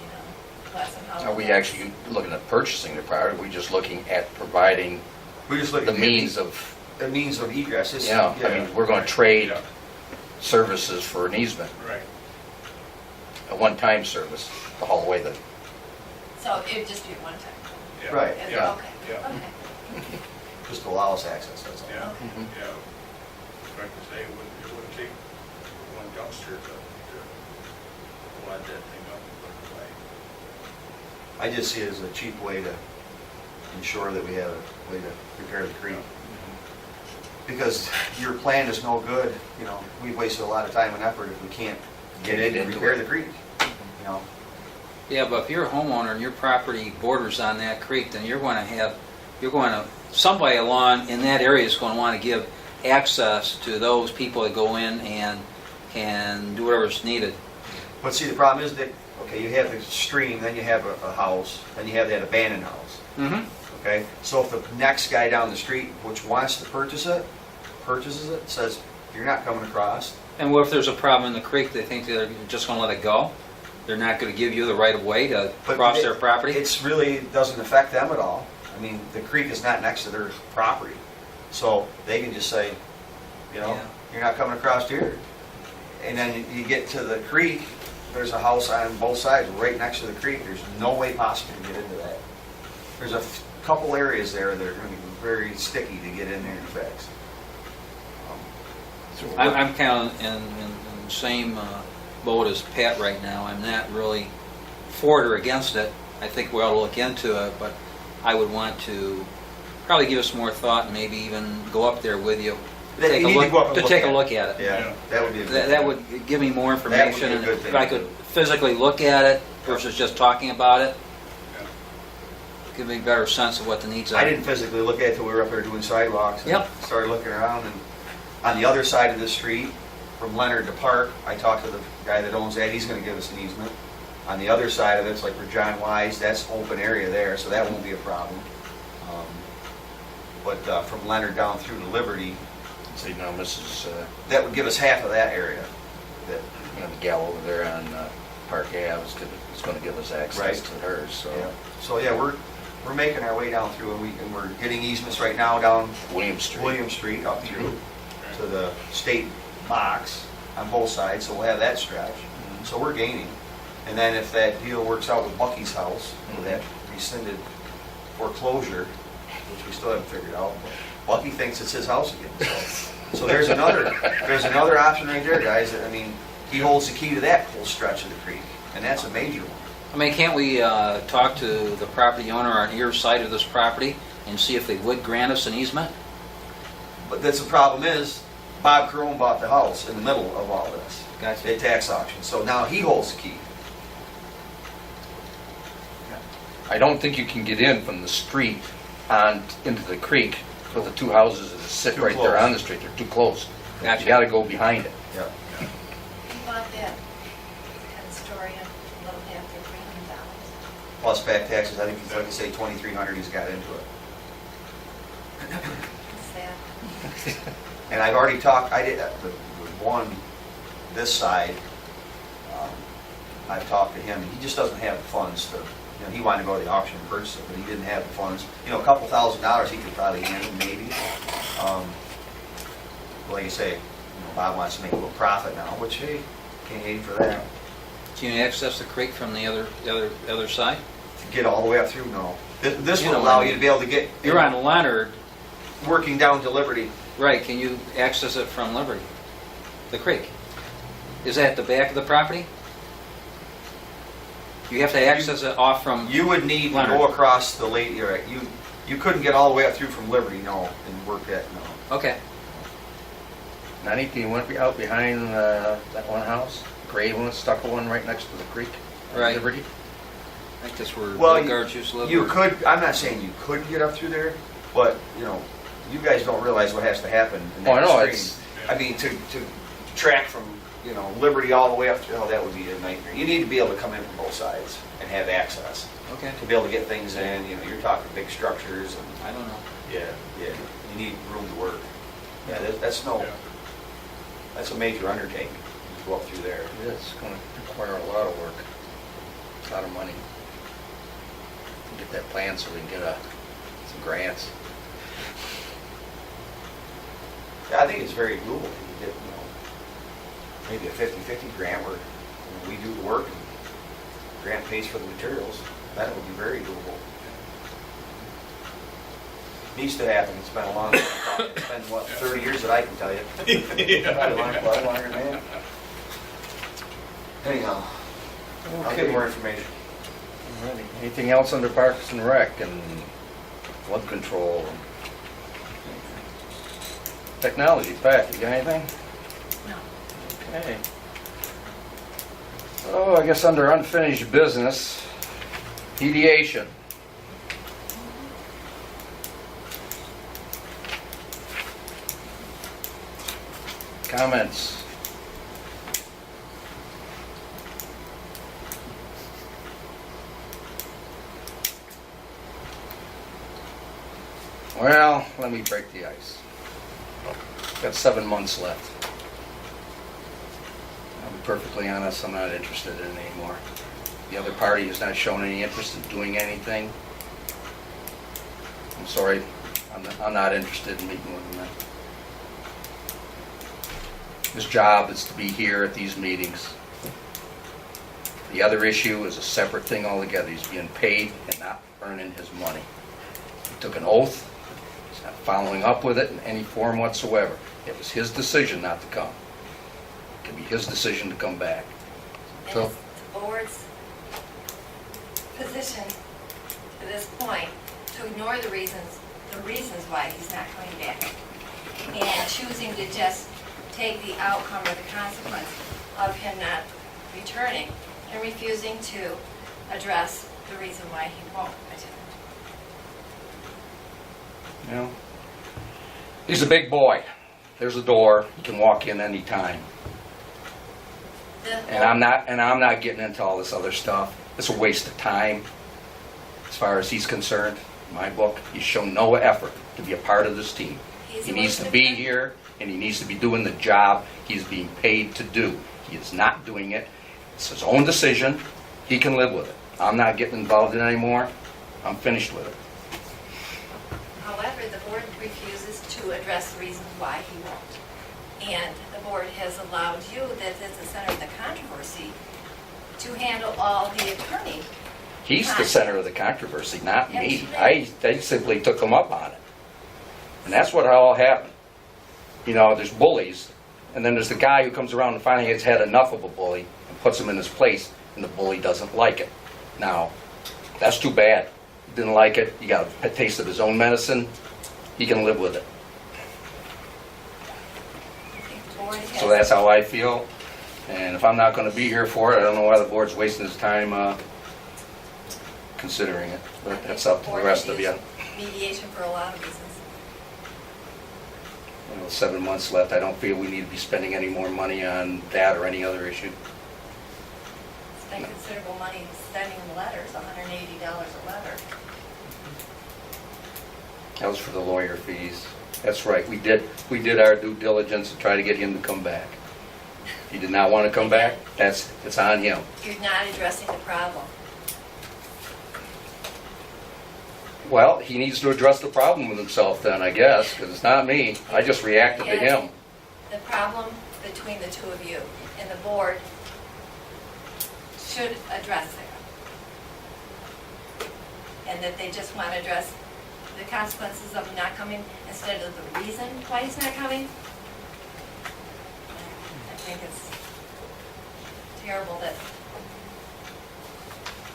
you know, let some help. Are we actually looking at purchasing the property? Are we just looking at providing We're just looking the at means of, the means of egress. It's- yeah, I mean, we're going to trade Yeah. services for an easement, Right. a one-time service, the whole way that, So it'd just be one time. Yeah. Right. Yeah. Okay, Yeah. okay. Just to allow us access, that's all. Yeah, Mhm. yeah. Like I say, it wouldn't take one dumpster to wad that thing up and put it away. I just see it as a cheap way to ensure that we have a way to repair the creek. Because your plan is no good, you know, we've wasted a lot of time and effort if we can't get in and repair the creek, you know? Yeah, but if you're a homeowner and your property borders on that creek, then you're going to, somebody along in that area is going to want to give access to those people that go in and do whatever's needed. But see, the problem is that Okay, you have the stream, then you have a house, then you have that abandoned house. Mm-hmm. Okay, so if the next guy down the street, which wants to purchases it, says, you're not coming across. And what if there's a problem in the creek, they think they're just gonna let it go? They're not gonna give you the right of way to But cross it- their property? It's really, doesn't affect them at all. I mean, the creek is not next to their property. So they can just say, you know, Yeah. you're not coming across here. And then you get to the creek, there's a house on both sides, right next to the creek. There's no way possible to get into that. There's a couple areas there that are gonna be very sticky to get in there and fix. I'm kind of in the same boat as Pat right now. I'm not really for it or against it. I think we ought to look into it, but I would want to probably give us more thought and maybe even go up there with you to take You a need to go up look, and to take a at look at it. Yeah, that would be a good That thing. would give me more That would be information, a and good if thing I to could do. physically look at it versus just talking about it, give me a better sense of what the needs are. I didn't physically look at it till we were up there doing sidewalks. And Yep. started looking around, and on the other side of the street, from Leonard to Park, I talked to the guy that owns that, he's gonna give us an easement. On the other side of it's like for John Wise, that's open area there, so that won't be a problem. But from Leonard down through to Liberty, See, now Mrs. that would give us half of that area. That, The gal over there on Park Ave is going to give us access Right. to hers, so. yeah. So, yeah, we're making our way down through, and we're getting easements right now down William Street. William Street up through to the state box on both sides, so we'll have that stretch. So we're gaining. And then if that deal works out with Bucky's house, with that rescinded foreclosure, which we still haven't figured out, but Bucky thinks it's his house again, so there's another option right there, guys. I mean, he holds the key to that whole stretch of the creek, and that's a major one. I mean, can't we talk to the property owner on your side of this property and see if they would grant us an easement? But that's the problem is, Bob Crone bought the house in the middle of all this. Gotcha. At tax auction, so now he holds the key. I don't think you can get in from the street on into the creek with the two houses that sit Too right there close. on the street. They're too close. Gotcha. You got to go behind it. Yeah. He bought that 10-story and a little after $300. Plus back taxes, I think he's, like I say, 2,300 he's got into it. What's that? And I've already talked, I did, the one, this side, I've talked to him, he just doesn't have the funds to, you know, he wanted to go to the auction and purchase it, but he didn't have the funds. You know, a couple $1,000s he could probably handle, maybe. Like you say, you know, Bob wants to make a little profit now, which, hey, can't hate him for that. Can you access the creek from the other side? To get all the way up through, no. This You would know, allow I you mean, to be able to get. You're on Leonard, Working down to Liberty. right, can you access it from Liberty? The creek? Is that at the back of the property? You have to access it off from, You would need to Leonard. go across the lake, you're right, you couldn't get all the way up through from Liberty, no, and work that, no. okay. Now, you went out behind that one house, gray one, stucco one right next to the creek. on Right. Liberty. I think that's where Well, Bill Guards used to live. You or- could, I'm not saying you couldn't get up through there, but, you know, you guys don't realize what has to happen in Oh, I that know, stream. it's- I mean, to track from, you know, Liberty all the way up to, oh, that would be a nightmare. You need to be able to come in from both sides and have access, Okay, to be able to get things in, you know, you're talking big structures and, I don't know. yeah, you need room to work. Yeah, that's no, Yeah. that's a major undertaking, to go up through there. It's going to require a lot of work, a lot of money. Get that plan so we can get some grants. Yeah, I think it's very doable. You get, you know, maybe a 50/50 grant where, you know, we do the work and grant pays for the materials. That would be very doable. Needs to happen. It's been a long time. It's been, what, 30 years that I can tell you. Probably longer than that. Anyhow, I'll get more information. Alrighty. Anything else under Parks and Rec and flood control? Technology, Pat, you got anything? No. Okay. Oh, I guess under unfinished business, mediation. Comments? Well, let me break the ice. Got 7 months left. I'll be perfectly honest, I'm not interested in it anymore. The other party has not shown any interest in doing anything. I'm sorry, I'm not interested in meeting with them. His job is to be here at these meetings. The other issue is a separate thing altogether. He's being paid and not earning his money. He took an oath. He's not following up with it in any form whatsoever. It was his decision not to come. It can be his decision to come back. And So, it's the board's position to this point to ignore the reasons why he's not coming back. And choosing to just take the outcome or the consequence of him not returning and refusing to address the reason why he won't attend. you know, he's a big boy. There's a door. He can walk in any time. And I'm not getting into all this other stuff. It's a waste of time. As far as he's concerned, in my book, he's shown no effort to be a part of this team. He needs to be here, and he needs to be doing the job he's being paid to do. He is not doing it. It's his own decision. He can live with it. I'm not getting involved in it anymore. I'm finished with it. However, the board refuses to address the reasons why he won't. And the board has allowed you, that is the center of the controversy, to handle all the attorney. He's the center of the controversy, not me. They simply took him up on it. And that's what all happened. You know, there's bullies, and then there's the guy who comes around and finally has had enough of a bully and puts him in his place, and the bully doesn't like it. Now, that's too bad. He didn't like it. He got a taste of his own medicine. He can live with it. The board has- So that's how I feel. And if I'm not going to be here for it, I don't know why the board's wasting his time considering it. But that's up to the rest of you. Mediation for a lot of reasons. 7 months left. I don't feel we need to be spending any more money on that or any other issue. Spend considerable money sending letters, $180 a letter. That was for the lawyer fees. That's right. We did our due diligence to try to get him to come back. He did not want to come back. It's on him. You're not addressing the problem. Well, he needs to address the problem with himself then, I guess, because it's not me. I just reacted to him. The problem between the two of you and the board should address it. And that they just want to address the consequences of not coming instead of the reason why he's not coming. I think it's terrible that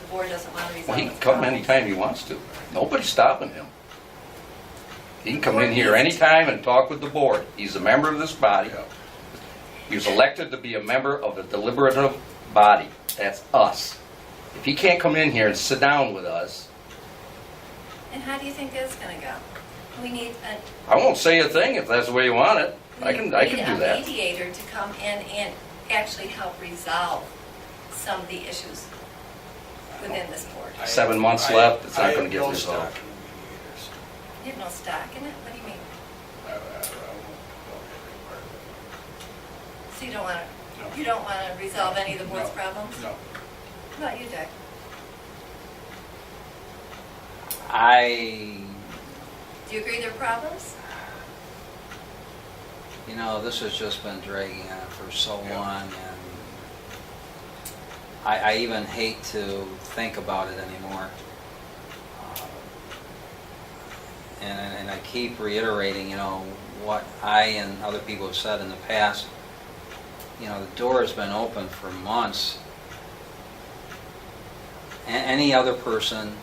the board doesn't want to resolve Well, he this can come problem. anytime he wants to. Nobody's stopping him. He can come in here anytime and talk with the board. He's a member of this body. He was elected to be a member of the deliberative body. That's us. If he can't come in here and sit down with us, And how do you think that's going to go? We need I won't say a thing if that's the way you want it. I can do a that. mediator to come in and actually help resolve some of the issues within this board. 7 months left, it's not going to get resolved. You have no stock in it? What do you mean? So you don't want to, you don't want to resolve any of the board's problems? No. What about you, Dick? Do you agree there are problems? You know, this has just been dragging on for so long, and I even hate to think about it anymore. And I keep reiterating, you know, what I and other people have said in the past. You know, the door has been open for months. Any other person,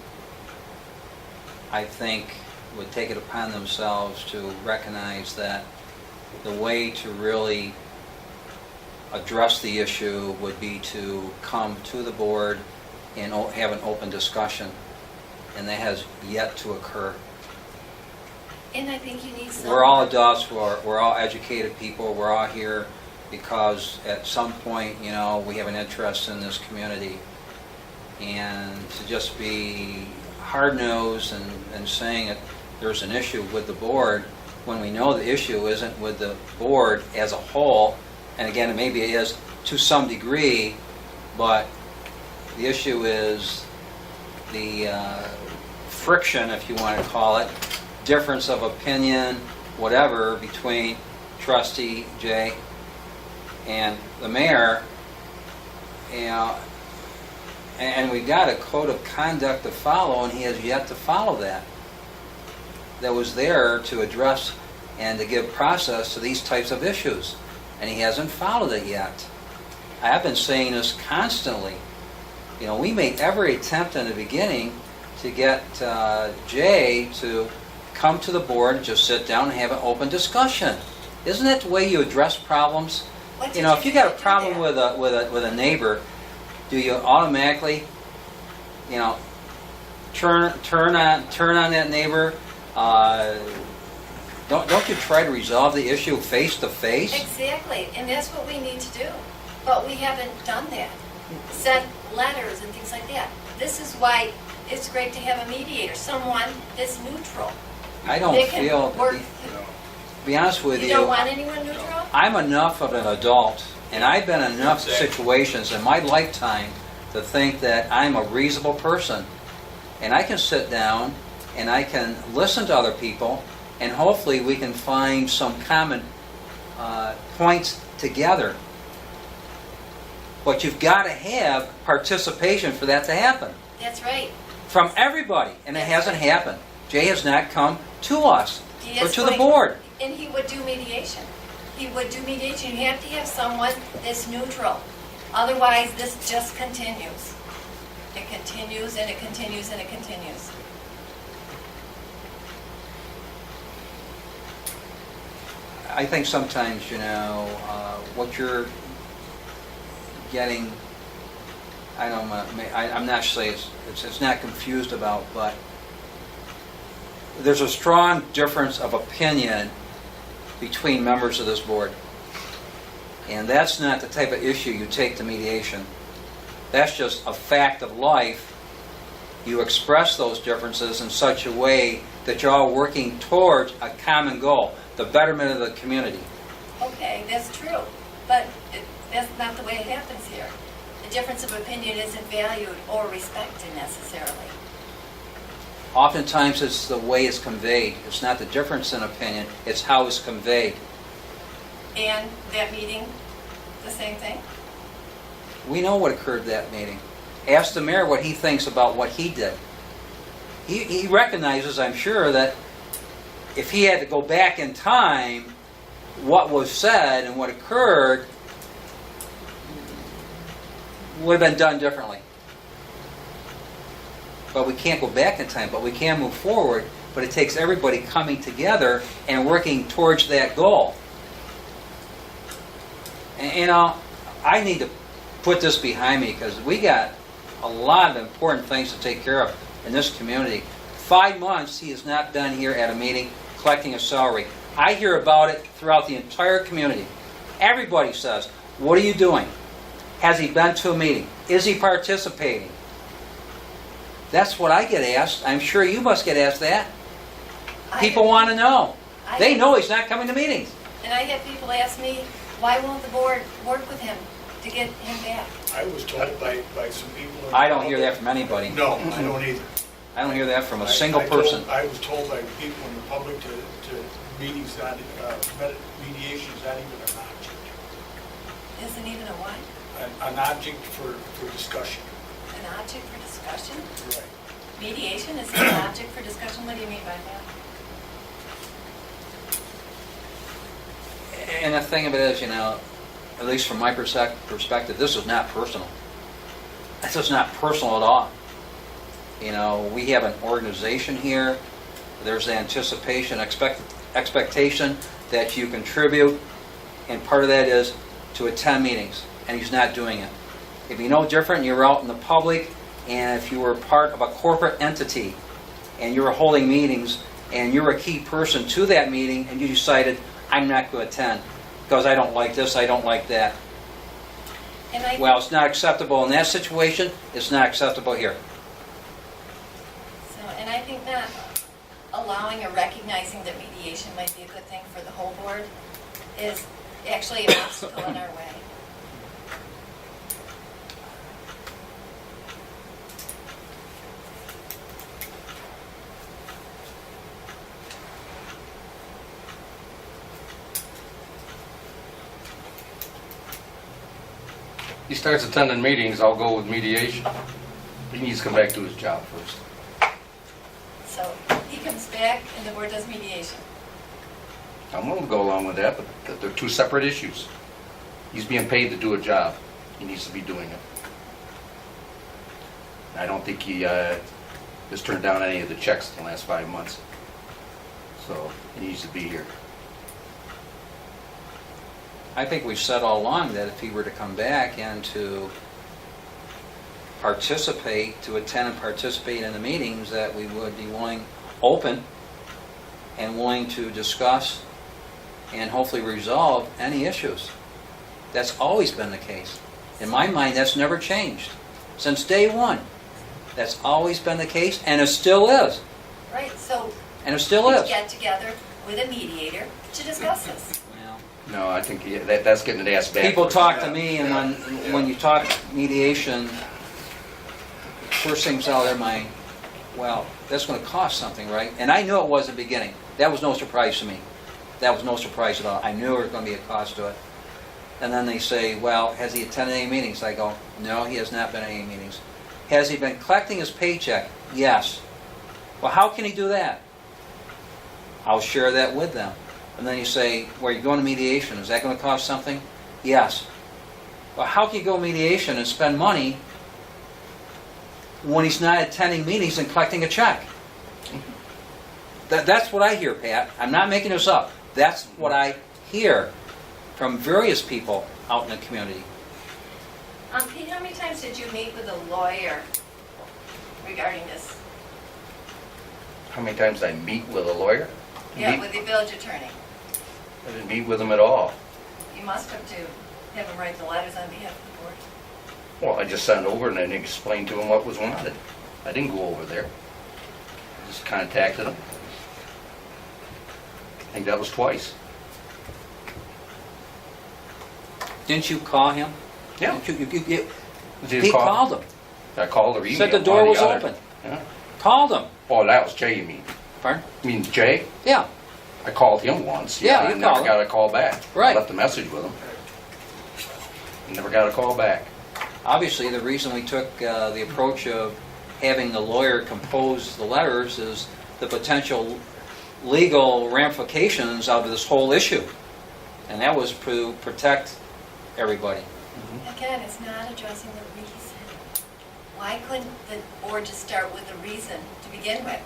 I think, would take it upon themselves to recognize that the way to really address the issue would be to come to the board and have an open discussion, and that has yet to occur. And I think you need some... We're all adults, we're all educated people, we're all here because at some point, you know, we have an interest in this community. And to just be hard-nosed and saying it, there's an issue with the board when we know the issue isn't with the board as a whole. And again, maybe it is to some degree, but the issue is the friction, if you want to call it, difference of opinion, whatever, between trustee Jay and the mayor. And we've got a code of conduct to follow, and he has yet to follow that. That was there to address and to give process to these types of issues, and he hasn't followed it yet. I have been saying this constantly. You know, we made every attempt in the beginning to get Jay to come to the board and just sit down and have an open discussion. Isn't that the way you address problems? You know, if you got a problem with a neighbor, do you automatically, you know, turn on that neighbor? Don't you try to resolve the issue face to face? Exactly, and that's what we need to do. But we haven't done that. Sent letters and things like that. This is why it's great to have a mediator, someone that's neutral. I don't They can feel, work- to be honest with You you, don't want anyone neutral? I'm enough of an adult, and I've been in enough situations in my lifetime to think that I'm a reasonable person. And I can sit down and I can listen to other people, and hopefully we can find some common points together. But you've got to have participation for that to happen That's right. from everybody, and it hasn't happened. Jay has not come to us He or is to the going- board. And he would do mediation. He would do mediation. You have to have someone that's neutral. Otherwise, this just continues. It continues and it continues and it continues. I think sometimes, you know, what you're getting, I'm not saying it's not confused about, but there's a strong difference of opinion between members of this board. And that's not the type of issue you take to mediation. That's just a fact of life. You express those differences in such a way that you're all working towards a common goal, the betterment of the community. Okay, that's true. But that's not the way it happens here. The difference of opinion isn't valued or respected necessarily. Oftentimes it's the way it's conveyed. It's not the difference in opinion, it's how it's conveyed. And that meeting, the same thing? We know what occurred at that meeting. Ask the mayor what he thinks about what he did. He recognizes, I'm sure, that if he had to go back in time, what was said and what occurred would have been done differently. But we can't go back in time, but we can move forward. But it takes everybody coming together and working towards that goal. And, you know, I need to put this behind me because we got a lot of important things to take care of in this community. 5 months he has not been here at a meeting collecting a salary. I hear about it throughout the entire community. Everybody says, what are you doing? Has he been to a meeting? Is he participating? That's what I get asked. I'm sure you must get asked that. People want to know. They know he's not coming to meetings. And I have people ask me, why won't the board work with him to get him back? I was told by some people. I don't hear that from anybody. No, I don't either. I don't hear that from a single person. I was told by people in the public to meetings, mediation's not even an object. Isn't even a what? An object for discussion. An object for discussion? Right. Mediation is an object for discussion? What do you mean by that? And the thing of it is, you know, at least from my perspective, this is not personal. This is not personal at all. You know, we have an organization here. There's anticipation, expectation that you contribute, and part of that is to attend meetings, and he's not doing it. If you know different, you're out in the public, and if you were part of a corporate entity, and you're holding meetings, and you're a key person to that meeting, and you decided, I'm not going to attend, because I don't like this, I don't like that. And Well, it's not acceptable in that situation, it's not acceptable here. And I think that allowing or recognizing that mediation might be a good thing for the whole board is actually an obstacle in our way. He starts attending meetings, I'll go with mediation. He needs to come back to his job first. So he comes back and the board does mediation. I'm willing to go along with that, but they're two separate issues. He's being paid to do a job. He needs to be doing it. I don't think he has turned down any of the checks in the last 5 months. So he needs to be here. I think we've said all along that if he were to come back and to participate, to attend and participate in the meetings, that we would be willing, open, and willing to discuss and hopefully resolve any issues. That's always been the case. In my mind, that's never changed. Since day one, that's always been the case, and it still is. Right, so And it still we is. get together with a mediator to discuss this. Well, No, I think that's getting an ass back. people talk to me, and when you talk mediation, first things out of their mind, well, that's going to cost something, right? And I knew it was at the beginning. That was no surprise to me. That was no surprise at all. I knew there was going to be a cost to it. And then they say, well, has he attended any meetings? I go, no, he has not been at any meetings. Has he been collecting his paycheck? Yes. Well, how can he do that? I'll share that with them. And then you say, well, you're going to mediation. Is that going to cost something? Yes. Well, how can you go mediation and spend money when he's not attending meetings and collecting a check? That's what I hear, Pat. I'm not making this up. That's what I hear from various people out in the community. Pete, how many times did you meet with a lawyer regarding this? How many times did I meet with a lawyer? Yeah, with the village attorney. I didn't meet with him at all. You must have to have him write the letters on behalf of the board. Well, I just sent over and then explained to him what was wanted. I didn't go over there. I just contacted him. I think that was twice. Didn't you call him? Yeah. Didn't you, Did Pete call- called him. I called or emailed. Said the door one or was other. open. Yeah. Called him. Oh, that was Jay, you mean? Pardon? You mean Jay? Yeah. I called him once. Yeah, I you never called got a call back. Right. I left a message with him. Never got a call back. Obviously, the reason we took the approach of having the lawyer compose the letters is the potential legal ramifications of this whole issue. And that was to protect everybody. Again, it's not addressing the reason. Why couldn't the board just start with the reason to begin with?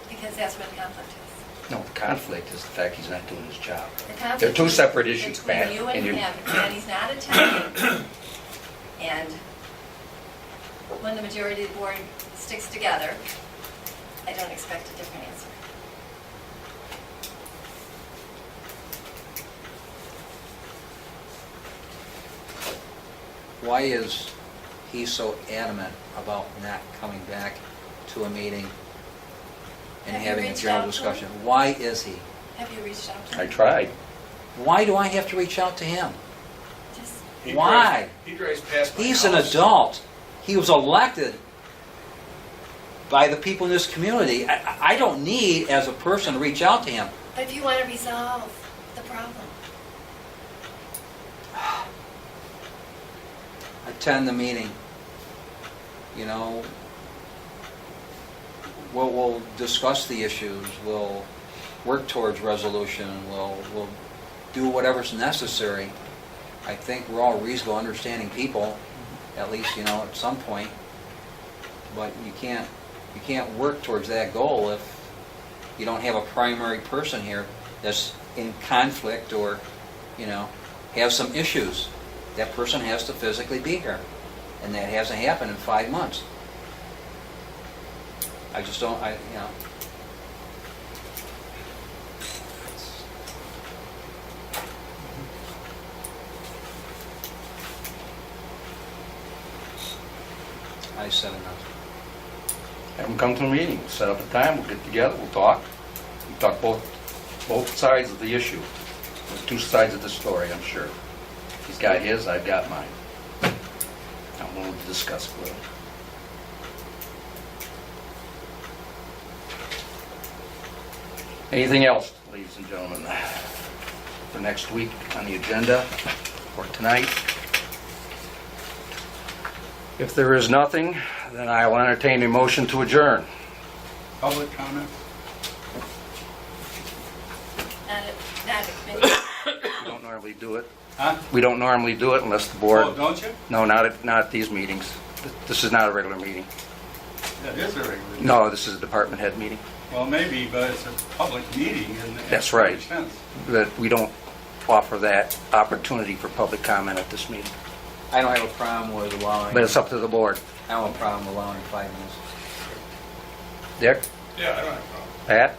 Because that's where the conflict is. No, the conflict is the fact he's not doing his job. The conflict They're two is separate issues, Pat. between you and and you- him, and he's not attending. And when the majority of the board sticks together, I don't expect a different answer. Why is he so adamant about not coming back to a meeting and Have you having a reached general out to him? discussion? Why is he? Have you reached out to I him? tried. Why do I have to reach out to him? Just, He Why? He drives past my He's an house. adult. He was elected by the people in this community. I don't need, as a person, to reach out to him. but if you want to resolve the problem, Attend the meeting. You know, we'll discuss the issues. We'll work towards resolution. We'll do whatever's necessary. I think we're all reasonable, understanding people, at least, you know, at some point. But you can't work towards that goal if you don't have a primary person here that's in conflict or, you know, have some issues. That person has to physically be here. And that hasn't happened in 5 months. I just don't, you know. I said enough. have them come to the meeting, we'll set up a time, we'll get together, we'll talk. We'll talk both sides of the issue. There's two sides of the story, I'm sure. He's got his, I've got mine. I'm willing to discuss it with him. Anything else, ladies and gentlemen, for next week on the agenda or tonight? If there is nothing, then I will entertain a motion to adjourn. Public comment? Not a committee. We don't normally do it. Huh? We don't normally do it unless the Oh, board... don't you? No, not at these meetings. This is not a regular meeting. That is a regular. No, this is a department head meeting. Well, maybe, but it's a public meeting and. That's right. Makes sense. That we don't offer that opportunity for public comment at this meeting. I don't have a problem with allowing, But it's up to the board. I don't have a problem allowing 5 minutes. Dick? Yeah, I don't have a problem. Pat?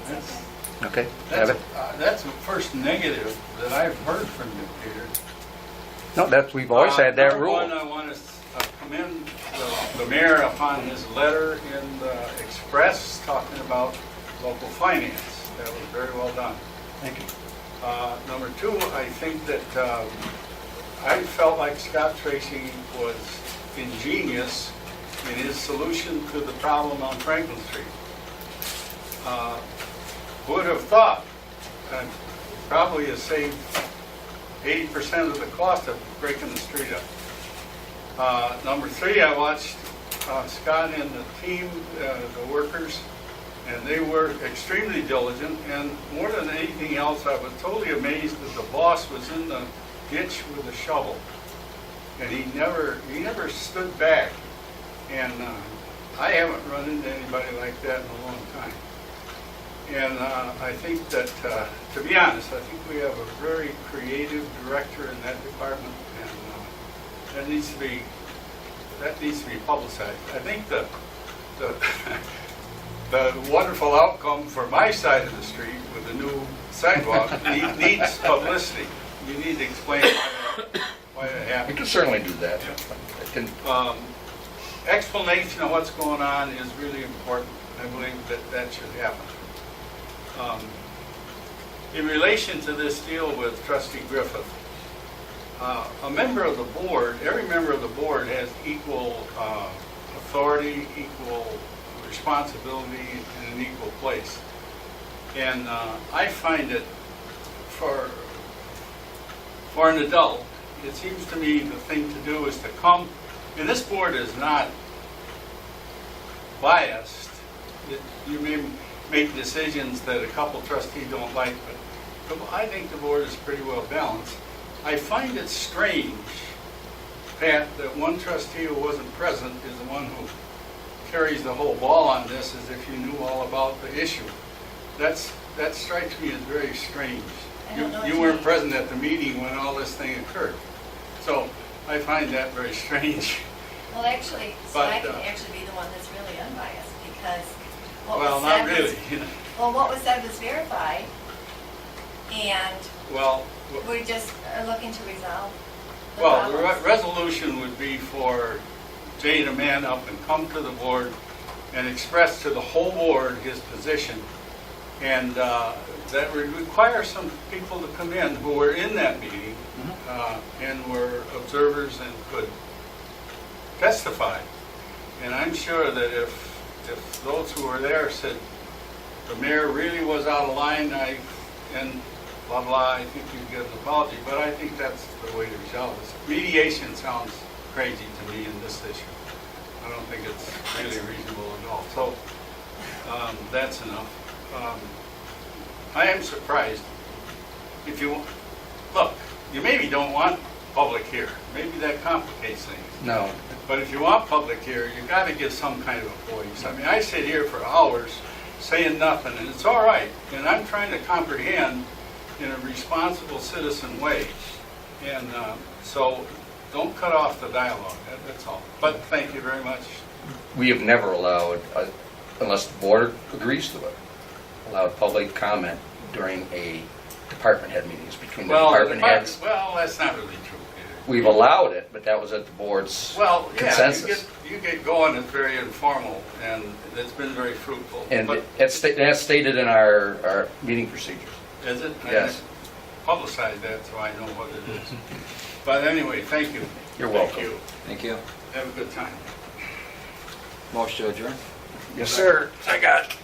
That's- Okay, have it? That's the first negative that I've heard from you, Peter. No, we've always had that Number rule. one, I want to commend the mayor upon his letter in the Express talking about local finance. That was very well done. Thank you. Number two, I think that I felt like Scott Tracy was ingenious in his solution to the problem on Franklin Street. Would have thought, probably has saved 80% of the cost of breaking the street up. Number three, I watched Scott and the team, the workers, and they were extremely diligent. And more than anything else, I was totally amazed that the boss was in the ditch with a shovel, and he never stood back. And I haven't run into anybody like that in a long time. And I think that, to be honest, I think we have a very creative director in that department, and that needs to be publicized. I think the the wonderful outcome for my side of the street with the new sidewalk needs publicity. You need to explain why that We happened. can certainly do that. I can- Explanation of what's going on is really important. I believe that should happen. In relation to this deal with Trustee Griffith, a member of the board, every member of the board has equal authority, equal responsibility, and an equal place. And I find it, for an adult, it seems to me the thing to do is to come, and this board is not biased. You may make decisions that a couple trustees don't like, but I think the board is pretty well balanced. I find it strange, Pat, that one trustee who wasn't present is the one who carries the whole ball on this as if you knew all about the issue. That strikes me as very strange. I don't know what You you weren't mean. present at the meeting when all this thing occurred. So I find that very strange. Well, actually, so But, I can actually be the one that's really unbiased, because what Well, was not said was, really. well, what was said was verified, and Well, we just are looking to resolve the well, the problems. resolution would be for Jay to man up and come to the board and express to the whole board his position. And that would require some people to come in who were in that meeting and were observers and could testify. And I'm sure that if those who were there said the mayor really was out of line, and blah, blah, I think you'd get an apology. But I think that's the way to resolve this. Mediation sounds crazy to me in this issue. I don't think it's really reasonable at all. So that's enough. I am surprised. If you, look, you maybe don't want public here. Maybe that complicates things. No, But if you want public here, you got to give some kind of a voice. I mean, I sit here for hours saying nothing, and it's all right. And I'm trying to comprehend in a responsible citizen way. And so don't cut off the dialogue. That's all. But thank you very much. we have never allowed, unless the board agrees to it, allowed public comment during a department head meetings between the department heads. Well, that's not really true, Peter. we've allowed it, but that was at the board's Well, yeah, consensus. you get going, it's very informal, and it's been very fruitful. And But that's stated in our meeting procedures. is it? I Yes. publicize that so I know what it is. But anyway, thank you. You're Thank welcome. you. Thank you. Have a good time. Motion to adjourn. Yes, sir. I got.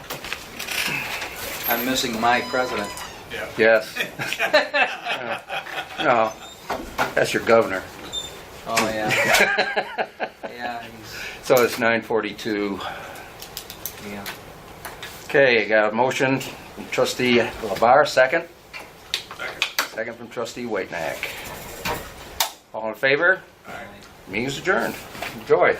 I'm missing my president. Yeah. Yes. No, that's your governor. Oh, yeah. Yeah, So it's 9:42. yeah. Okay, got a motion from trustee LaBar, second. Second from trustee Waitnak. All in favor? Meeting's adjourned. Enjoy.